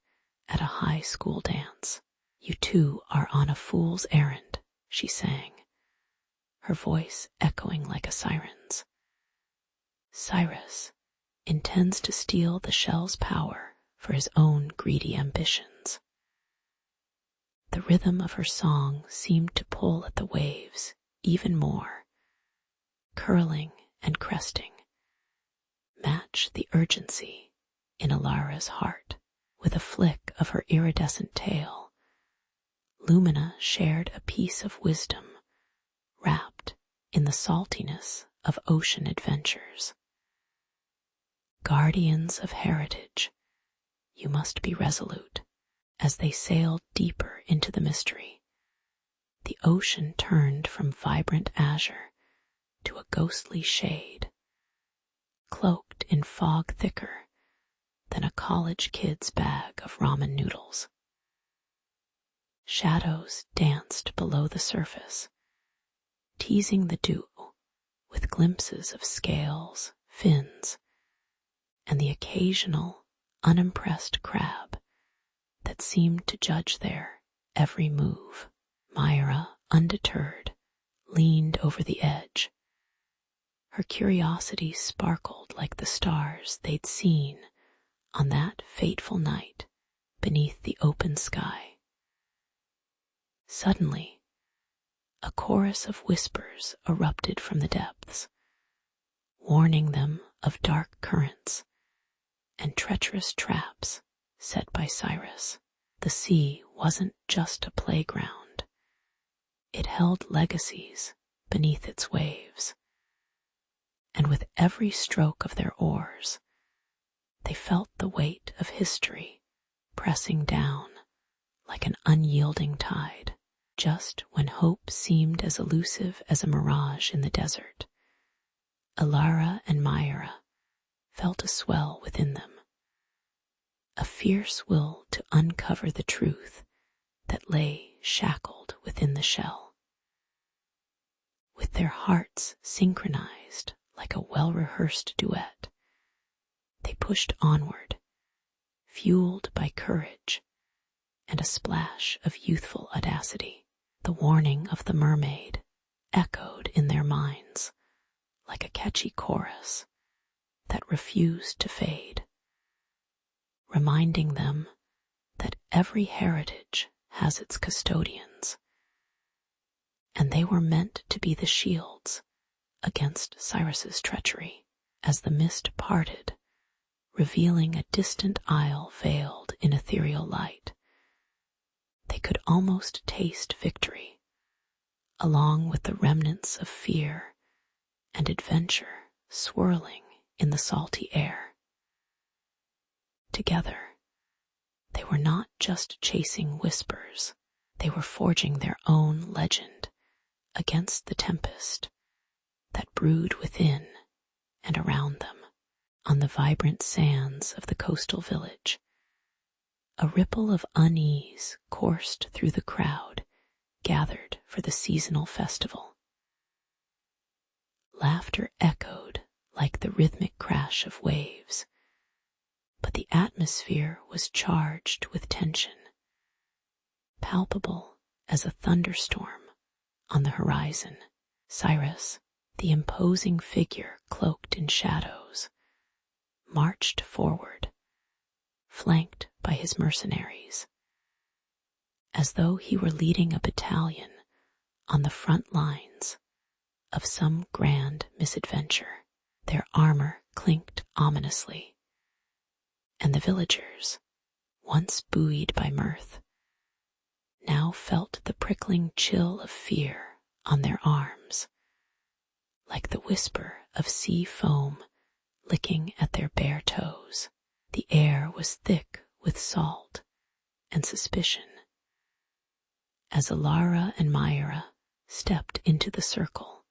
at a high school dance. "You two are on a fool's errand," she sang, her voice echoing like a siren's. "Cyrus intends to steal the shell's power for his own greedy ambitions." The rhythm of her song seemed to pull at the waves even more, curling and cresting, match the urgency in Alara's heart. With a flick of her iridescent tail, Lumina shared a piece of wisdom wrapped in the saltiness of ocean adventures. Guardians of heritage, you must be resolute. As they sailed deeper into the mystery, the ocean turned from vibrant azure to a ghostly shade, cloaked in fog thicker than a college kid's bag of ramen noodles. Shadows danced below the surface, teasing the dew with glimpses of scales, fins, and the occasional unimpressed crab that seemed to judge their every move. Myra, undeterred, leaned over the edge. Her curiosity sparkled like the stars they'd seen on that fateful night beneath the open sky. Suddenly, a chorus of whispers erupted from the depths, warning them of dark currents and treacherous traps set by Cyrus. The sea wasn't just a playground. It held legacies beneath its waves, and with every stroke of their oars, they felt the weight of history pressing down like an unyielding tide. Just when hope seemed as elusive as a mirage in the desert, Alara and Myra felt a swell within them, a fierce will to uncover the truth that lay shackled within the shell. With their hearts synchronized like a well-rehearsed duet, they pushed onward, fueled by courage and a splash of youthful audacity. The warning of the mermaid echoed in their minds like a catchy chorus that refused to fade, reminding them that every heritage has its custodians, and they were meant to be the shields against Cyrus's treachery. As the mist parted, revealing a distant isle veiled in ethereal light, they could almost taste victory, along with the remnants of fear and adventure swirling in the salty air. Together, they were not just chasing whispers, they were forging their own legend against the tempest that brewed within and around them. On the vibrant sands of the coastal village, A ripple of unease coursed through the crowd gathered for the seasonal festival. Laughter echoed like the rhythmic crash of waves, but the atmosphere was charged with tension, palpable as a thunderstorm on the horizon. Cyrus, the imposing figure cloaked in shadows, marched forward, flanked by his mercenaries, as though he were leading a battalion on the front lines of some grand misadventure. Their armor clinked ominously, and the villagers, once buoyed by mirth, now felt the prickling chill of fear on their arms, like the whisper of sea foam licking at their bare toes. The air was thick with salt and suspicion. As Alara and Myra stepped into the circle,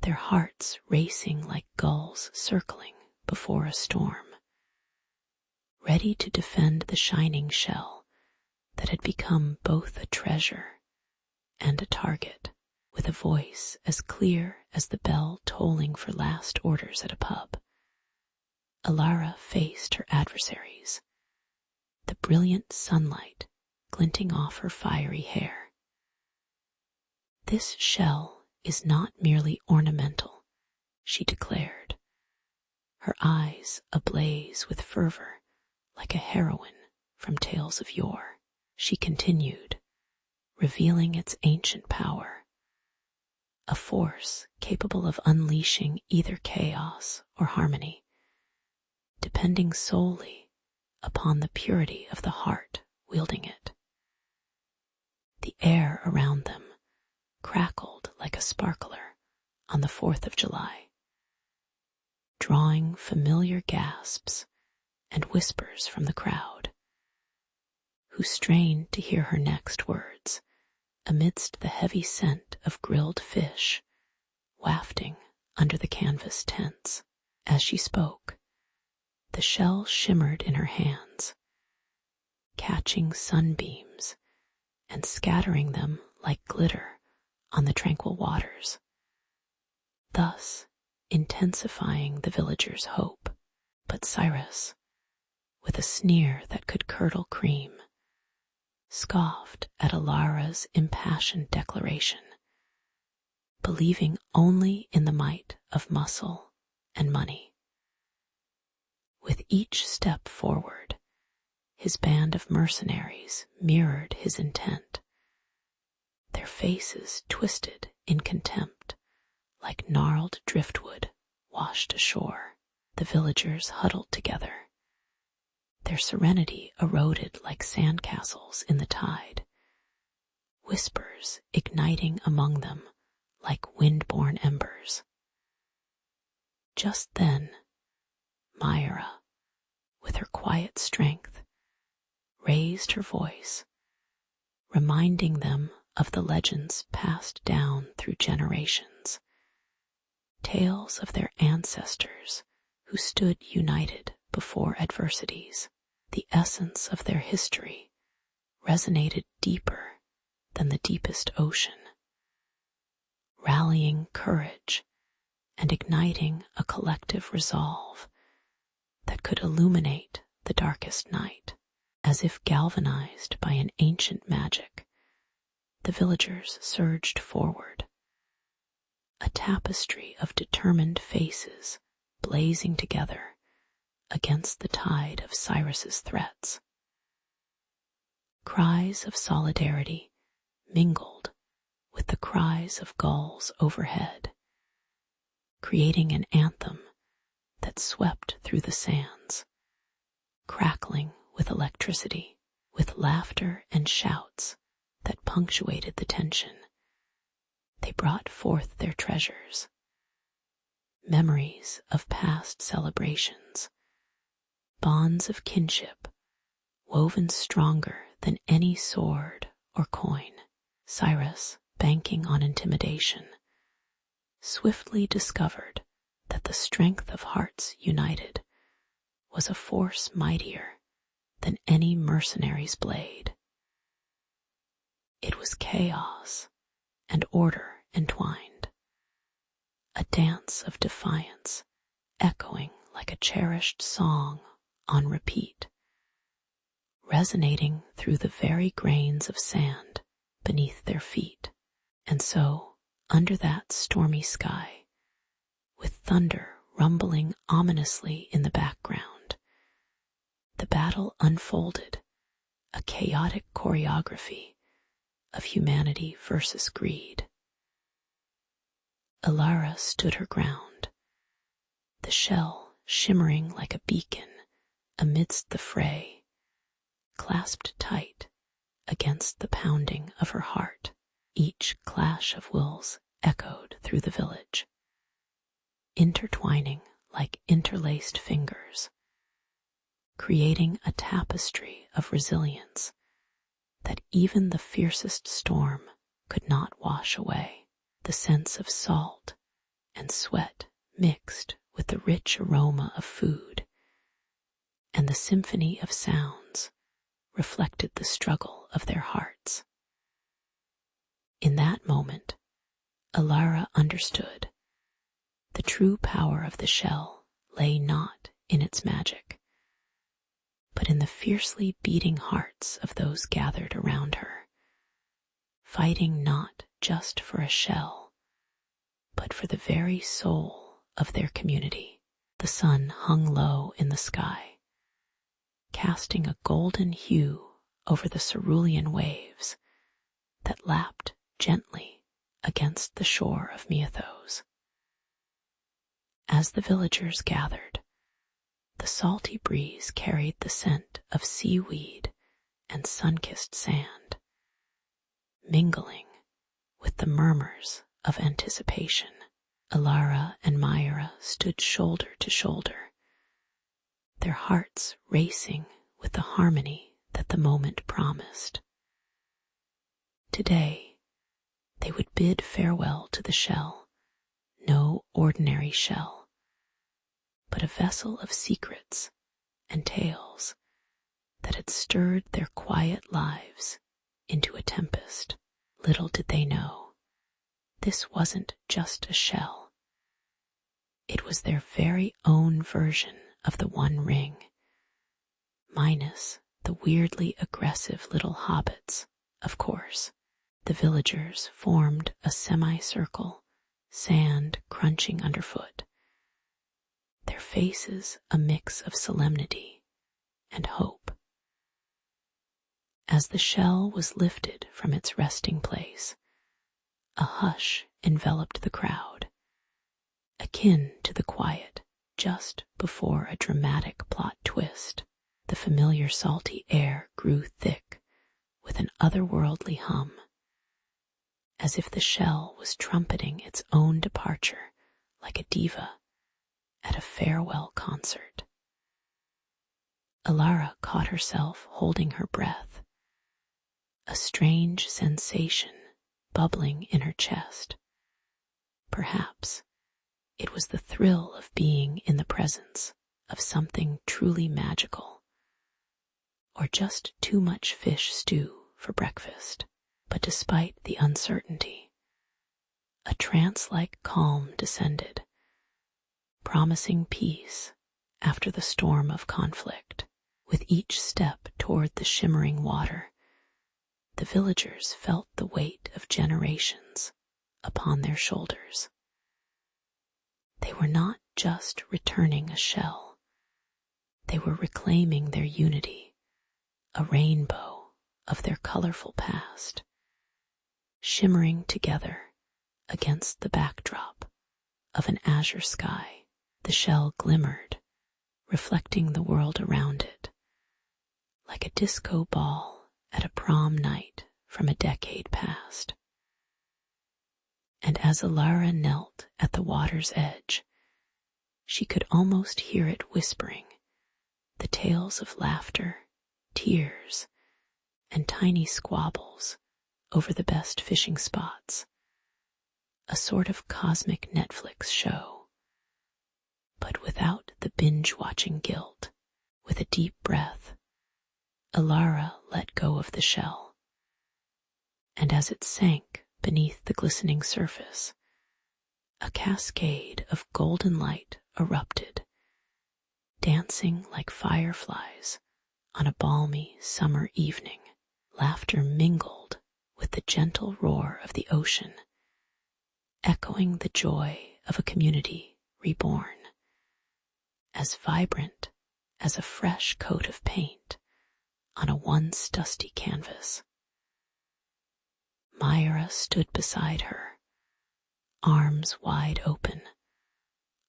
their hearts racing like gulls circling before a storm, ready to defend the shining shell that had become both a treasure and a target. With a voice as clear as the bell tolling for last orders at a pub, Alara faced her adversaries, the brilliant sunlight glinting off her fiery hair. "This shell is not merely ornamental," she declared, her eyes ablaze with fervor like a heroine from tales of yore. She continued, revealing its ancient power, a force capable of unleashing either chaos or harmony, depending solely upon the purity of the heart wielding it. The air around them crackled like a sparkler on the 4th of July, drawing familiar gasps and whispers from the crowd, who strained to hear her next words amidst the heavy scent of grilled fish wafting under the canvas tents. As she spoke, the shell shimmered in her hands, catching sunbeams and scattering them like glitter on the tranquil waters, thus intensifying the villagers' hope. But Cyrus, with a sneer that could curdle cream, scoffed at Alara's impassioned declaration, believing only in the might of muscle and money. With each step forward, his band of mercenaries mirrored his intent, their faces twisted in contempt like gnarled driftwood washed ashore. The villagers huddled together, their serenity eroded like sandcastles in the tide, whispers igniting among them like wind-borne embers. Just then, Myra, with her quiet strength, raised her voice, reminding them of the legends passed down through generations, tales of their ancestors who stood united before adversities. The essence of their history resonated deeper than the deepest ocean, rallying courage and igniting a collective resolve that could illuminate the darkest night. As if galvanized by an ancient magic, the villagers surged forward, a tapestry of determined faces blazing together against the tide of Cyrus's threats. Cries of solidarity mingled with the cries of gulls overhead, creating an anthem that swept through the sands, crackling with electricity. With laughter and shouts that punctuated the tension, they brought forth their treasures, memories of past celebrations, bonds of kinship woven stronger than any sword or coin. Cyrus, banking on intimidation, swiftly discovered that the strength of hearts united was a force mightier than any mercenary's blade. It was chaos and order entwined, a dance of defiance echoing like a cherished song on repeat, resonating through the very grains of sand beneath their feet. And so, under that stormy sky, with thunder rumbling ominously in the background, the battle unfolded, a chaotic choreography of humanity versus greed. Alara stood her ground, the shell shimmering like a beacon amidst the fray, clasped tight against the pounding of her heart. Each clash of wills echoed through the village, intertwining like interlaced fingers, creating a tapestry of resilience that even the fiercest storm could not wash away. The sense of salt and sweat mixed with the rich aroma of food, and the symphony of sounds reflected the struggle of their hearts. In that moment, Alara understood the true power of the shell lay not in its magic, but in the fiercely beating hearts of those gathered around her, fighting not just for a shell, but for the very soul of their community. The sun hung low in the sky, casting a golden hue over the cerulean waves that lapped gently against the shore of Mythos. As the villagers gathered, the salty breeze carried the scent of seaweed and sun-kissed sand, mingling with the murmurs of anticipation. Alara and Myra stood shoulder to shoulder, their hearts racing with the harmony that the moment promised. Today, they would bid farewell to the shell, no ordinary shell, but a vessel of secrets and tales that had stirred their quiet lives into a tempest. Little did they know, this wasn't just a shell. It was their very own version of the One Ring, minus the weirdly aggressive little hobbits, of course. The villagers formed a semicircle, sand crunching underfoot, their faces a mix of solemnity and hope. As the shell was lifted from its resting place, a hush enveloped the crowd, akin to the quiet just before a dramatic plot twist. The familiar salty air grew thick with an otherworldly hum, as if the shell was trumpeting its own departure like a diva at a farewell concert. Alara caught herself holding her breath, a strange sensation bubbling in her chest. Perhaps it was the thrill of being in the presence of something truly magical, or just too much fish stew for breakfast. But despite the uncertainty, a trance-like calm descended, promising peace after the storm of conflict. With each step toward the shimmering water, the villagers felt the weight of generations upon their shoulders. They were not just returning a shell, they were reclaiming their unity, a rainbow of their colorful past, shimmering together against the backdrop of an azure sky. The shell glimmered, reflecting the world around it, like a disco ball at a prom night from a decade past. And as Alara knelt at the water's edge, she could almost hear it whispering the tales of laughter, tears, and tiny squabbles over the best fishing spots, a sort of cosmic Netflix show, but without the binge-watching guilt. With a deep breath, Alara let go of the shell, and as it sank beneath the glistening surface, a cascade of golden light erupted, dancing like fireflies on a balmy summer evening. Laughter mingled with the gentle roar of the ocean, echoing the joy of a community reborn, as vibrant as a fresh coat of paint on a once dusty canvas. Myra stood beside her, arms wide open,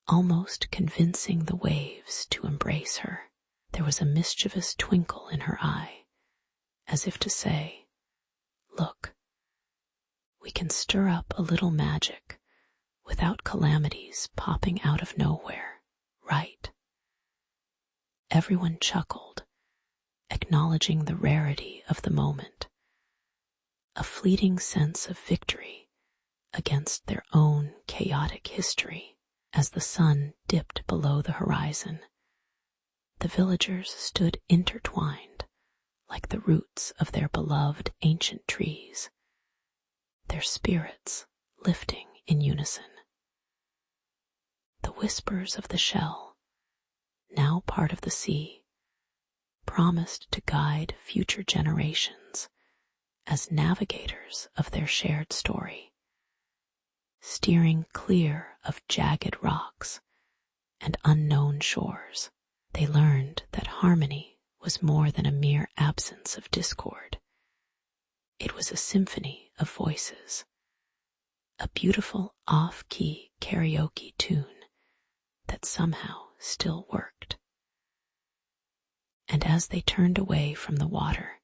almost convincing the waves to embrace her. There was a mischievous twinkle in her eye, as if to say, "Look, we can stir up a little magic without calamities popping out of nowhere, right?" Everyone chuckled, acknowledging the rarity of the moment, a fleeting sense of victory against their own chaotic history. As the sun dipped below the horizon, the villagers stood intertwined like the roots of their beloved ancient trees, their spirits lifting in unison. The whispers of the shell, now part of the sea, promised to guide future generations as navigators of their shared story, steering clear of jagged rocks and unknown shores. They learned that harmony was more than a mere absence of discord. It was a symphony of voices, a beautiful off-key karaoke tune that somehow still worked. And as they turned away from the water,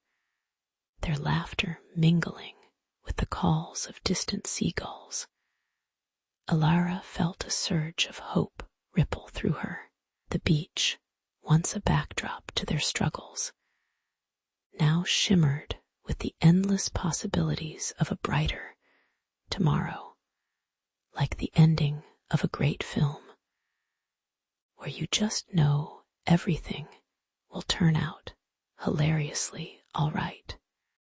their laughter mingling with the calls of distant seagulls, Alara felt a surge of hope ripple through her. The beach, once a backdrop to their struggles, now shimmered with the endless possibilities of a brighter tomorrow, like the ending of a great film, where you just know everything will turn out hilariously all right.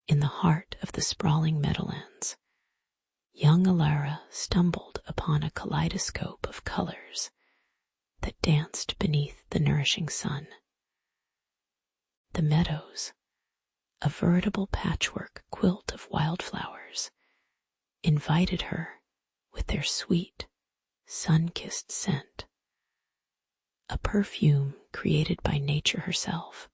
In the heart of the sprawling meadowlands, young Alara stumbled upon a kaleidoscope of colors that danced beneath the nourishing sun. The meadows, a veritable patchwork quilt of wildflowers, invited her with their sweet, sun-kissed scent, a perfume created by nature herself,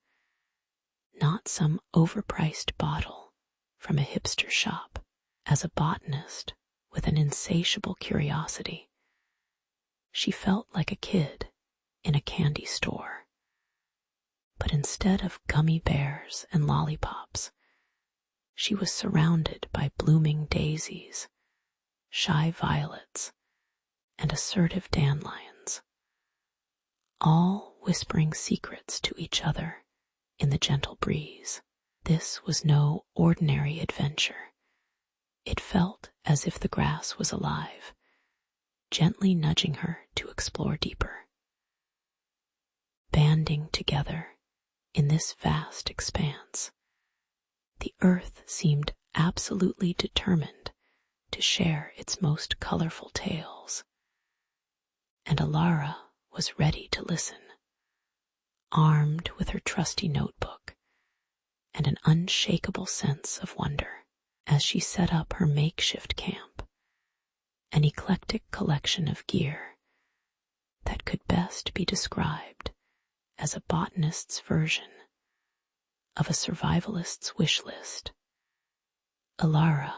not some overpriced bottle from a hipster shop. As a botanist with an insatiable curiosity, she felt like a kid in a candy store. But instead of gummy bears and lollipops, she was surrounded by blooming daisies, shy violets, and assertive dandelions, all whispering secrets to each other in the gentle breeze. This was no ordinary adventure. It felt as if the grass was alive, gently nudging her to explore deeper. Banding together in this vast expanse, the earth seemed absolutely determined to share its most colorful tales, and Alara was ready to listen, armed with her trusty notebook and an unshakable sense of wonder. As she set up her makeshift camp, an eclectic collection of gear that could best be described as a botanist's version of a survivalist's wish list, Alara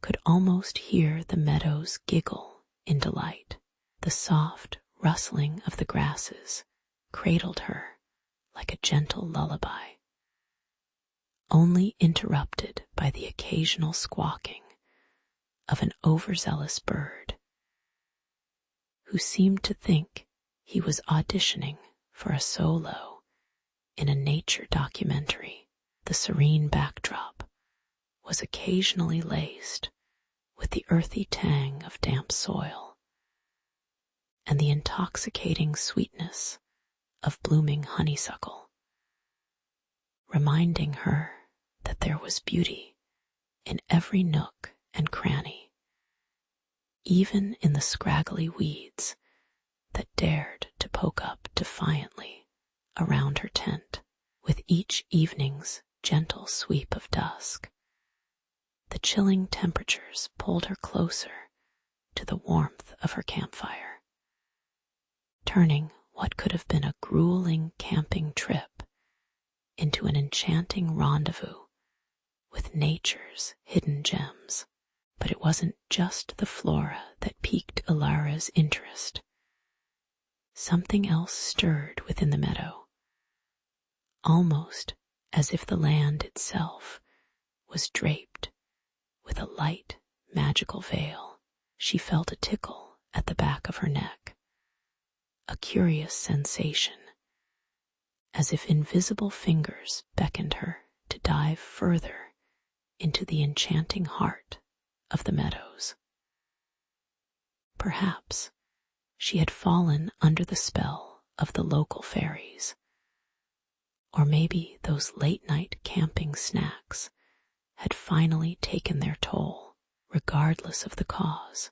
could almost hear the meadows giggle in delight. The soft rustling of the grasses cradled her like a gentle lullaby, only interrupted by the occasional squawking of an overzealous bird who seemed to think he was auditioning for a solo in a nature documentary. The serene backdrop was occasionally laced with the earthy tang of damp soil and the intoxicating sweetness of blooming honeysuckle. reminding her that there was beauty in every nook and cranny, even in the scraggly weeds that dared to poke up defiantly around her tent. With each evening's gentle sweep of dusk, the chilling temperatures pulled her closer to the warmth of her campfire, turning what could have been a grueling camping trip into an enchanting rendezvous with nature's hidden gems. But it wasn't just the flora that piqued Ilara's interest. Something else stirred within the meadow, almost as if the land itself was draped with a light, magical veil. She felt a tickle at the back of her neck, a curious sensation, as if invisible fingers beckoned her to dive further into the enchanting heart of the meadows. Perhaps she had fallen under the spell of the local fairies, or maybe those late-night camping snacks had finally taken their toll. Regardless of the cause,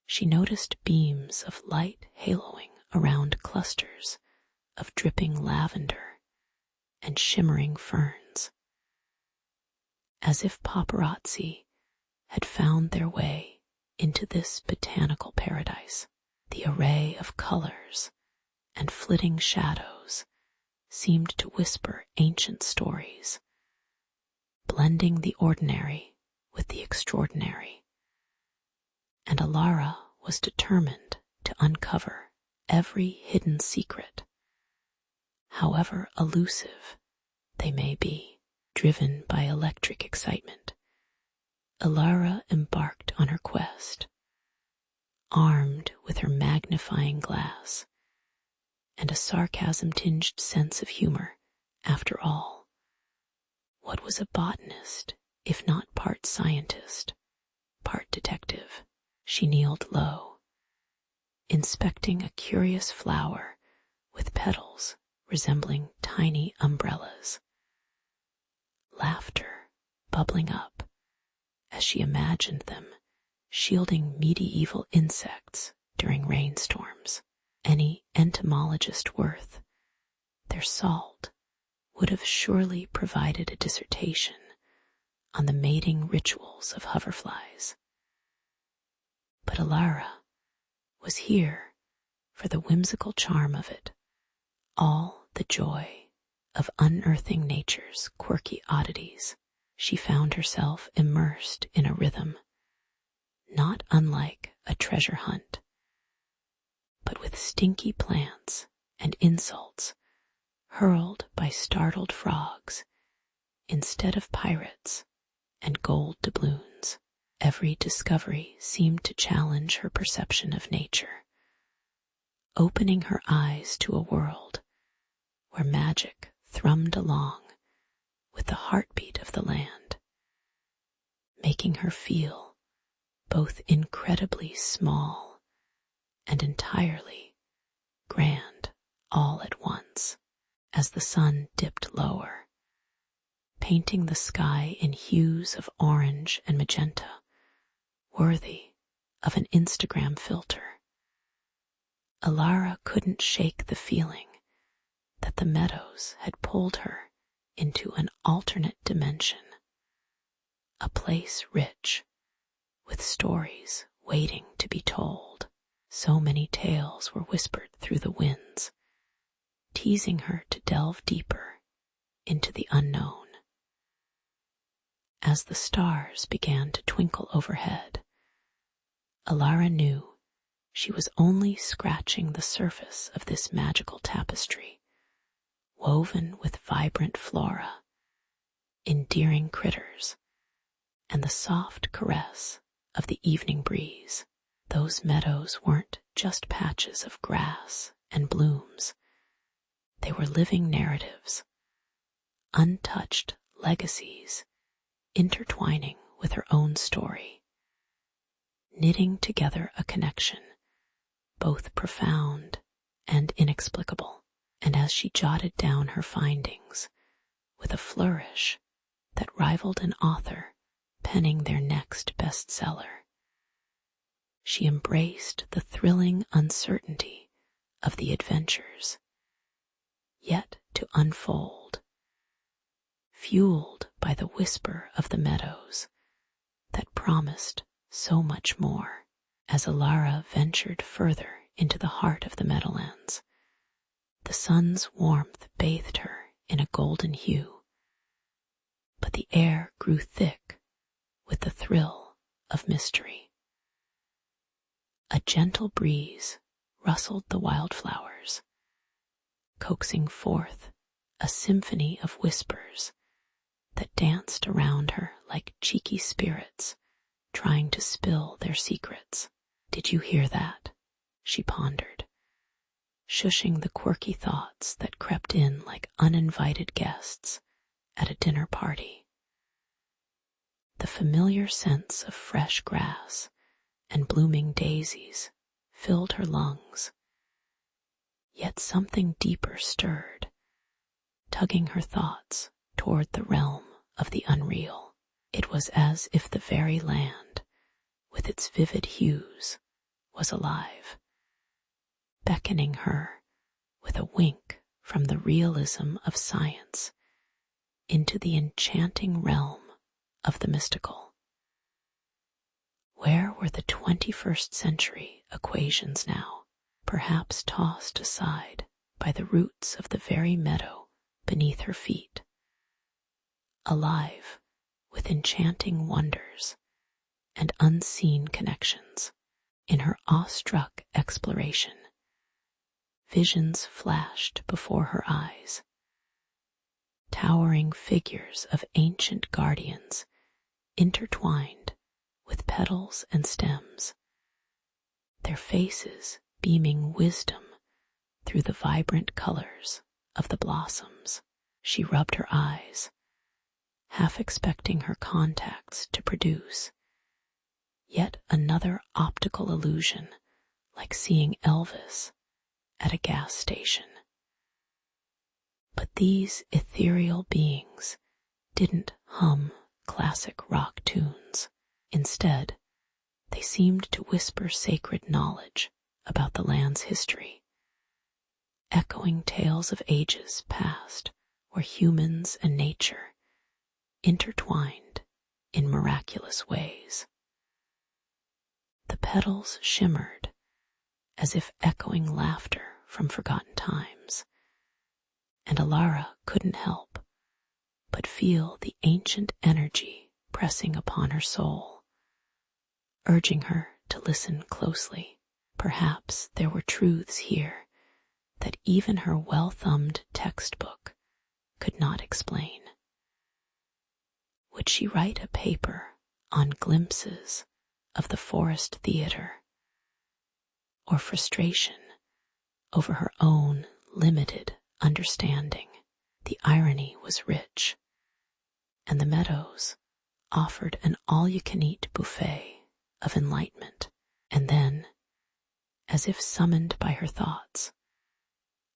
she noticed beams of light haloing around clusters of dripping lavender and shimmering ferns, as if paparazzi had found their way into this botanical paradise. The array of colors and flitting shadows seemed to whisper ancient stories, blending the ordinary with the extraordinary, and Ilara was determined to uncover every hidden secret, however elusive they may be. Driven by electric excitement, Ilara embarked on her quest, armed with her magnifying glass and a sarcasm-tinged sense of humor. After all, what was a botanist if not part scientist, part detective? She kneeled low, inspecting a curious flower with petals resembling tiny umbrellas, laughter bubbling up as she imagined them shielding medieval insects during rainstorms. Any entomologist worth their salt would have surely provided a dissertation on the mating rituals of hoverflies. But Ilara was here for the whimsical charm of it, all the joy of unearthing nature's quirky oddities. She found herself immersed in a rhythm not unlike a treasure hunt, but with stinky plants and insults hurled by startled frogs instead of pirates and gold doubloons. Every discovery seemed to challenge her perception of nature, opening her eyes to a world where magic thrummed along with the heartbeat of the land, making her feel both incredibly small and entirely grand all at once. As the sun dipped lower, painting the sky in hues of orange and magenta, worthy of an Instagram filter, Ilara couldn't shake the feeling that the meadows had pulled her into an alternate dimension, a place rich with stories waiting to be told. So many tales were whispered through the winds, teasing her to delve deeper into the unknown. As the stars began to twinkle overhead, Ilara knew she was only scratching the surface of this magical tapestry, woven with vibrant flora, endearing critters, and the soft caress of the evening breeze. Those meadows weren't just patches of grass and blooms. They were living narratives, untouched legacies, intertwining with her own story, knitting together a connection both profound and inexplicable. And as she jotted down her findings with a flourish that rivaled an author penning their next bestseller. She embraced the thrilling uncertainty of the adventures yet to unfold, fueled by the whisper of the meadows that promised so much more. As Alara ventured further into the heart of the Meadowlands, the sun's warmth bathed her in a golden hue, but the air grew thick with the thrill of mystery. A gentle breeze rustled the wildflowers, coaxing forth a symphony of whispers that danced around her like cheeky spirits trying to spill their secrets. "Did you hear that?" she pondered, shushing the quirky thoughts that crept in like uninvited guests at a dinner party. The familiar sense of fresh grass and blooming daisies filled her lungs, yet something deeper stirred, tugging her thoughts toward the realm of the unreal. It was as if the very land, with its vivid hues, was alive, beckoning her with a wink from the realism of science into the enchanting realm of the mystical. Where were the 21st century equations now, perhaps tossed aside by the roots of the very meadow beneath her feet, alive with enchanting wonders and unseen connections? In her awestruck exploration, visions flashed before her eyes, towering figures of ancient guardians intertwined with petals and stems, their faces beaming wisdom through the vibrant colors of the blossoms. She rubbed her eyes, half expecting her contacts to produce yet another optical illusion, like seeing Elvis at a gas station. But these ethereal beings didn't hum classic rock tunes. Instead, they seemed to whisper sacred knowledge about the land's history, echoing tales of ages past where humans and nature intertwined in miraculous ways. The petals shimmered as if echoing laughter from forgotten times, and Alara couldn't help but feel the ancient energy pressing upon her soul, urging her to listen closely. Perhaps there were truths here that even her well-thumbed textbook could not explain. Would she write a paper on glimpses of the forest theater, or frustration over her own limited understanding? The irony was rich, and the meadows offered an all-you-can-eat buffet of enlightenment. And then, as if summoned by her thoughts,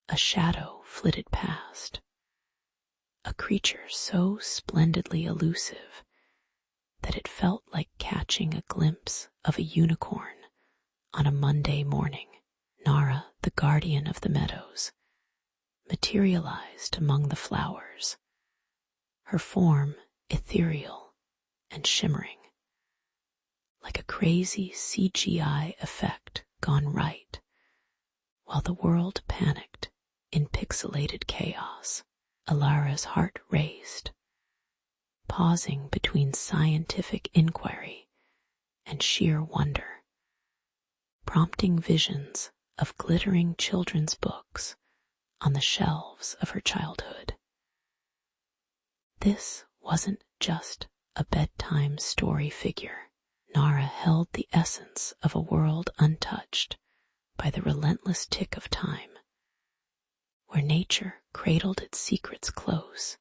a shadow flitted past, a creature so splendidly elusive that it felt like catching a glimpse of a unicorn on a Monday morning. Nara, the guardian of the meadows, materialized among the flowers, her form ethereal and shimmering, like a crazy CGI effect gone right, while the world panicked in pixelated chaos. Alara's heart raced, pausing between scientific inquiry and sheer wonder, prompting visions of glittering children's books on the shelves of her childhood. This wasn't just a bedtime story figure. Nara held the essence of a world untouched by the relentless tick of time, where nature cradled its secrets close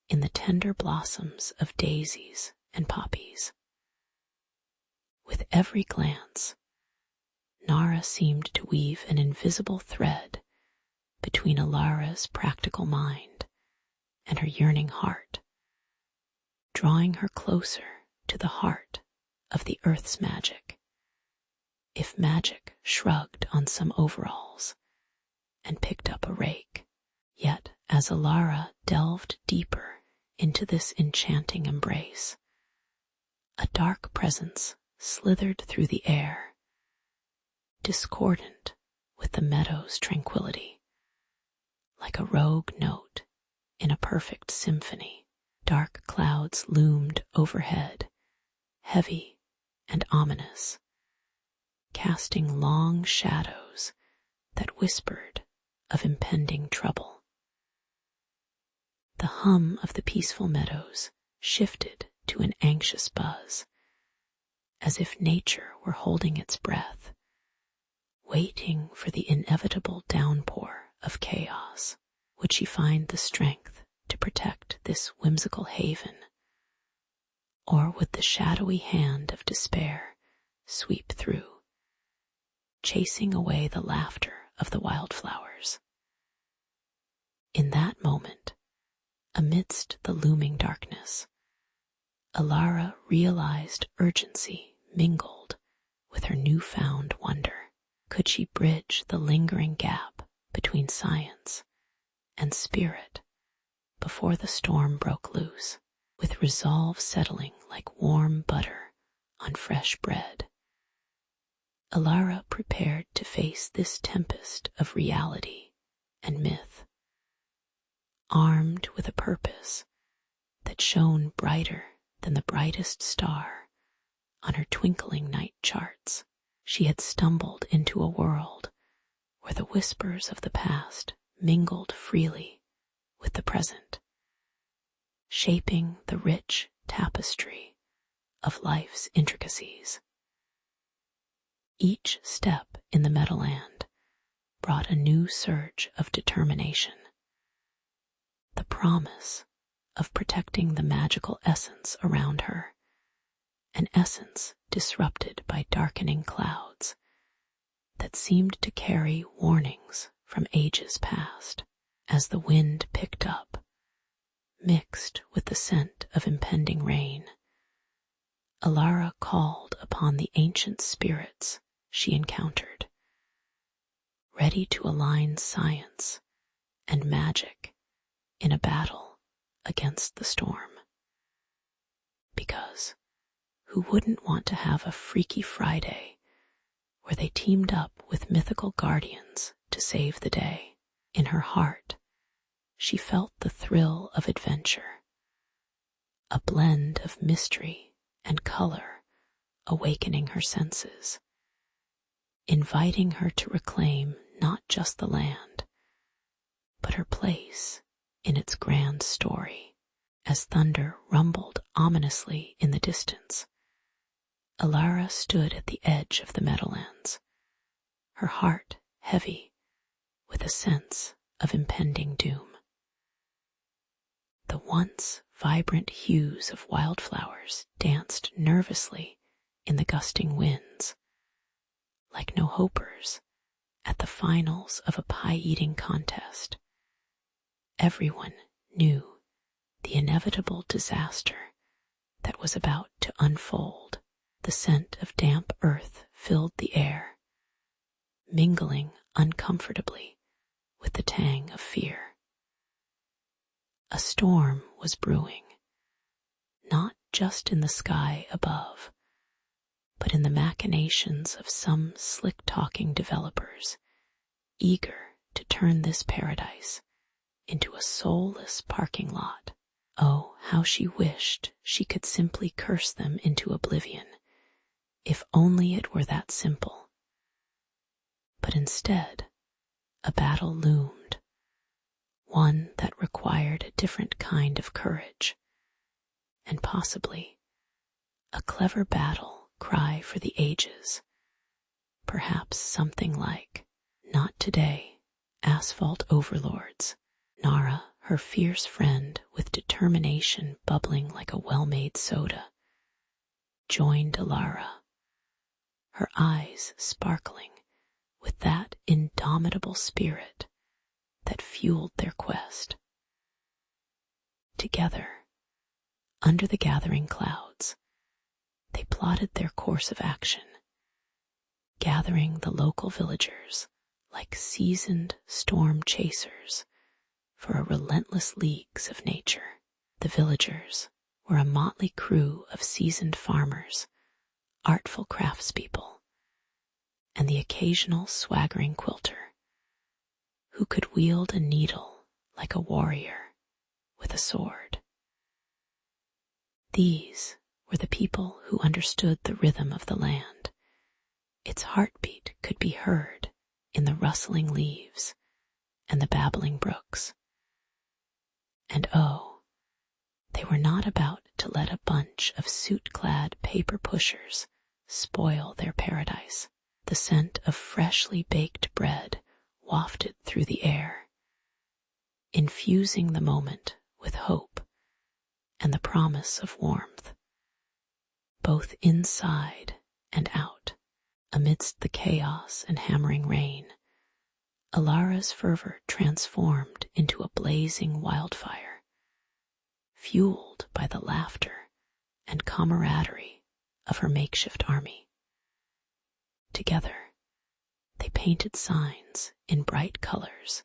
in the tender blossoms of daisies and poppies. With every glance, Nara seemed to weave an invisible thread between Alara's practical mind and her yearning heart, drawing her closer to the heart of the earth's magic. If magic shrugged on some overalls and picked up a rake. Yet as Alara delved deeper into this enchanting embrace, a dark presence slithered through the air, discordant with the meadow's tranquility. Like a rogue note in a perfect symphony, dark clouds loomed overhead, heavy and ominous, casting long shadows that whispered of impending trouble. The hum of the peaceful meadows shifted to an anxious buzz, as if nature were holding its breath, waiting for the inevitable downpour of chaos. Would she find the strength to protect this whimsical haven, or would the shadowy hand of despair sweep through, chasing away the laughter of the wildflowers? In that moment, amidst the looming darkness, Alara realized urgency mingled with her newfound wonder. Could she bridge the lingering gap between science and spirit before the storm broke loose? With resolve settling like warm butter on fresh bread, Alara prepared to face this tempest of reality and myth, armed with a purpose that shone brighter than the brightest star on her twinkling night charts. She had stumbled into a world where the whispers of the past mingled freely with the present, shaping the rich tapestry of life's intricacies. Each step in the Meadowland brought a new surge of determination, the promise of protecting the magical essence around her, an essence disrupted by darkening clouds that seemed to carry warnings from ages past. As the wind picked up, mixed with the scent of impending rain, Alara called upon the ancient spirits she encountered, ready to align science and magic in a battle against the storm. Because who wouldn't want to have a Freaky Friday where they teamed up with mythical guardians to save the day? In her heart, she felt the thrill of adventure, a blend of mystery and color awakening her senses, inviting her to reclaim not just the land, but her place in its grand story. As thunder rumbled ominously in the distance, Alara stood at the edge of the Meadowlands, her heart heavy with a sense of impending doom. The once vibrant hues of wildflowers danced nervously in the gusting winds, like no-hopers at the finals of a pie-eating contest. Everyone knew the inevitable disaster that was about to unfold. The scent of damp earth filled the air, mingling uncomfortably with the tang of fear. A storm was brewing, not just in the sky above, but in the machinations of some slick-talking developers, eager to turn this paradise into a soulless parking lot. Oh, how she wished she could simply curse them into oblivion, if only it were that simple. But instead, a battle loomed, one that required a different kind of courage, and possibly a clever battle cry for the ages, perhaps something like, "Not today, asphalt overlords." Nara, her fierce friend with determination bubbling like a well-made soda, joined Alara, her eyes sparkling with that indomitable spirit that fueled their quest. Together, under the gathering clouds, they plotted their course of action, gathering the local villagers like seasoned storm chasers for a relentless leagues of nature. The villagers were a motley crew of seasoned farmers, artful craftspeople, and the occasional swaggering quilter who could wield a needle like a warrior with a sword. These were the people who understood the rhythm of the land. Its heartbeat could be heard in the rustling leaves and the babbling brooks. And oh, they were not about to let a bunch of suit-clad paper pushers spoil their paradise. The scent of freshly baked bread wafted through the air, infusing the moment with hope and the promise of warmth, both inside and out. Amidst the chaos and hammering rain, Alara's fervor transformed into a blazing wildfire, fueled by the laughter and camaraderie of her makeshift army. Together, they painted signs in bright colors,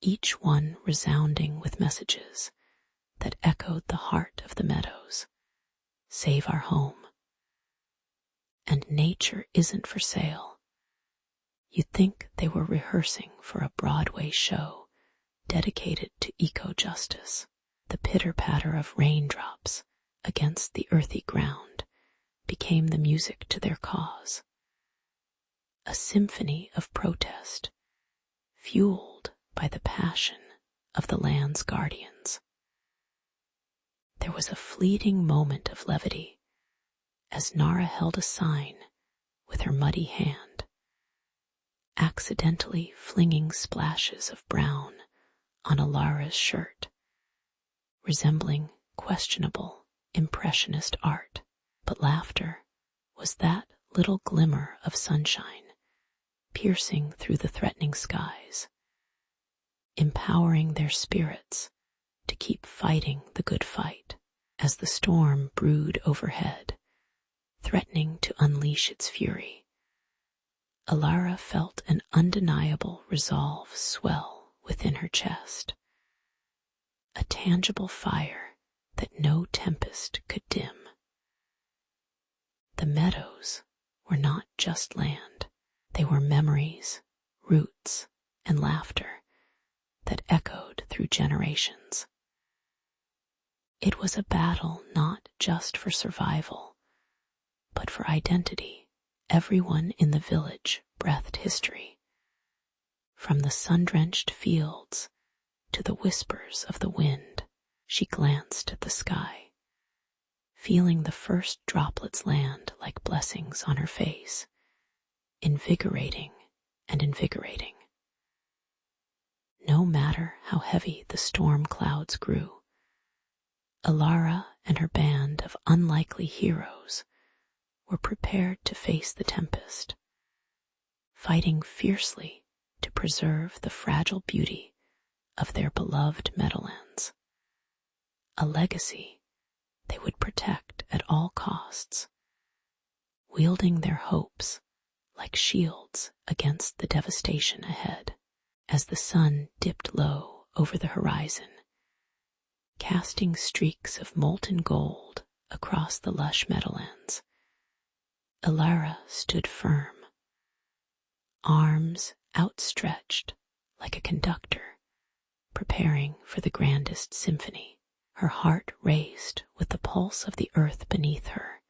each one resounding with messages that echoed the heart of the meadows. Save our home. And nature isn't for sale. You'd think they were rehearsing for a Broadway show dedicated to eco-justice. The pitter-patter of raindrops against the earthy ground became the music to their cause, a symphony of protest, fueled by the passion of the land's guardians. There was a fleeting moment of levity as Nara held a sign with her muddy hand, accidentally flinging splashes of brown on Alara's shirt, resembling questionable impressionist art. But laughter was that little glimmer of sunshine piercing through the threatening skies, empowering their spirits to keep fighting the good fight. As the storm brewed overhead, threatening to unleash its fury, Alara felt an undeniable resolve swell within her chest, a tangible fire that no tempest could dim. The meadows were not just land. They were memories, roots, and laughter that echoed through generations. It was a battle not just for survival, but for identity. Everyone in the village breathed history. From the sun-drenched fields to the whispers of the wind, she glanced at the sky, feeling the first droplets land like blessings on her face, invigorating and invigorating. No matter how heavy the storm clouds grew, Alara and her band of unlikely heroes were prepared to face the tempest, fighting fiercely to preserve the fragile beauty of their beloved meadowlands, a legacy they would protect at all costs, wielding their hopes like shields against the devastation ahead. As the sun dipped low over the horizon, casting streaks of molten gold across the lush meadowlands, Alara stood firm, arms outstretched like a conductor preparing for the grandest symphony. Her heart raced with the pulse of the earth beneath her,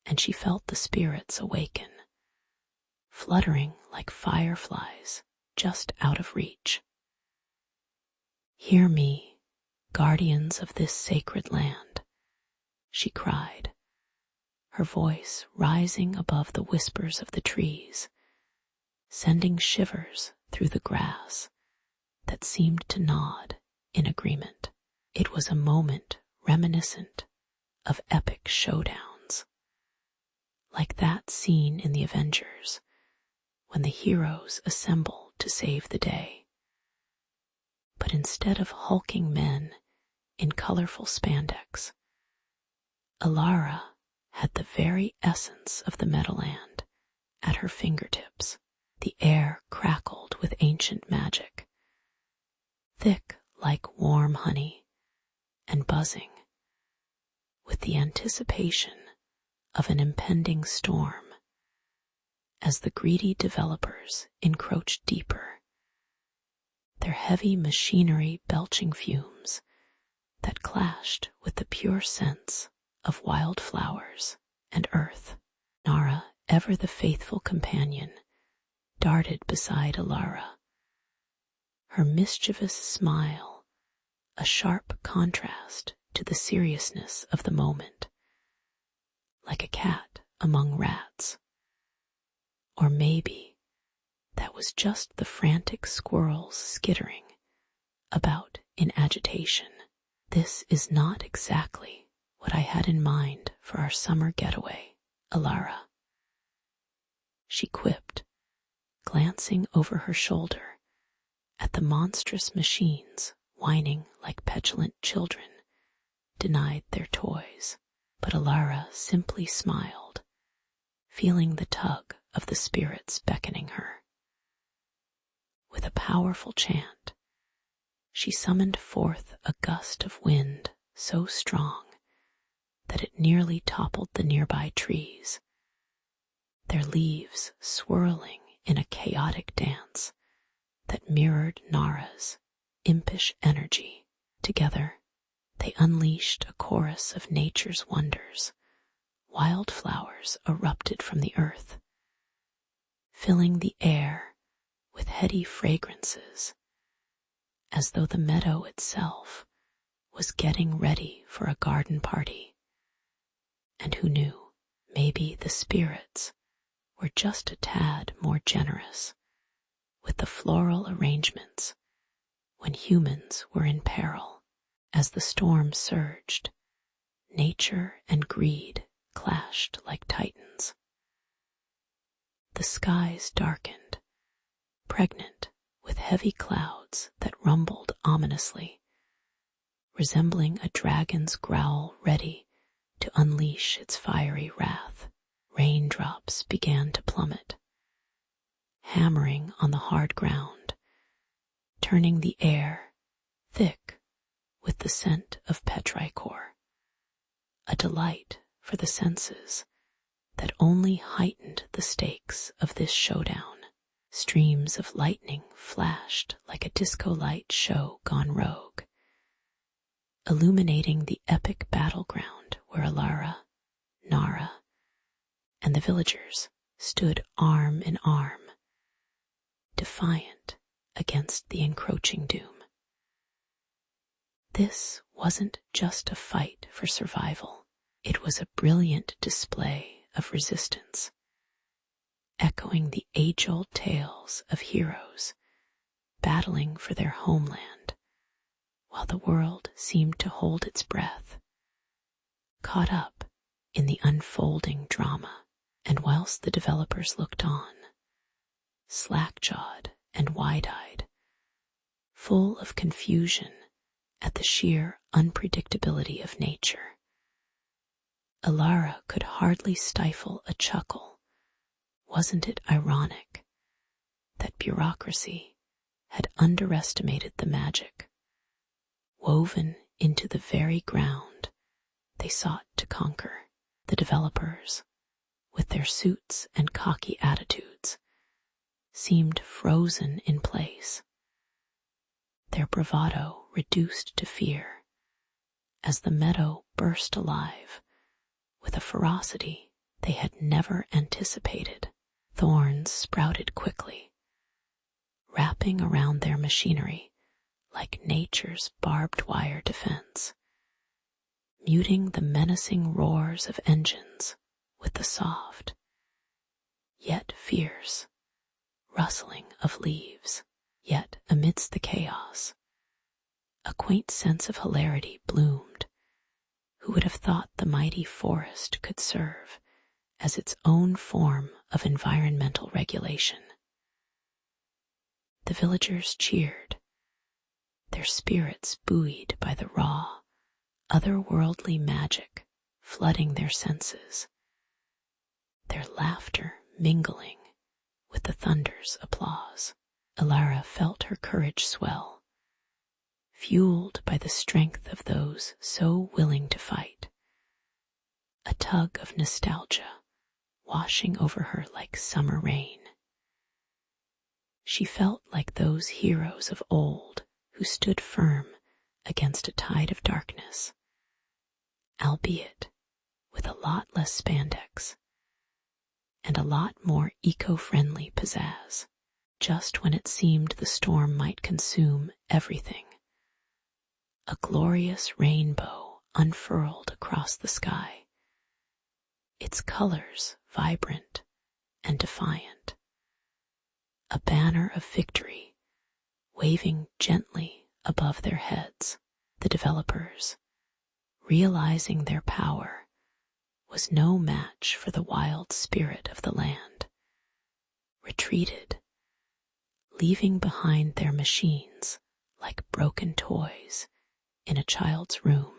and she felt the spirits awaken, fluttering like fireflies just out of reach. "Hear me, guardians of this sacred land," she cried, her voice rising above the whispers of the trees, sending shivers through the grass that seemed to nod in agreement. It was a moment reminiscent of epic showdowns, like that scene in The Avengers when the heroes assemble to save the day. But instead of hulking men in colorful spandex. Alara had the very essence of the Meadowland at her fingertips. The air crackled with ancient magic, thick like warm honey, and buzzing with the anticipation of an impending storm. As the greedy developers encroached deeper, their heavy machinery belching fumes that clashed with the pure scents of wildflowers and earth. Nara, ever the faithful companion, darted beside Alara, her mischievous smile a sharp contrast to the seriousness of the moment, like a cat among rats. Or maybe that was just the frantic squirrels skittering about in agitation. This is not exactly what I had in mind for our summer getaway, Alara, she quipped, glancing over her shoulder at the monstrous machines whining like petulant children denied their toys. But Alara simply smiled, feeling the tug of the spirits beckoning her. With a powerful chant, she summoned forth a gust of wind so strong that it nearly toppled the nearby trees, their leaves swirling in a chaotic dance that mirrored Nara's impish energy. Together, they unleashed a chorus of nature's wonders. Wildflowers erupted from the earth, filling the air with heady fragrances, as though the meadow itself was getting ready for a garden party. And who knew, maybe the spirits were just a tad more generous with the floral arrangements when humans were in peril. As the storm surged, nature and greed clashed like titans. The skies darkened, pregnant with heavy clouds that rumbled ominously, resembling a dragon's growl ready to unleash its fiery wrath. Raindrops began to plummet, hammering on the hard ground, turning the air thick with the scent of petrichor, a delight for the senses that only heightened the stakes of this showdown. Streams of lightning flashed like a disco light show gone rogue, illuminating the epic battleground where Alara, Nara, and the villagers stood arm in arm, defiant against the encroaching doom. This wasn't just a fight for survival. It was a brilliant display of resistance, echoing the age-old tales of heroes battling for their homeland while the world seemed to hold its breath, caught up in the unfolding drama. And whilst the developers looked on, slack-jawed and wide-eyed, full of confusion at the sheer unpredictability of nature, Alara could hardly stifle a chuckle. Wasn't it ironic that bureaucracy had underestimated the magic woven into the very ground they sought to conquer? The developers, with their suits and cocky attitudes, seemed frozen in place, their bravado reduced to fear as the meadow burst alive with a ferocity they had never anticipated. Thorns sprouted quickly, wrapping around their machinery like nature's barbed wire defense, muting the menacing roars of engines with the soft, yet fierce, rustling of leaves. Yet amidst the chaos, a quaint sense of hilarity bloomed. Who would have thought the mighty forest could serve as its own form of environmental regulation? The villagers cheered, their spirits buoyed by the raw, otherworldly magic flooding their senses, their laughter mingling with the thunder's applause. Alara felt her courage swell, fueled by the strength of those so willing to fight, a tug of nostalgia washing over her like summer rain. She felt like those heroes of old who stood firm against a tide of darkness, albeit with a lot less spandex and a lot more eco-friendly pizzazz. Just when it seemed the storm might consume everything, a glorious rainbow unfurled across the sky, its colors vibrant and defiant, a banner of victory waving gently above their heads. The developers, realizing their power was no match for the wild spirit of the land, retreated, leaving behind their machines like broken toys in a child's room,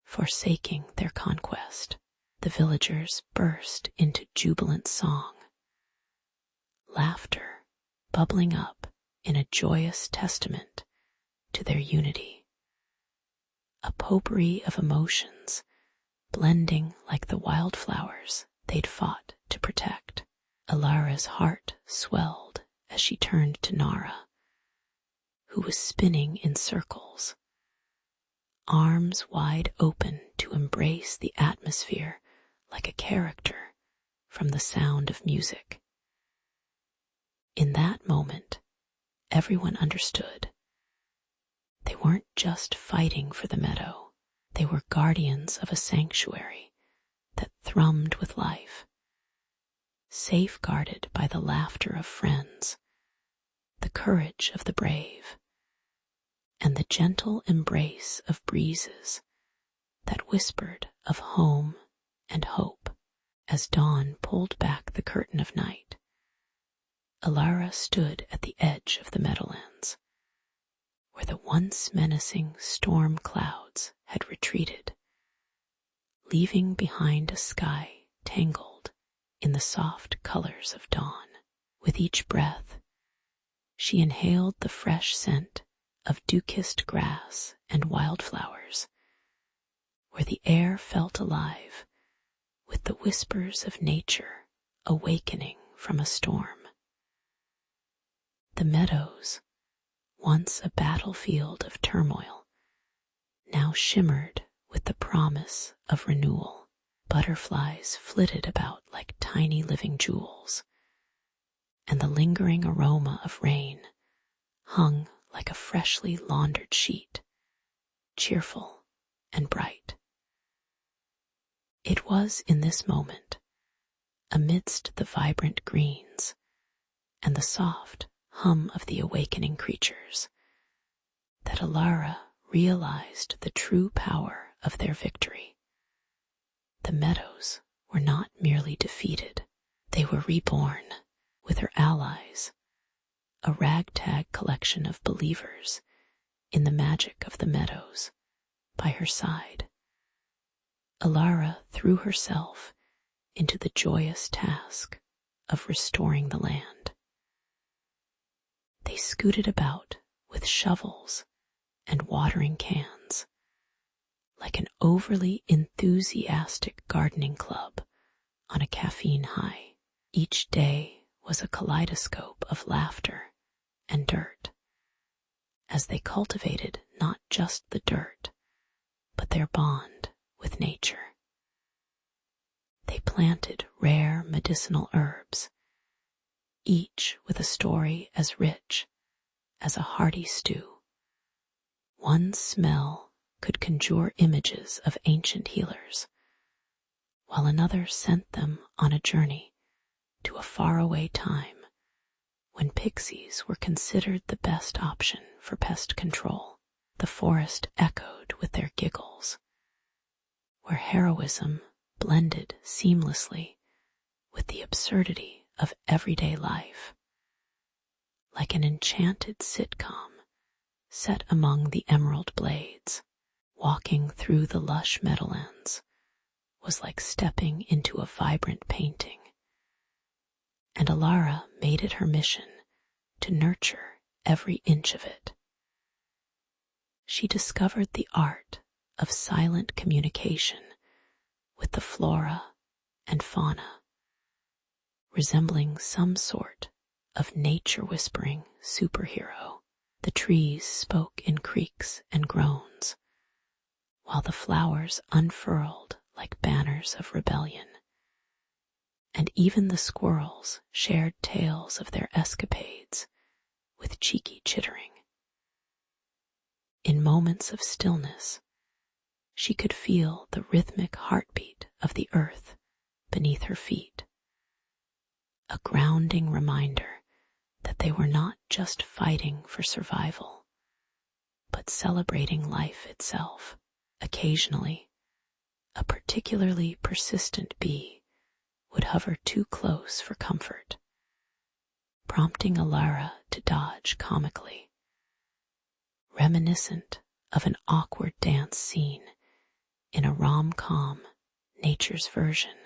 forsaking their conquest. The villagers burst into jubilant song, laughter bubbling up in a joyous testament to their unity, a potpourri of emotions blending like the wildflowers they'd fought to protect. Alara's heart swelled as she turned to Nara, who was spinning in circles, arms wide open to embrace the atmosphere like a character from the Sound of Music. In that moment, everyone understood. They weren't just fighting for the meadow, they were guardians of a sanctuary that thrummed with life, safeguarded by the laughter of friends, the courage of the brave, and the gentle embrace of breezes that whispered of home and hope. As dawn pulled back the curtain of night, Alara stood at the edge of the meadowlands, where the once menacing storm clouds had retreated, leaving behind a sky tangled in the soft colors of dawn. With each breath, she inhaled the fresh scent of dew-kissed grass and wildflowers, where the air felt alive with the whispers of nature awakening from a storm. The meadows, once a battlefield of turmoil, now shimmered with the promise of renewal. Butterflies flitted about like tiny living jewels, and the lingering aroma of rain hung like a freshly laundered sheet, cheerful and bright. It was in this moment, amidst the vibrant greens and the soft hum of the awakening creatures, that Alara realized the true power of their victory. The meadows were not merely defeated, they were reborn with her allies, a ragtag collection of believers in the magic of the meadows by her side. Alara threw herself into the joyous task of restoring the land. They scooted about with shovels and watering cans, like an overly enthusiastic gardening club on a caffeine high. Each day was a kaleidoscope of laughter and dirt, as they cultivated not just the dirt, but their bond with nature. They planted rare medicinal herbs, each with a story as rich as a hearty stew. One smell could conjure images of ancient healers, while another sent them on a journey to a faraway time when pixies were considered the best option for pest control. The forest echoed with their giggles, where heroism blended seamlessly with the absurdity of everyday life, like an enchanted sitcom set among the emerald blades. Walking through the lush meadowlands was like stepping into a vibrant painting, and Alara made it her mission to nurture every inch of it. She discovered the art of silent communication with the flora and fauna, resembling some sort of nature-whispering superhero. The trees spoke in creaks and groans, while the flowers unfurled like banners of rebellion, and even the squirrels shared tales of their escapades with cheeky chittering. In moments of stillness, she could feel the rhythmic heartbeat of the earth beneath her feet, a grounding reminder that they were not just fighting for survival, but celebrating life itself. Occasionally, a particularly persistent bee would hover too close for comfort, prompting Alara to dodge comically, reminiscent of an awkward dance scene in a rom-com, nature's version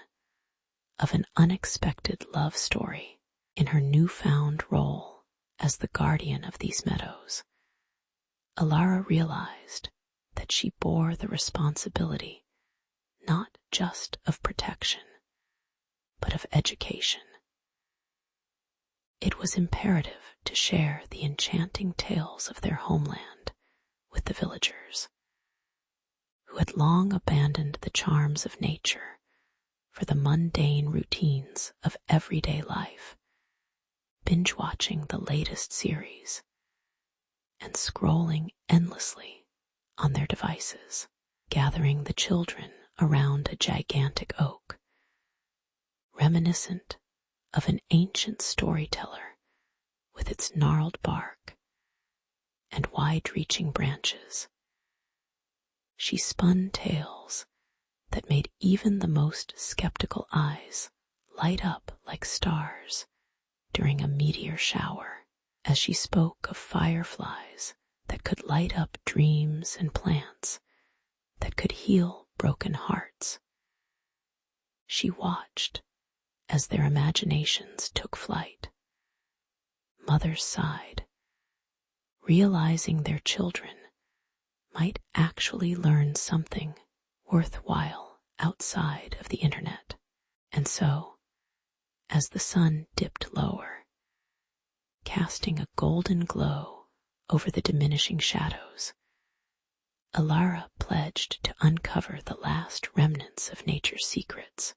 of an unexpected love story. In her newfound role as the guardian of these meadows, Alara realized that she bore the responsibility not just of protection, but of education. It was imperative to share the enchanting tales of their homeland with the villagers, who had long abandoned the charms of nature for the mundane routines of everyday life, binge-watching the latest series and scrolling endlessly on their devices. Gathering the children around a gigantic oak, reminiscent of an ancient storyteller with its gnarled bark and wide-reaching branches, she spun tales that made even the most skeptical eyes light up like stars during a meteor shower. As she spoke of fireflies that could light up dreams and plants that could heal broken hearts, she watched as their imaginations took flight. Mothers sighed, realizing their children might actually learn something worthwhile outside of the internet. And so, as the sun dipped lower, casting a golden glow over the diminishing shadows, Alara pledged to uncover the last remnants of nature's secrets,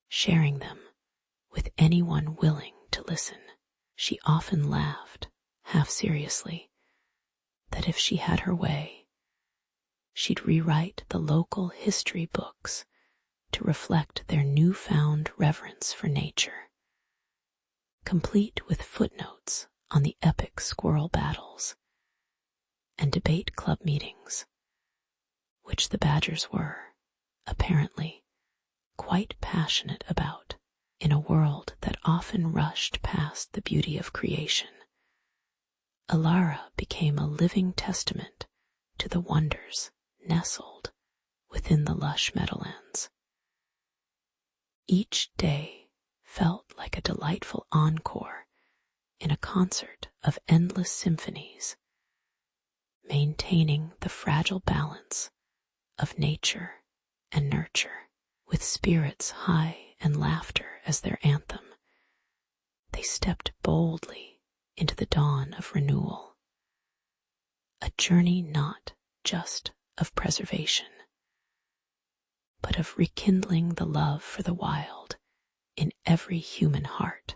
sharing them with anyone willing to listen. She often laughed, half seriously, that if she had her way, she'd rewrite the local history books to reflect their newfound reverence for nature, complete with footnotes on the epic squirrel battles and debate club meetings, which the badgers were, apparently, quite passionate about. In a world that often rushed past the beauty of creation, Alara became a living testament to the wonders nestled within the lush meadowlands. Each day felt like a delightful encore in a concert of endless symphonies, maintaining the fragile balance of nature and nurture. With spirits high and laughter as their anthem, they stepped boldly into the dawn of renewal, a journey not just of preservation, but of rekindling the love for the wild in every human heart.